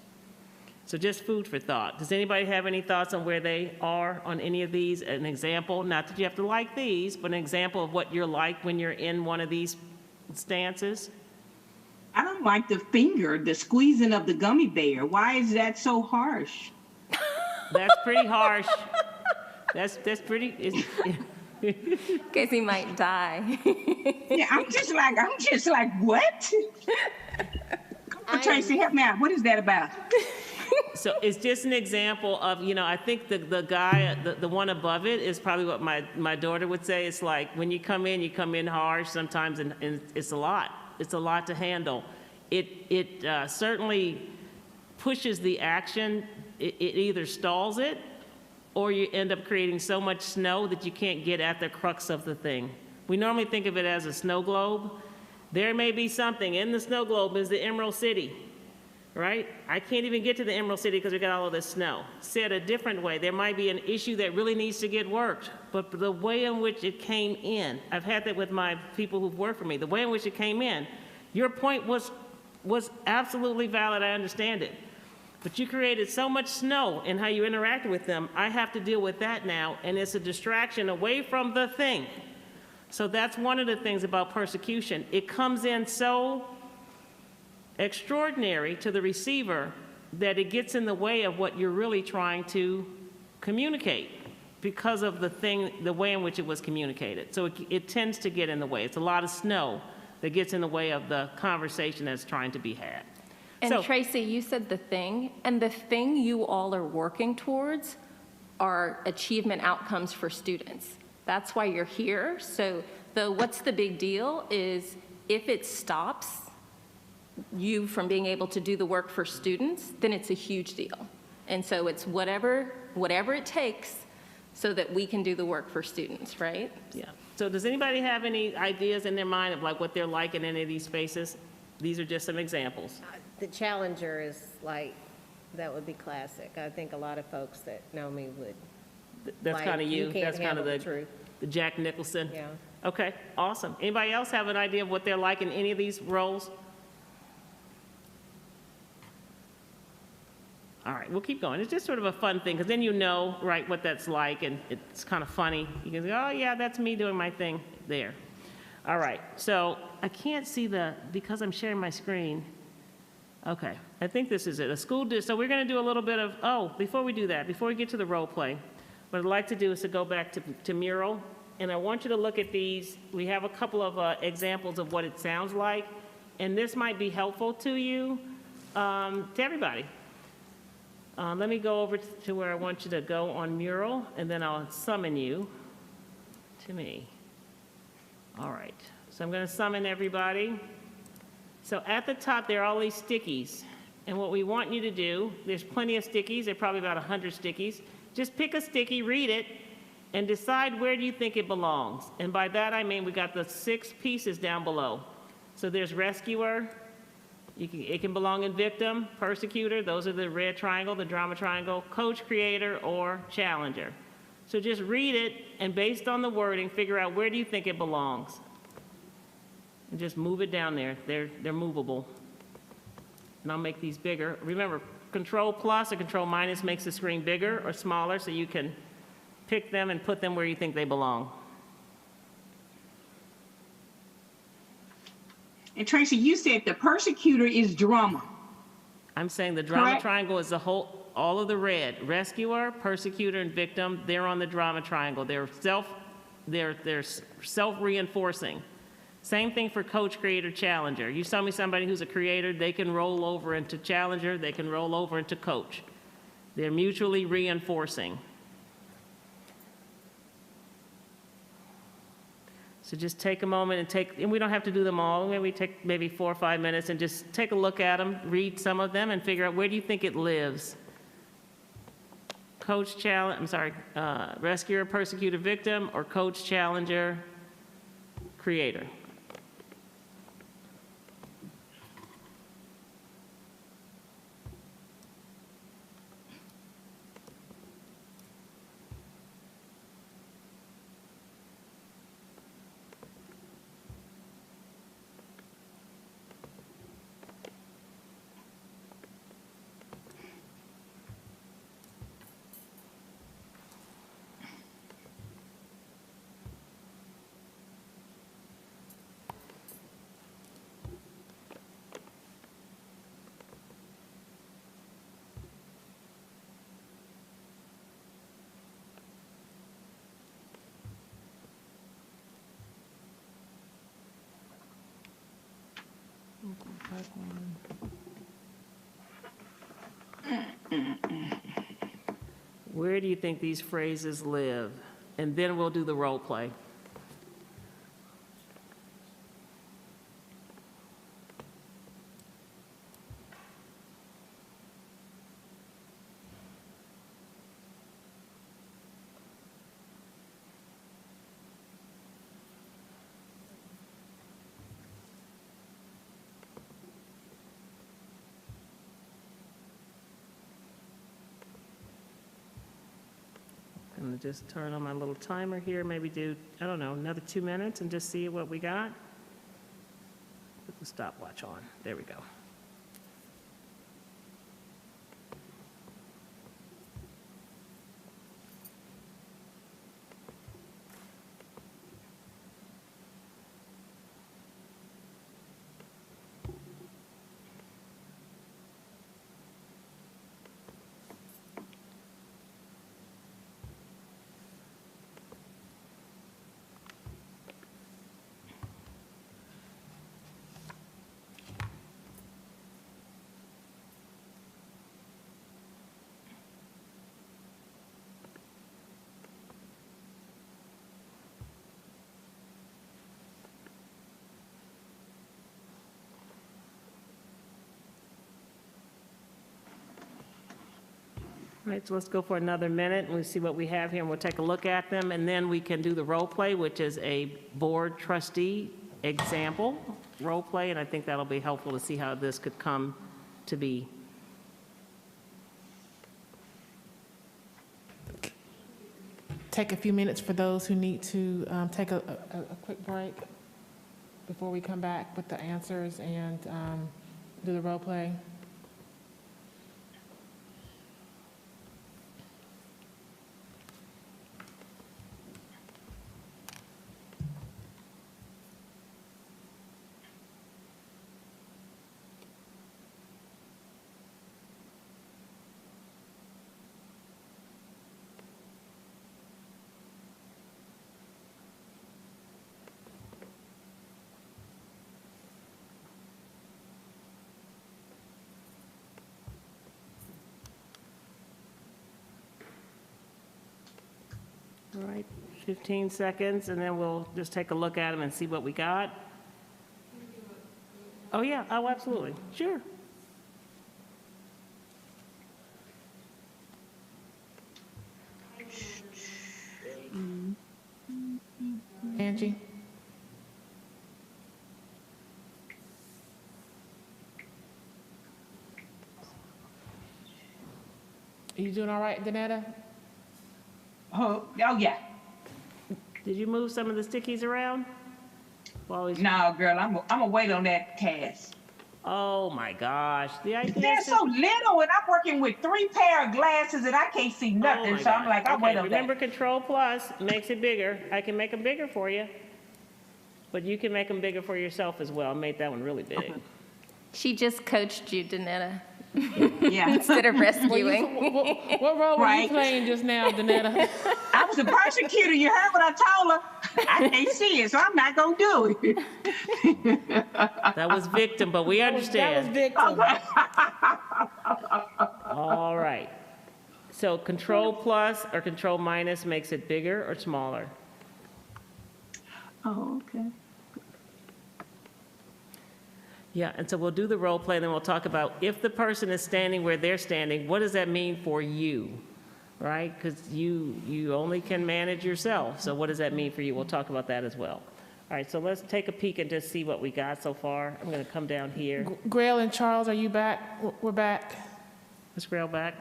So just food for thought. Does anybody have any thoughts on where they are on any of these? An example, not that you have to like these, but an example of what you're like when you're in one of these stances? I don't like the squeezing of the gummy bear. Why is that so harsh? That's pretty harsh. That's pretty. Casey might die. Yeah, I'm just like, what? Tracy, help me out. What is that about? So it's just an example of, you know, I think the guy, the one above it is probably what my daughter would say. It's like when you come in harsh sometimes, and it's a lot. It's a lot to handle. It certainly pushes the action. It either stalls it, or you end up creating so much snow that you can't get at the crux of the thing. We normally think of it as a snow globe. There may be something in the snow globe is the Emerald City, right? I can't even get to the Emerald City because we got all of this snow. Said a different way, there might be an issue that really needs to get worked, but the way in which it came in, I've had that with my people who've worked for me, the way in which it came in, your point was absolutely valid, I understand it. But you created so much snow in how you interacted with them, I have to deal with that now, and it's a distraction away from the thing. So that's one of the things about persecution. It comes in so extraordinary to the receiver that it gets in the way of what you're really trying to communicate because of the way in which it was communicated. So it tends to get in the way. It's a lot of snow that gets in the way of the conversation that's trying to be had. And Tracy, you said the thing, and the thing you all are working towards are achievement outcomes for students. That's why you're here. So what's the big deal is if it stops you from being able to do the work for students, then it's a huge deal. And so it's whatever it takes so that we can do the work for students, right? Yeah. So does anybody have any ideas in their mind of like what they're like in any of these spaces? These are just some examples. The challenger is like, that would be classic. I think a lot of folks that know me would. That's like, kind of you. Can't That's kind of truth. the Jack Nicholson. Yeah. Okay, awesome. Anybody else have an idea of what they're like in any of these roles? we'll keep going. It's just sort of a fun thing, because then you know, right, what that's like, and it's kind of funny. You can say, oh, yeah, that's me doing my thing there. All right, so I can't see because I'm sharing my screen. Okay, I think this is it. So we're going to do a little bit of, before we do that, before we get to the role play, what I'd like to do is to go back to mural, and I want you to look at these. We have a couple of examples of what it sounds like, and this might be helpful to you, to everybody. Let me go over to where I want you to go on mural, and then I'll summon you to me. All right, so I'm going to summon everybody. So at the top, there are all these stickies, and what we want you to do, there's plenty of stickies, there are probably about 100 stickies. Just pick a sticky, read it, and decide where do you think it belongs. And by that I mean we got the 6 pieces down below. So there's rescuer, it can belong in victim, persecutor, those are the red triangle, the drama triangle, coach, creator, or challenger. So just read it, and based on the wording, figure out where do you think it belongs. And just move it down there. They're movable. And I'll make these bigger. Remember, Control plus or Control minus makes the screen bigger or smaller, so you can pick them and put them where you think they belong. And Tracy, you said the persecutor is drama. I'm saying the drama Correct. triangle is the whole, all of the red. Rescuer, persecutor, and victim, they're on the drama triangle. They're self-reinforcing. Same thing for coach, creator, challenger. You tell me somebody who's a creator, they can roll over into challenger, they can roll over into coach. They're mutually reinforcing. So just take a moment and we don't have to do them all. Maybe take maybe 4 or 5 minutes and just take a look at them, read some of them, and figure out where do you think it lives. Coach, rescuer, persecutor, victim, or coach, challenger, creator. Where do you think these phrases live? And then we'll do the role play. I'm gonna just turn on my little timer here, maybe do, I don't know, another 2 minutes and just see what we got. Put the stopwatch on. There we go. All right, so let's go for another minute, and we'll see what we have here, and we'll take a look at them, and then we can do the role play, which is a board trustee example role play, and I think that'll be helpful to see how this could come to be. Take a few minutes for those who need to take a quick break before we come back with the answers and do the role play. All right, 15 seconds, and then we'll just take a look at them and see what we got. Oh, yeah, oh, absolutely, sure. Angie? Are you doing all right, Danetta? Oh, yeah. Did you move some of the stickies around? No, girl, I'm gonna wait on that cast. Oh my gosh. They're so little, and I'm working with 3 pair of glasses, and I can't see nothing. So I'm like, I'll wait on remember that. Control Plus makes it bigger. I can make them bigger for you. But you can make them bigger for yourself as well. I made that one really big. She just coached you, Danetta. Yeah. Instead of rescuing. What role were you playing just now, Danetta? I was a persecutor. You heard what I told her. I can't see it, so I'm not gonna do it. That was victim, but we understand. That was victim. All right. So Control Plus or Control Minus makes it bigger or smaller? Oh, okay. Yeah, and so we'll do the role play, and then we'll talk about if the person is standing where they're standing, what does that mean for you, right? Because you only can manage yourself, so what does that mean for you? We'll talk about that as well. All right, so let's take a peek and just see what we got so far. I'm going to come down here. Grail and Charles, are you back? We're back. Let's Grail back.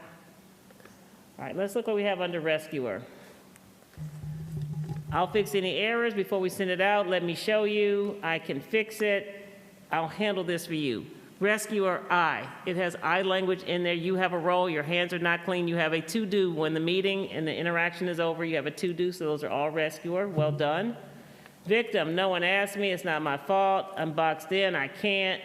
All right, let's look what we have under Rescuer. I'll fix any errors before we send it out. Let me show you. I can fix it. I'll handle this for you. Rescuer, I. It has I language in there. You have a role. Your hands are not clean. You have a to-do. When the meeting and the interaction is over, you have a to-do, so those are all rescuer. Well done. Victim, no one asked me. It's not my fault. I'm boxed in. I can't.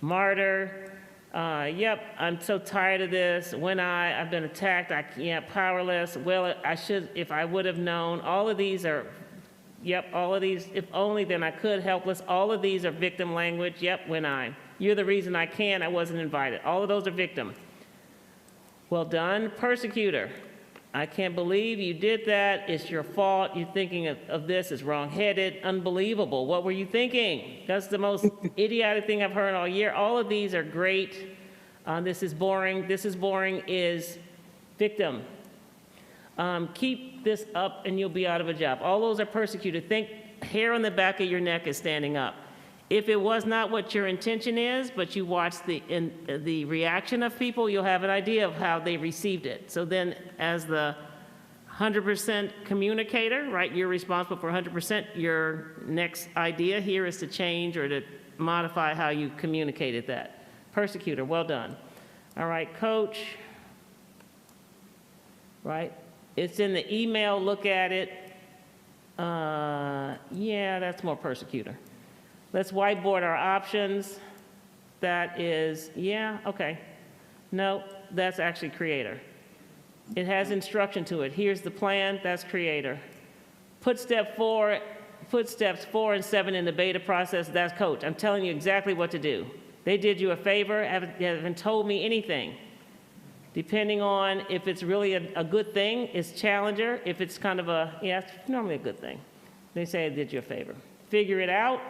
Martyr, yep, I'm so tired of this. I've been attacked. I can't. Powerless. Well, I should, if I would have known. All of these are yep, all of these, if only then I could, helpless. All of these are victim language. Yep, when I. You're the reason I can't, I wasn't invited. All of those are victim. Well done. Persecutor. I can't believe you did that. It's your fault. You're thinking of this as wrong-headed. Unbelievable. What were you thinking? That's the most idiotic thing I've heard all year. All of these are great. This is boring. This is boring is victim. Keep this up and you'll be out of a job. All those are persecuted. Think hair on the back of your neck is standing up. If it was not what your intention is, but you watch the reaction of people, you'll have an idea of how they received it. So then as the 100% communicator, right, you're responsible for 100%. Your next idea here is to change or to modify how you communicated that. Persecutor, well done. All right, coach, right? It's in the email, look at it. Yeah, that's more persecutor. Let's whiteboard our options. That is, yeah, okay. No, that's actually creator. It has instruction to it. Here's the plan, that's creator. Put steps 4 and 7 in the beta process, that's coach. I'm telling you exactly what to do. They did you a favor, haven't told me anything. Depending on if it's really a good thing, it's challenger. If it's kind of yeah, it's normally a good thing. They say I did you a favor. Figure it out.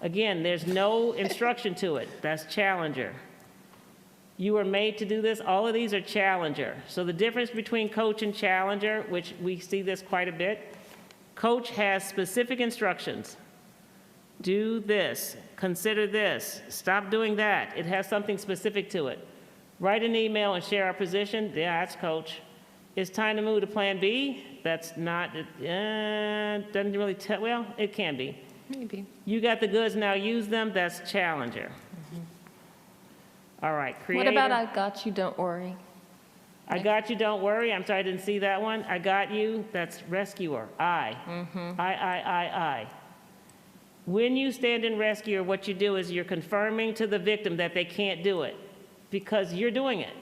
Again, there's no instruction to it. That's challenger. You were made to do this. All of these are challenger. So the difference between coach and challenger, which we see this quite a bit, coach has specific instructions. Do this, consider this, stop doing that. It has something specific to it. Write an email and share our position. Yeah, that's coach. It's time to move to plan B. That's not, doesn't really tell, well, it can be. Maybe. You got the goods, now use them. That's challenger. All right, creator. What about I got you, don't worry? I got you, don't worry. I'm sorry, I didn't see that one. I got you, that's rescuer. I. I. When you stand in rescuer, what you do is you're confirming to the victim that they can't do it because you're doing it.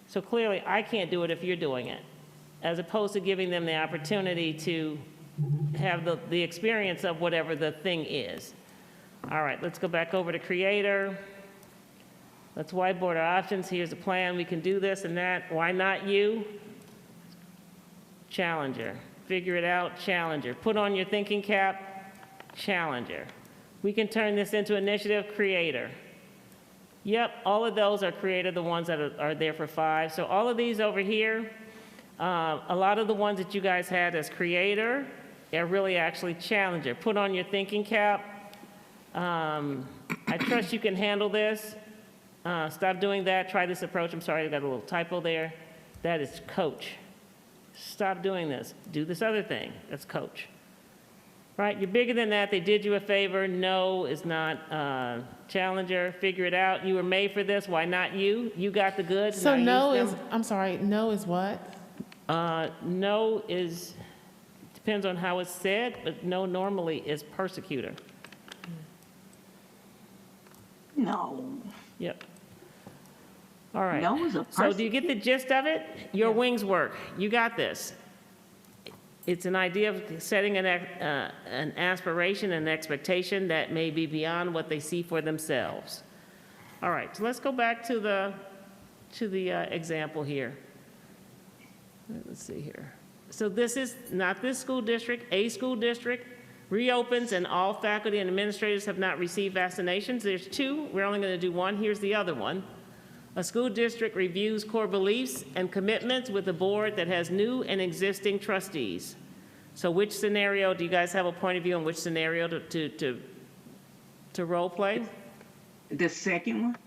So clearly, I can't do it if you're doing it, as opposed to giving them the opportunity to have the experience of whatever the thing is. All right, let's go back over to creator. Let's whiteboard our options. Here's a plan. We can do this and that. Why not you? Challenger. figure it out, challenger. Put on your thinking cap, challenger. We can turn this into initiative, creator. Yep, all of those are creator, the ones that are there for 5. So all of these over here, a lot of the ones that you guys had as creator are really actually challenger. Put on your thinking cap. I trust you can handle this. Stop doing that. Try this approach. I'm sorry, I got a little typo there. That is coach. Stop doing this. Do this other thing. That's coach. Right? You're bigger than that. They did you a favor. No is not challenger. Figure it out. You were made for this. Why not you? You got the goods. So now no use is, them. I'm sorry, no is what? No is, depends on how it's said, but no normally is persecutor. No. Yep. All right. No is a So do you get the gist of it? Your wings work. You got this. It's an idea of setting an aspiration, an expectation that may be beyond what they see for themselves. All right, so let's go back to the example here. Let's see here. So this is not this school district. A school district reopens and all faculty and administrators have not received vaccinations. There's 2. We're only going to do 1. Here's the other one. A school district reviews core beliefs and commitments with a board that has new and existing trustees. So which scenario, do you guys have a point of view on which scenario to role play? The second one?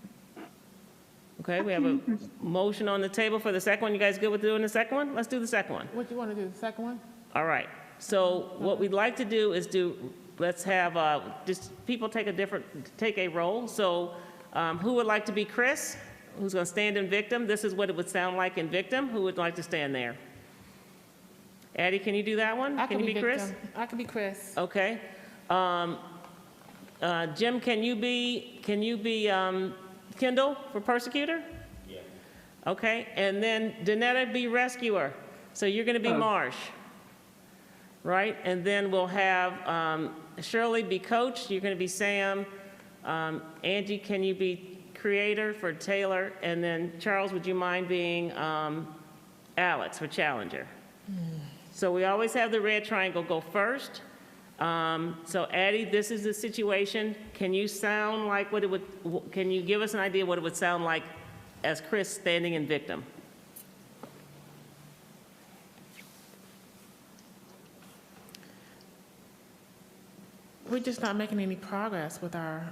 Okay, we have a motion on the table for the second one. You guys good with doing the second one? Let's do the second one. What do you want to do, the second one? All right. So what we'd like to do is let's have just people take a role. So who would like to be Chris? Who's going to stand in victim? This is what it would sound like in victim. Who would like to stand there? Addie, can you do that one? I Can you be Chris? victim. I can be Chris. Okay. Jim, can you be Kendall for persecutor? Yeah. Okay, and then Danetta be rescuer. So you're going to be Marsh, right? And then we'll have Shirley be coach. You're going to be Sam. Angie, can you be creator for Taylor? And then Charles, would you mind being Alex for challenger? So we always have the red triangle go first. So Addie, this is the situation. Can you sound like what it would, can you give us an idea what it would sound like as Chris standing in victim? We're just not making any progress with our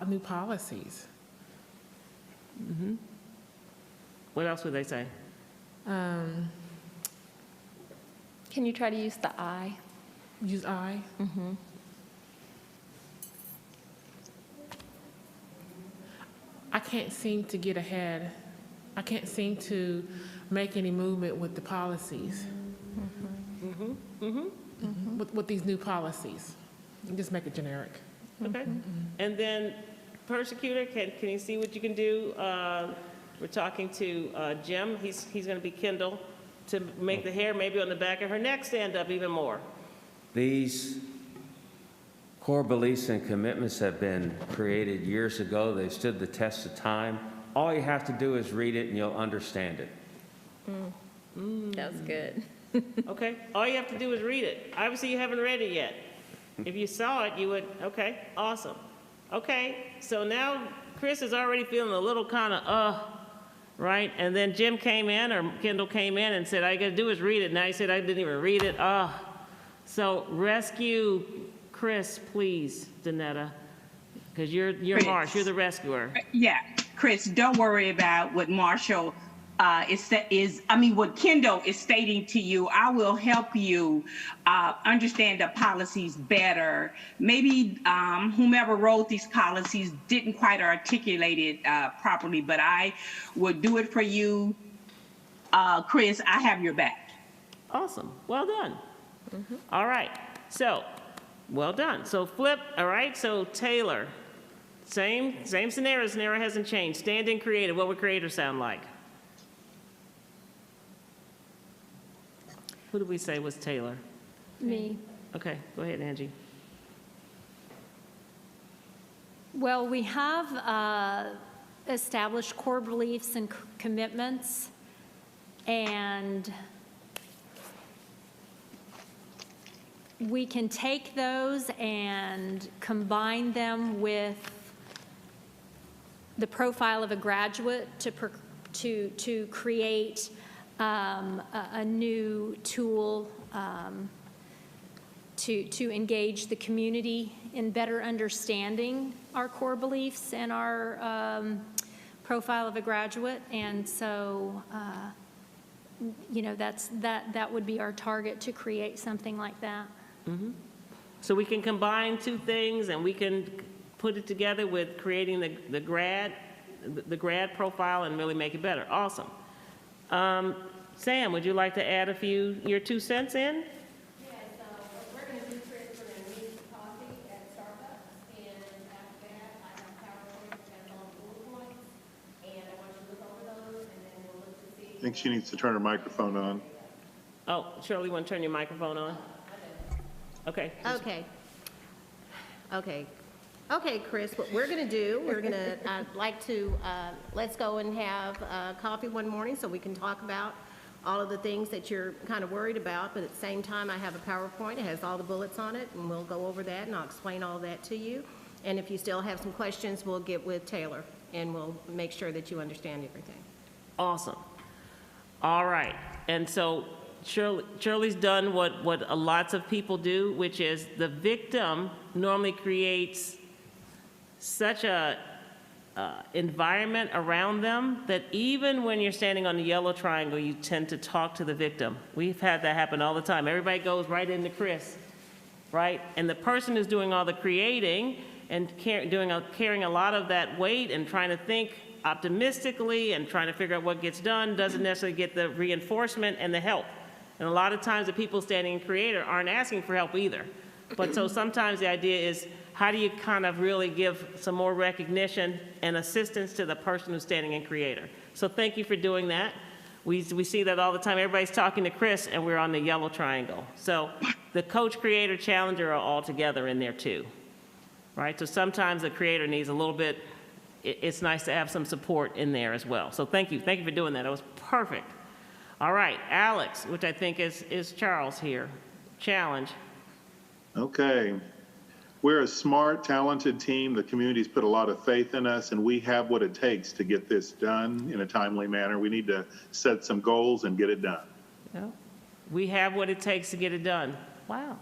new policies. Mm-hmm. What else would they say? Can you try to use the I? Use I? Mm-hmm. I can't seem to get ahead. I can't seem to make any movement with the policies. Mm-hmm. Mm-hmm. With these new policies. Just make it generic. Okay. And then persecutor, can you see what you can do? We're talking to Jim. He's going to be Kendall to make the hair maybe on the back of her neck stand up even more. These core beliefs and commitments have been created years ago. They've stood the test of time. All you have to do is read it and you'll understand it. That's good. Okay. All you have to do is read it. Obviously, you haven't read it yet. If you saw it, you would, okay, awesome. Okay, so now Chris is already feeling a little kind of, right? And then Jim came in, or Kendall came in and said, all you got to do is read it. Now he said, I didn't even read it. So rescue Chris, please, Danetta, because you're Marsh, you're the rescuer. Yeah, Chris, don't worry about what Marshall what Kendall is stating to you. I will help you understand the policies better. Maybe whomever wrote these policies didn't quite articulate it properly, but I would do it for you. Chris, I have your back. Awesome. Well done. All right. So, well done. So flip. All right. So Taylor, same scenario. Scenario hasn't changed. Standing creative. What would creator sound like? Who did we say was Taylor? Me. Okay, go ahead, Angie. Well, we have established core beliefs and commitments, and we can take those and combine them with the profile of a graduate to create a new tool to engage the community in better understanding our core beliefs and our profile of a graduate. And so, you know, that would be our target, to create something like that. Mm-hmm. So we can combine two things, and we can put it together with creating the grad profile and really make it better. Awesome. Sam, would you like to add your 2 cents in? Yes, what we're going to do, Chris, we're going to meet coffee at Starbucks, and after that, I have PowerPoint that has all the bullet points, and I want you to look over those, and then we'll look to see. I think she needs to turn her microphone on. Oh, Shirley, want to turn your microphone on? Okay. Okay, Chris, what we're going to do, I'd like to, let's go and have coffee one morning so we can talk about all of the things that you're kind of worried about, but at the same time, I have a PowerPoint. It has all the bullets on it, and we'll go over that, and I'll explain all that to you. And if you still have some questions, we'll get with Taylor, and we'll make sure that you understand everything. Awesome. All right. And so Shirley's done what lots of people do, which is the victim normally creates such a environment around them that even when you're standing on the yellow triangle, you tend to talk to the victim. We've had that happen all the time. Everybody goes right into Chris, right? And the person who's doing all the creating and carrying a lot of that weight and trying to think optimistically and trying to figure out what gets done doesn't necessarily get the reinforcement and the help. And a lot of times the people standing in creator aren't asking for help either. But so sometimes the idea is, how do you kind of really give some more recognition and assistance to the person who's standing in creator? So thank you for doing that. We see that all the time. Everybody's talking to Chris, and we're on the yellow triangle. So the coach, creator, challenger are all together in there too, right? So sometimes the creator needs a little bit, it's nice to have some support in there as well. So thank you for doing that. It was perfect. All right, Alex, which I think is Charles here. Challenge. Okay. We're a smart, talented team. The community's put a lot of faith in us, and we have what it takes to get this done in a timely manner. We need to set some goals and get it done. Yeah. We have what it takes to get it done. Wow.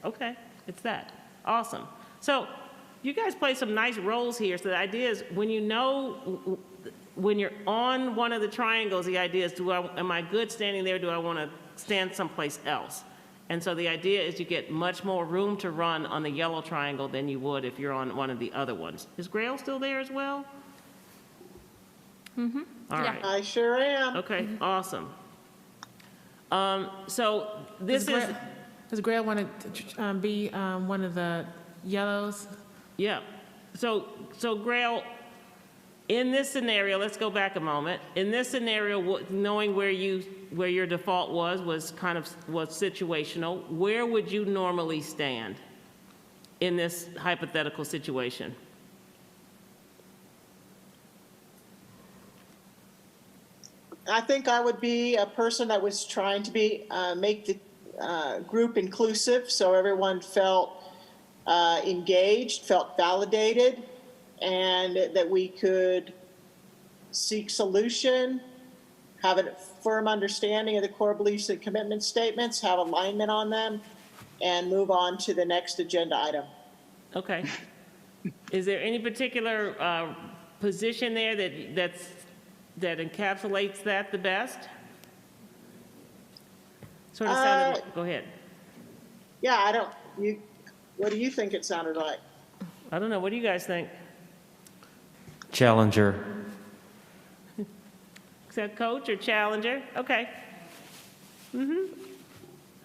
Okay. It's that. Awesome. So you guys play some nice roles here. So the idea is, when you're on one of the triangles, the idea is, am I good standing there? Do I want to stand someplace else? And so the idea is you get much more room to run on the yellow triangle than you would if you're on one of the other ones. Is Grail still there as well? Mm-hmm. All right. I sure am. Okay, awesome. So this is... Does Grail want to be one of the yellows? Yeah. So Grail, in this scenario, let's go back a moment. In this scenario, knowing where your default was situational, where would you normally stand in this hypothetical situation? I think I would be a person that was trying to make the group inclusive, so everyone felt engaged, felt validated, and that we could seek solution, have a firm understanding of the core beliefs and commitment statements, have alignment on them, and move on to the next agenda item. Okay. Is there any particular position there that encapsulates that the best? Sort of sounded like, go ahead. Yeah, what do you think it sounded like? I don't know. What do you guys think? Challenger. Is that coach or challenger? Okay.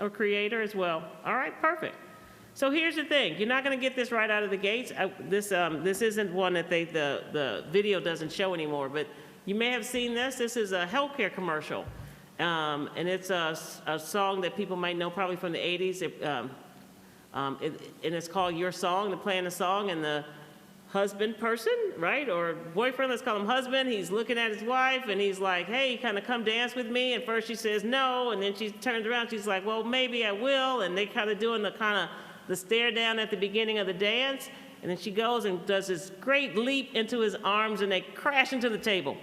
Or creator as well. All right, perfect. So here's the thing. You're not going to get this right out of the gates. This isn't one that the video doesn't show anymore, but you may have seen this. This is a healthcare commercial. And it's a song that people might know probably from the 80s. And it's called Your Song. They're playing a song, and husband person, right? Or boyfriend, let's call him husband. He's looking at his wife and he's like, hey, kind of come dance with me. And first she says no, and then she turns around, she's like, well, maybe I will. And they kind of doing the stare down at the beginning of the dance. And then she goes and does this great leap into his arms and they crash into the table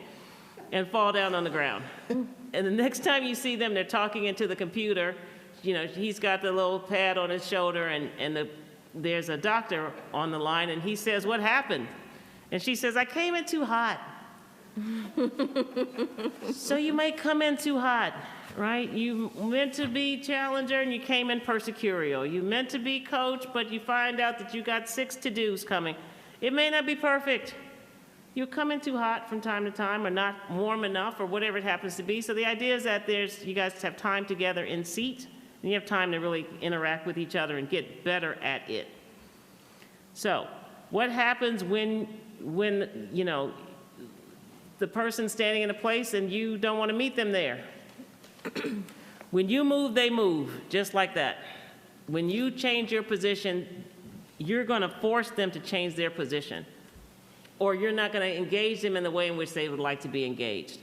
and fall down on the ground. And the next time you see them, they're talking into the computer. You know, he's got the little pad on his shoulder and there's a doctor on the line and he says, what happened? And she says, I came in too hot. So you might come in too hot, right? You meant to be challenger and you came in persecurial. You meant to be coach, but you find out that you got 6 to-dos coming. It may not be perfect. You come in too hot from time to time or not warm enough or whatever it happens to be. So the idea is that you guys have time together in seat and you have time to really interact with each other and get better at it. So what happens when you know, the person's standing in a place and you don't want to meet them there? When you move, they move, just like that. When you change your position, you're going to force them to change their position, or you're not going to engage them in the way in which they would like to be engaged.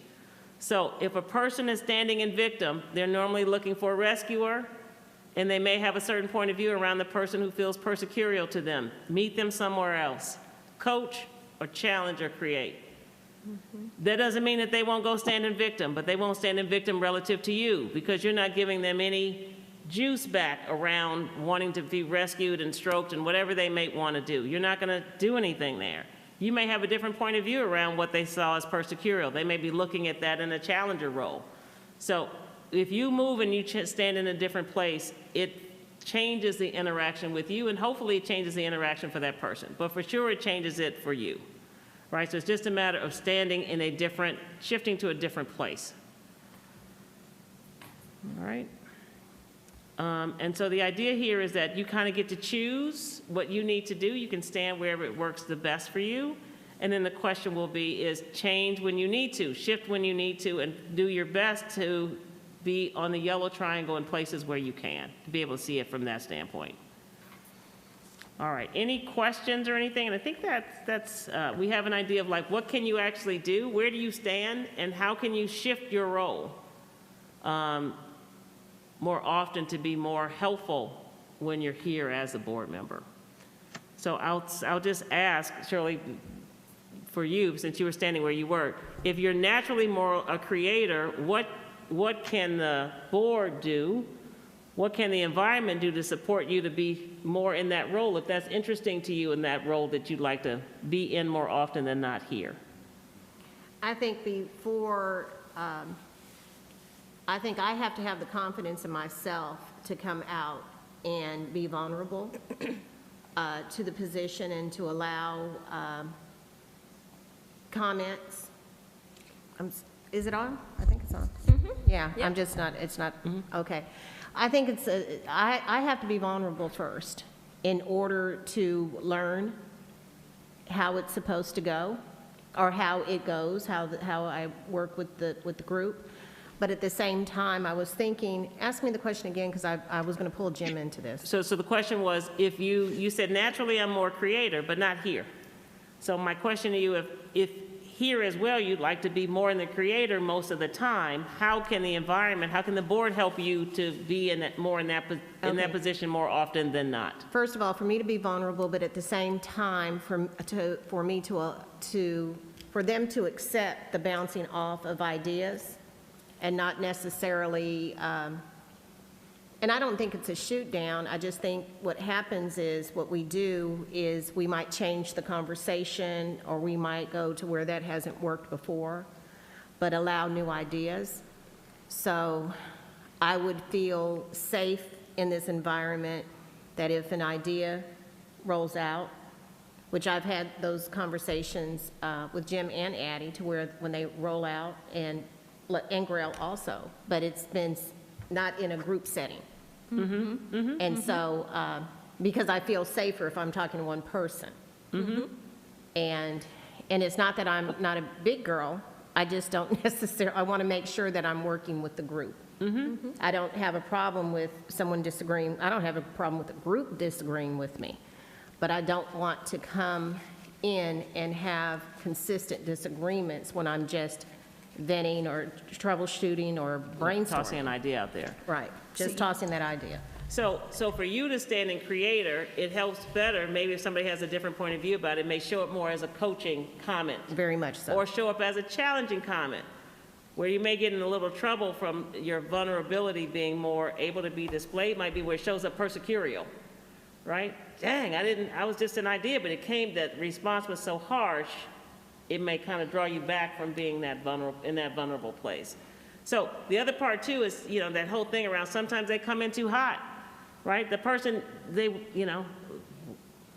So if a person is standing in victim, they're normally looking for a rescuer, and they may have a certain point of view around the person who feels persecurial to them. Meet them somewhere else. Coach or challenge or create. That doesn't mean that they won't go stand in victim, but they won't stand in victim relative to you because you're not giving them any juice back around wanting to be rescued and stroked and whatever they may want to do. You're not going to do anything there. You may have a different point of view around what they saw as persecurial. They may be looking at that in a challenger role. So if you move and you stand in a different place, it changes the interaction with you, and hopefully it changes the interaction for that person. But for sure, it changes it for you, right? So it's just a matter of standing in shifting to a different place. All right? And so the idea here is that you kind of get to choose what you need to do. You can stand wherever it works the best for you. And then the question will be is change when you need to, shift when you need to, and do your best to be on the yellow triangle in places where you can, to be able to see it from that standpoint. All right, any questions or anything? And I think that's we have an idea of like, what can you actually do? Where do you stand? And how can you shift your role more often to be more helpful when you're here as a board member? So I'll just ask, Shirley, for you, since you were standing where you were, if you're naturally more a creator, what can the board do? What can the environment do to support you to be more in that role, if that's interesting to you in that role that you'd like to be in more often than not here? I think I think I have to have the confidence in myself to come out and be vulnerable to the position and to allow comments. Is it on? I think it's on. Yeah, yep. I'm just not, it's not, okay. I think I have to be vulnerable first in order to learn how it's supposed to go, or how it goes, how I work with the group. But at the same time, I was thinking, ask me the question again, because I was going to pull Jim into this. So the question was, if you said naturally I'm more creator, but not here. So my question to you, if here as well you'd like to be more in the creator most of the time, how can the environment, how can the board help you to be in that position more often than not? First of all, for me to be vulnerable, but at the same time, for them to accept the bouncing off of ideas, and not necessarily, and I don't think it's a shoot down. I just think what happens is, what we do is we might change the conversation, or we might go to where that hasn't worked before, but allow new ideas. So I would feel safe in this environment that if an idea rolls out, which I've had those conversations with Jim and Addie, to where when they roll out, and Grell also, but it's been not in a group setting. And so, because I feel safer if I'm talking to one person. And it's not that I'm not a big girl, I just don't necessarily, I want to make sure that I'm working with the group. I don't have a problem with someone disagreeing, I don't have a problem with a group disagreeing with me, but I don't want to come in and have consistent disagreements when I'm just venting or troubleshooting or brainstorming. Tossing an idea out there. Right, just tossing that idea. So for you to stand in creator, it helps better, maybe if somebody has a different point of view about it, may show up more as a coaching comment. Very much so. Or show up as a challenging comment, where you may get in a little trouble from your vulnerability being more able to be displayed, might be where it shows up persecutorial, right? Dang, I was just an idea, but that response was so harsh, it may kind of draw you back from being in that vulnerable place. So the other part too is, that whole thing around sometimes they come in too hot, right? The person,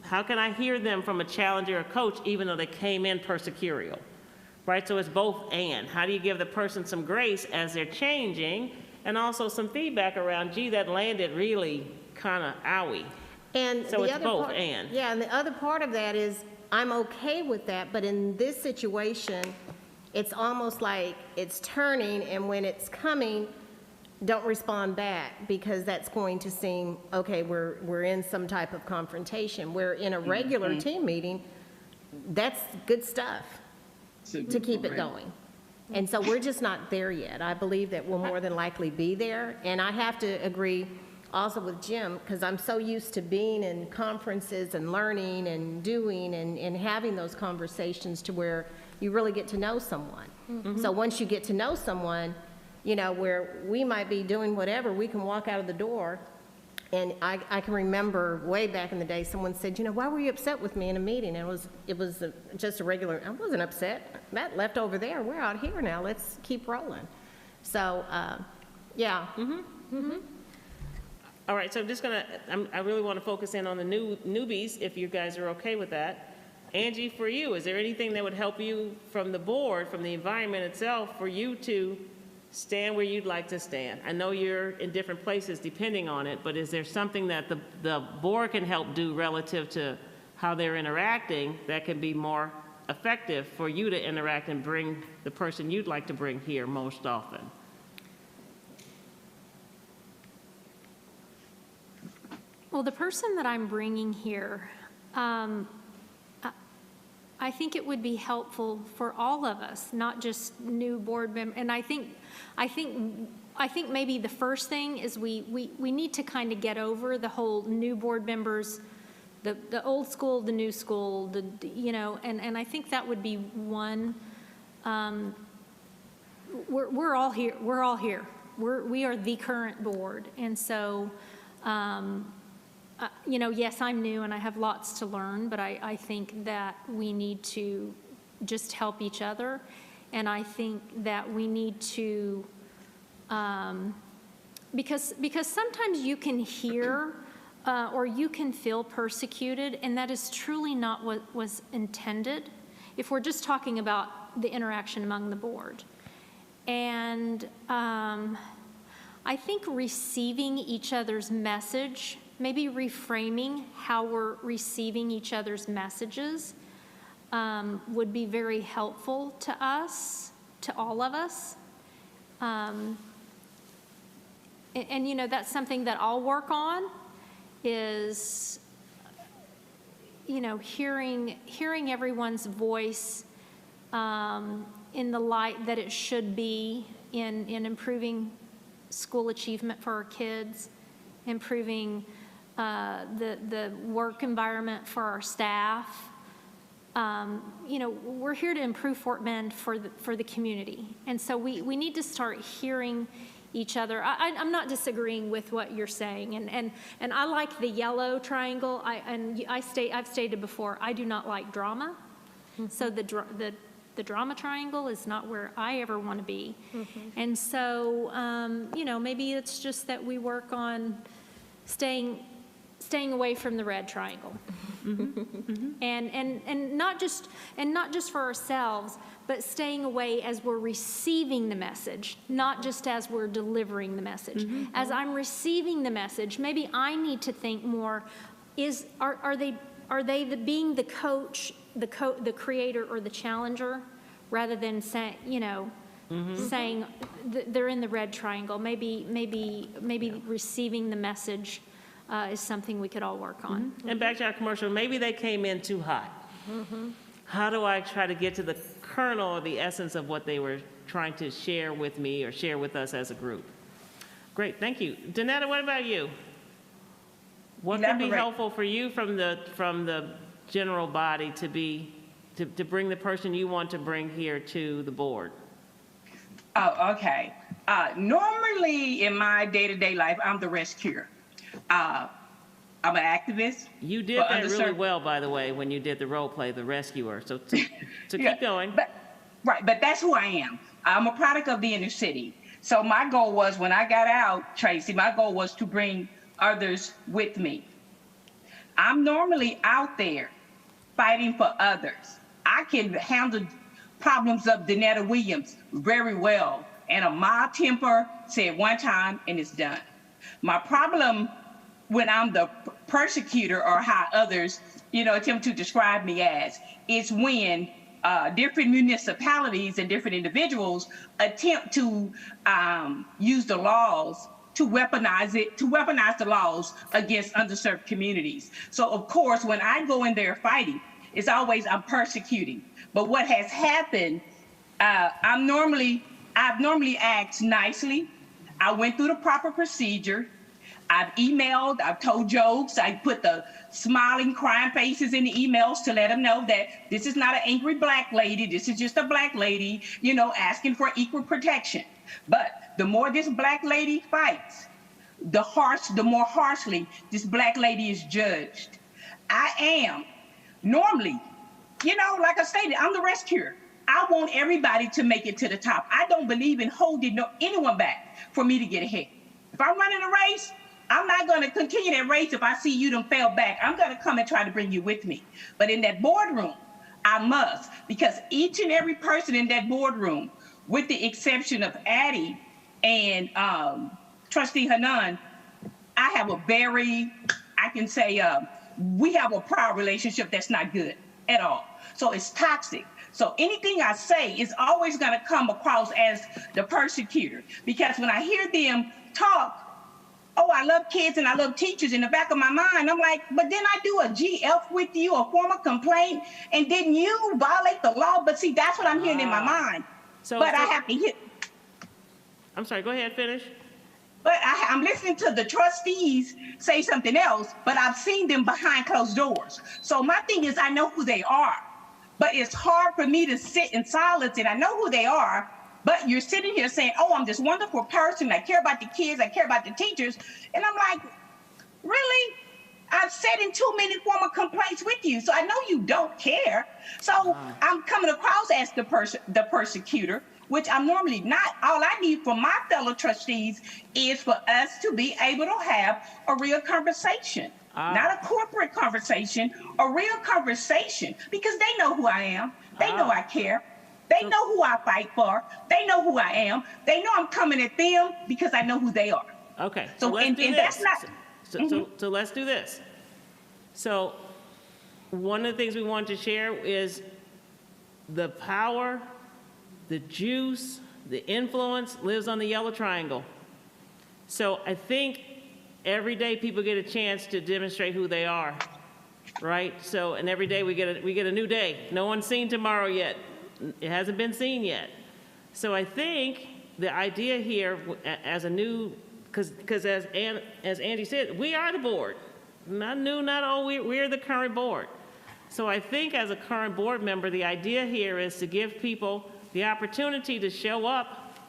how can I hear them from a challenger or coach even though they came in persecutorial, right? So it's both and. How do you give the person some grace as they're changing and also some feedback around, gee, that landed really kind of owie. And so the it's other both part, and. Yeah, and the other part of that is I'm okay with that, but in this situation, it's almost like it's turning, and when it's coming, don't respond back, because that's going to seem, okay, we're in some type of confrontation. Where in a regular team meeting, that's good stuff to keep it going. And so we're just not there yet. I believe that we'll more than likely be there, and I have to agree also with Jim, because I'm so used to being in conferences and learning and doing and having those conversations to where you really get to know someone. So once you get to know someone, where we might be doing whatever, we can walk out of the door. And I can remember way back in the day, someone said, why were you upset with me in a meeting? And it was just a regular, I wasn't upset. That left over there, we're out here now, let's keep rolling. So, yeah. All right, so I'm just I really want to focus in on the newbies, if you guys are okay with that. Angie, for you, is there anything that would help you from the board, from the environment itself, for you to stand where you'd like to stand? I know you're in different places depending on it, but is there something that the board can help do relative to how they're interacting that can be more effective for you to interact and bring the person you'd like to bring here most often? Well, the person that I'm bringing here, I think it would be helpful for all of us, not just new board members. And I think maybe the first thing is we need to kind of get over the whole new board members, the old school, the new school, and I think that would be one. We're all here. We're all here. We are the current board, and so. Yes, I'm new and I have lots to learn, but I think that we need to just help each other. And I think that we need to, because sometimes you can hear or you can feel persecuted, and that is truly not what was intended if we're just talking about the interaction among the board. And I think receiving each other's message, maybe reframing how we're receiving each other's messages would be very helpful to us, to all of us. And that's something that I'll work on is, hearing everyone's voice in the light that it should be in improving school achievement for our kids, improving the work environment for our staff. We're here to improve Fort Bend for the community. And so we need to start hearing each other. I'm not disagreeing with what you're saying. And I like the yellow triangle. I've stated before, I do not like drama. So the drama triangle is not where I ever want to be. And so, maybe it's just that we work on staying away from the red triangle. And not just for ourselves, but staying away as we're receiving the message, not just as we're delivering the message. As I'm receiving the message, maybe I need to think more, are they being the coach, the creator, or the challenger, rather than saying, saying they're in the red triangle. Maybe receiving the message is something we could all work on. And back to our commercial, maybe they came in too hot. How do I try to get to the kernel or the essence of what they were trying to share with me or share with us as a group? Great, thank you. Danetta, what about you? What can be helpful for you from the general body to bring the person you want to bring here to the board? Oh, okay. Normally in my day-to-day life, I'm the rescuer. I'm an activist. You did that really well, by the way, when you did the role play, the rescuer. So keep going. But that's who I am. I'm a product of the inner city. So my goal was, when I got out, Tracy, my goal was to bring others with me. I'm normally out there fighting for others. I can handle problems of Danetta Williams very well. And a mild temper, say it one time and it's done. My problem when I'm the persecutor, or how others, attempt to describe me as, is when different municipalities and different individuals attempt to use the laws to weaponize the laws against underserved communities. So of course, when I go in there fighting, it's always I'm persecuting. But what has happened, I've normally acted nicely. I went through the proper procedure. I've emailed, I've told jokes, I put the smiling, crying faces in the emails to let them know that this is not an angry black lady, this is just a black lady, asking for equal protection. But the more this black lady fights, the more harshly this black lady is judged. I am normally, like I stated, I'm the rescuer. I want everybody to make it to the top. I don't believe in holding anyone back for me to get ahead. If I'm running a race, I'm not going to continue that race if I see you done fell back. I'm going to come and try to bring you with me. But in that boardroom, I must, because each and every person in that boardroom, with the exception of Addie and Trustee Hanan, I have a very, I can say, we have a prior relationship that's not good at all. So it's toxic. So anything I say is always going to come across as the persecutor, because when I hear them talk, oh, I love kids and I love teachers, in the back of my mind, I'm like, but didn't I do a GF with you, a formal complaint, and didn't you violate the law? But see, that's what I'm hearing in my mind. I have to hit. I'm sorry, go ahead, finish. But I'm listening to the trustees say something else, but I've seen them behind closed doors. So my thing is, I know who they are, but it's hard for me to sit in silence, and I know who they are. But you're sitting here saying, oh, I'm this wonderful person. I care about the kids. I care about the teachers. And I'm like, really? I've sat in too many formal complaints with you. So I know you don't care. So I'm coming across as the persecutor, which I'm normally not. All I need from my fellow trustees is for us to be able to have a real conversation. Not a corporate conversation, a real conversation. Because they know who I am. They know I care. They know who I fight for. They know who I am. They know I'm coming at them because I know who they are. Okay. So let's do this. So let's do this. So one of the things we want to share is the power, the juice, the influence lives on the yellow triangle. So I think every day people get a chance to demonstrate who they are, right? So, and every day we get a new day. No one's seen tomorrow yet. It hasn't been seen yet. So I think the idea here as a new, because as Angie said, we are the board. Not new, not old, we're the current board. So I think as a current board member, the idea here is to give people the opportunity to show up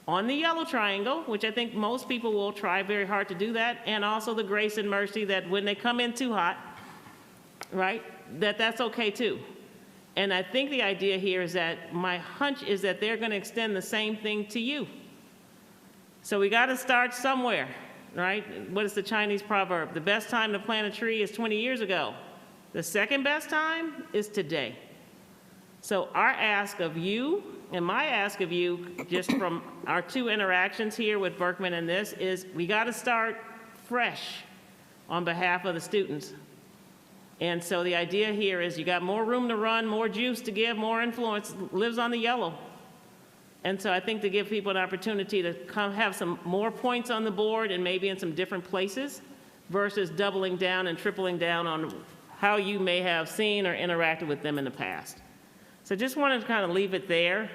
on the yellow triangle, which I think most people will try very hard to do that, and also the grace and mercy that when they come in too hot, right, that's okay too. And I think the idea here is that my hunch is that they're going to extend the same thing to you. So we got to start somewhere, right? What is the Chinese proverb? The best time to plant a tree is 20 years ago. The second best time is today. So our ask of you, and my ask of you, just from our two interactions here with Berkman and this, is we got to start fresh on behalf of the students. And so the idea here is you got more room to run, more juice to give, more influence lives on the yellow. And so I think to give people an opportunity to come have some more points on the board and maybe in some different places versus doubling down and tripling down on how you may have seen or interacted with them in the past. So just wanted to kind of leave it there.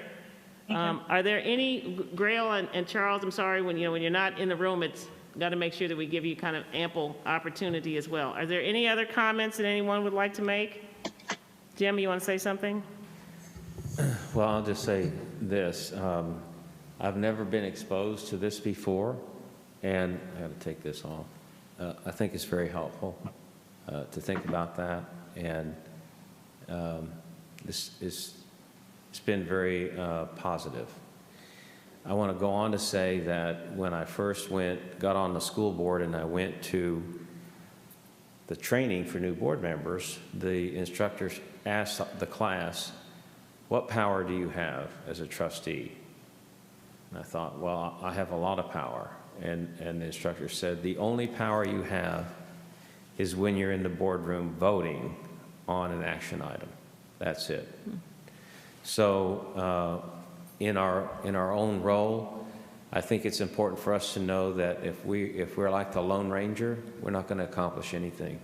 Are there any, Grail and Charles, I'm sorry, when you're not in the room, it's got to make sure that we give you kind of ample opportunity as well. Are there any other comments that anyone would like to make? Jim, you want to say something? Well, I'll just say this. I've never been exposed to this before, and I got to take this off. I think it's very helpful to think about that, and it's been very positive. I want to go on to say that when I first got on the school board and I went to the training for new board members, the instructors asked the class, what power do you have as a trustee? And I thought, well, I have a lot of power. And the instructor said, the only power you have is when you're in the boardroom voting on an action item. That's it. So in our own role, I think it's important for us to know that if we're like the Lone Ranger, we're not going to accomplish anything.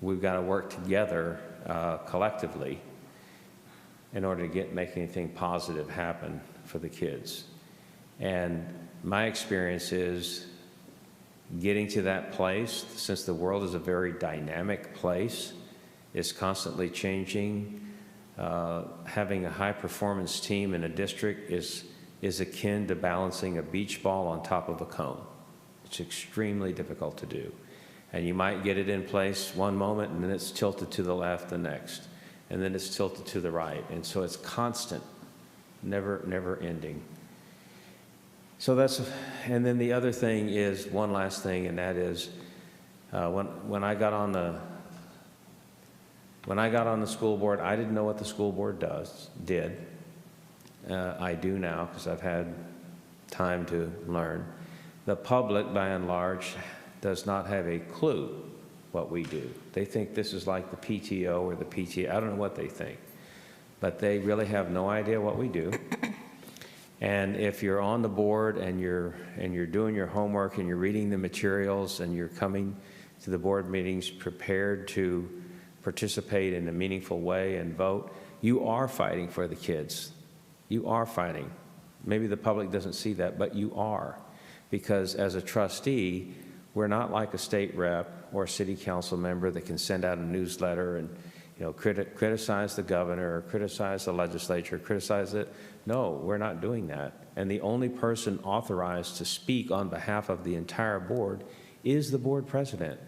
We've got to work together collectively in order to make anything positive happen for the kids. And my experience is getting to that place, since the world is a very dynamic place, it's constantly changing. Having a high-performance team in a district is akin to balancing a beach ball on top of a cone. It's extremely difficult to do. And you might get it in place one moment, and then it's tilted to the left the next, and then it's tilted to the right. And so it's constant, never ending. So and then the other thing is, one last thing, and that is, when I got on the school board, I didn't know what the school board did. I do now because I've had time to learn. The public, by and large, does not have a clue what we do. They think this is like the PTO or the PTA. I don't know what they think, but they really have no idea what we do. And if you're on the board and you're doing your homework and you're reading the materials and you're coming to the board meetings prepared to participate in a meaningful way and vote, you are fighting for the kids. You are fighting. Maybe the public doesn't see that, but you are. Because as a trustee, we're not like a state rep or a city council member that can send out a newsletter and criticize the governor or criticize the legislature, criticize it. No, we're not doing that. And the only person authorized to speak on behalf of the entire board is the board president,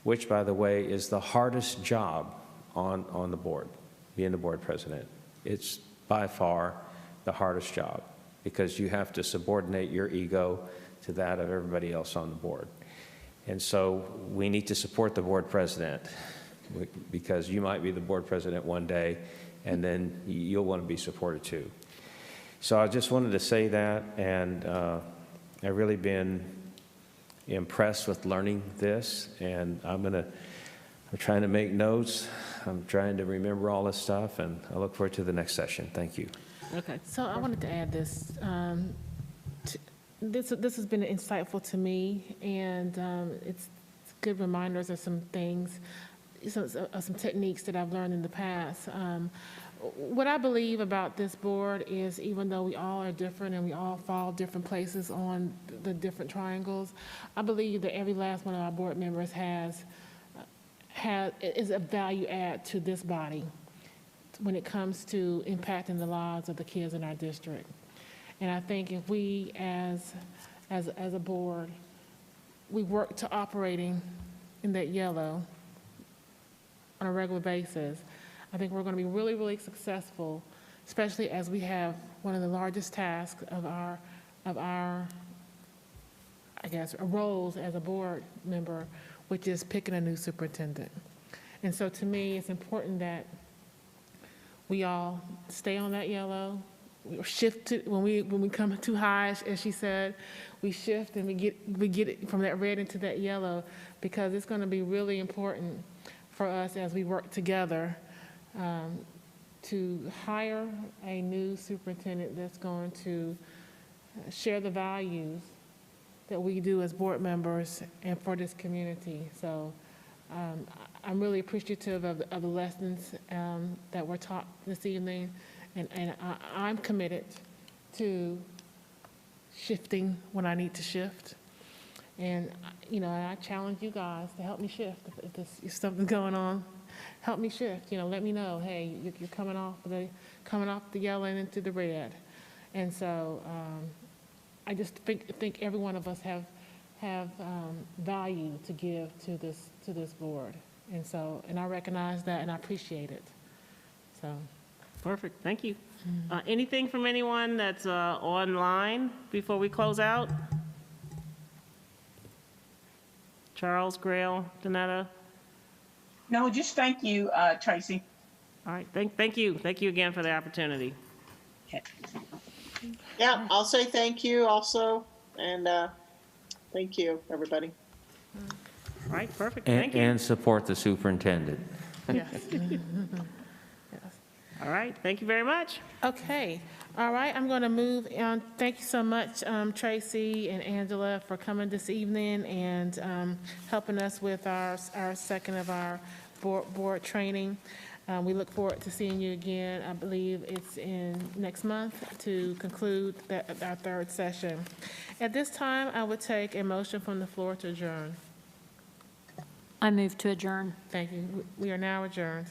which, by the way, is the hardest job on the board, being the board president. It's by far the hardest job because you have to subordinate your ego to that of everybody else on the board. And so we need to support the board president because you might be the board president one day and then you'll want to be supported too. So I just wanted to say that, and I've really been impressed with learning this, and I'm trying to make notes. I'm trying to remember all this stuff, and I look forward to the next session. Thank you. Okay. So I wanted to add this. This has been insightful to me, and it's good reminders of some things, some techniques that I've learned in the past. What I believe about this board is, even though we all are different and we all fall different places on the different triangles, I believe that every last one of our board members is a value add to this body when it comes to impacting the lives of the kids in our district. And I think if we, as a board, we work to operating in that yellow on a regular basis, I think we're going to be really, really successful, especially as we have one of the largest tasks of our, I guess, roles as a board member, which is picking a new superintendent. And so to me, it's important that we all stay on that yellow. We shift to, when we come too high, as she said, we shift and we get it from that red into that yellow, because it's going to be really important for us as we work together to hire a new superintendent that's going to share the values that we do as board members and for this community. So I'm really appreciative of the lessons that were taught this evening, and I'm committed to shifting when I need to shift. And, I challenge you guys to help me shift. If something's going on, help me shift. Let me know, hey, you're coming off the yellow and into the red. And so I just think every one of us have value to give to this board. And I recognize that and I appreciate it. So. Perfect, thank you. Anything from anyone that's online before we close out? Charles, Grail, Donetta? No, just thank you, Tracy. All right, thank you. Thank you again for the opportunity. Okay. Yeah, I'll say thank you also, and thank you, everybody. All right, perfect, thank you. And support the superintendent. Yes. All right, thank you very much. Okay, all right, I'm going to move on. Thank you so much, Tracy and Angela, for coming this evening and helping us with our second of our board training. We look forward to seeing you again. I believe it's in next month to conclude our third session. At this time, I would take a motion from the floor to adjourn. I move to adjourn. Thank you. We are now adjourned.